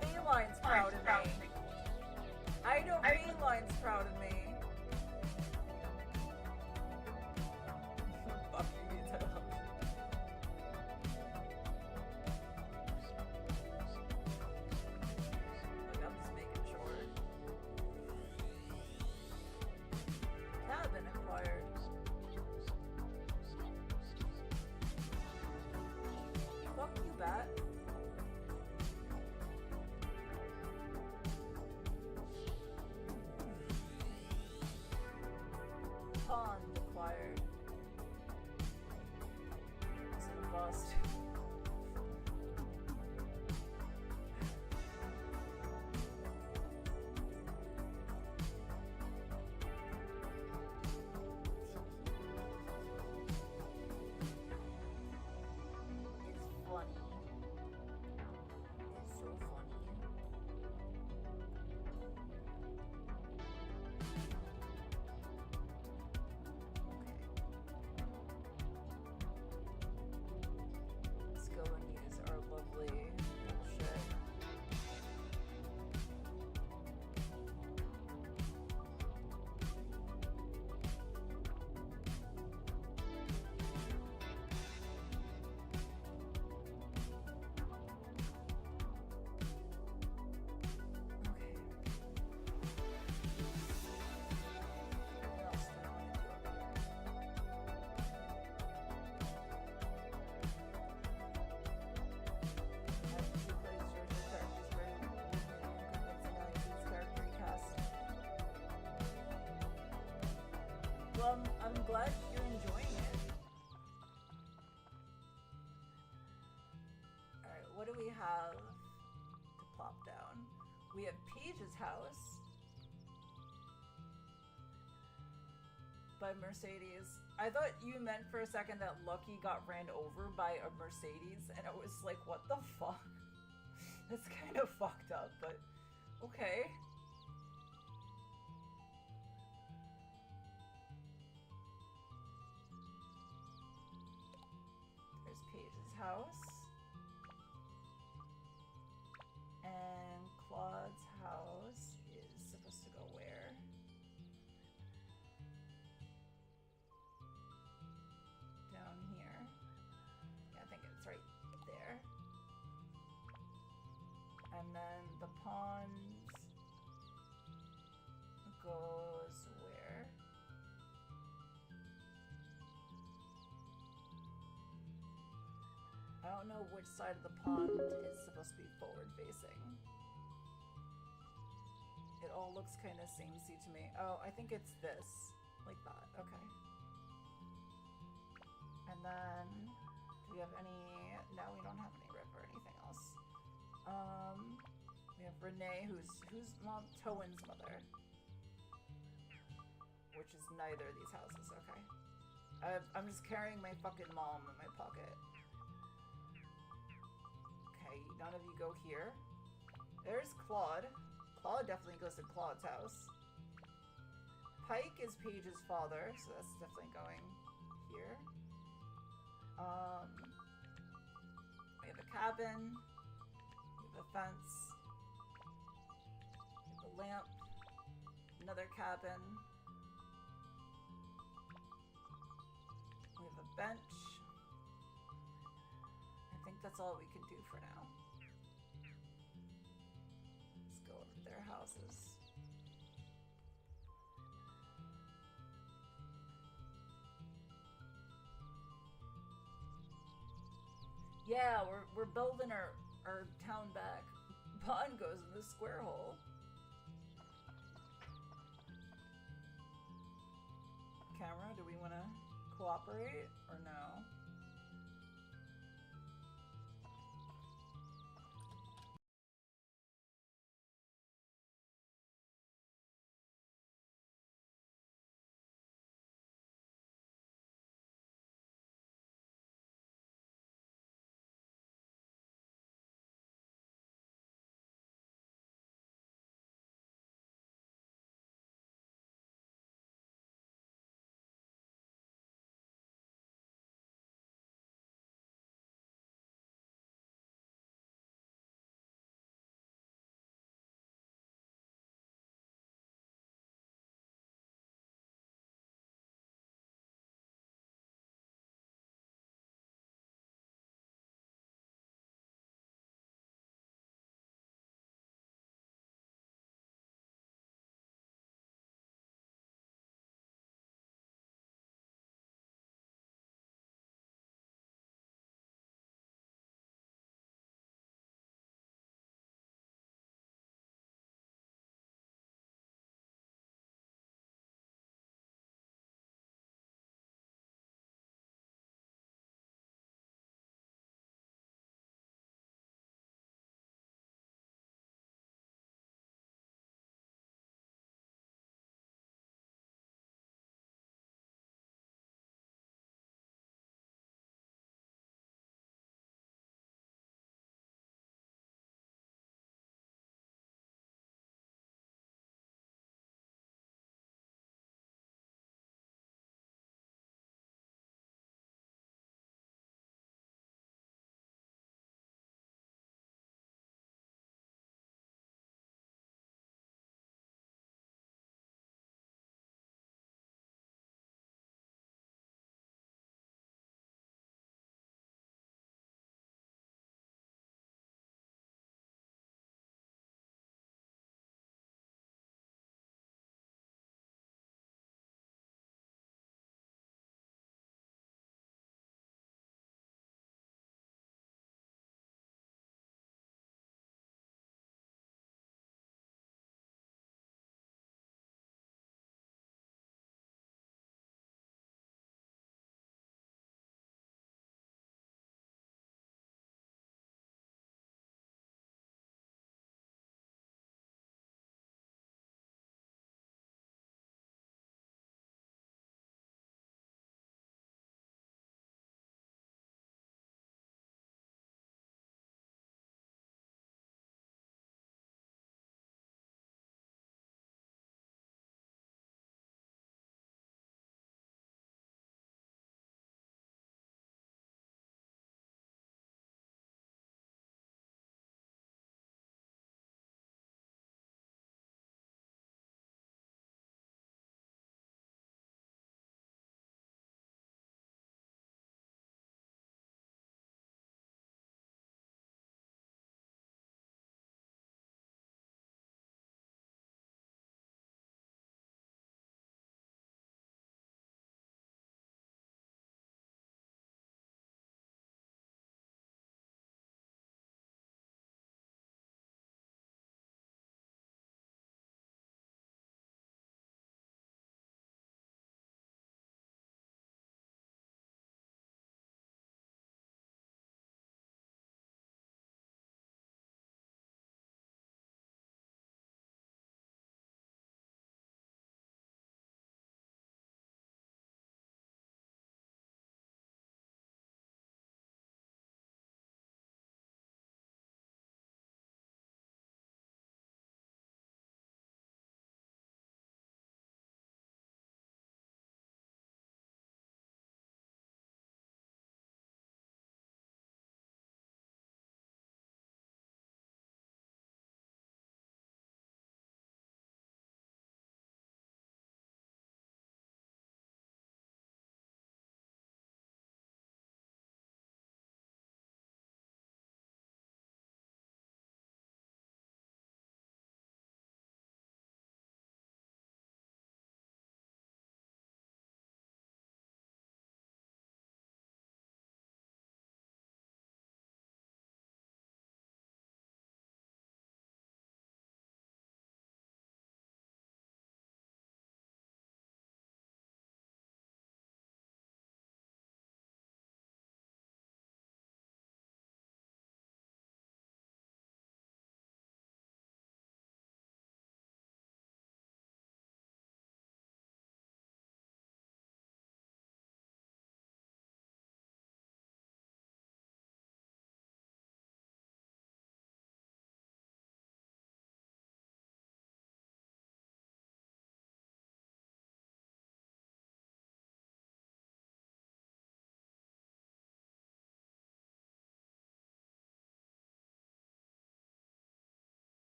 Bayline's proud of me. I know Bayline's proud of me. Fuck you, means I love you. Look, I'm just making sure. Cabin acquired. Fuck you, bat. Pond acquired. Is it a bust? It's funny. It's so funny. Let's go and use our lovely bullshit. Okay. What else do I want to do up Well, I'm glad you're enjoying it. Alright, what do we have to plop down? We have Paige's house by Mercedes. I thought you meant for a second that Lucky got ran over by a Mercedes, and I was like, what the fuck? That's kind of fucked up, but okay. There's Paige's house. And Claude's house is supposed to go where? Down here. Yeah, I think it's right there. And then the ponds goes where? I don't know which side of the pond is supposed to be forward facing. It all looks kind of samey to me. Oh, I think it's this. Like that. Okay. And then, do we have any... No, we don't have any rip or anything else. We have Renee, who's mom, Towen's mother. Which is neither of these houses. Okay. I'm just carrying my fucking mom in my pocket. Okay, none of you go here. There's Claude. Claude definitely goes to Claude's house. Pike is Paige's father, so that's definitely going here. We have a cabin. We have a fence. We have a lamp. Another cabin. We have a bench. I think that's all we can do for now. Let's go over to their houses. Yeah, we're building our town back. Pond goes in the square hole. Camera, do we want to cooperate or no?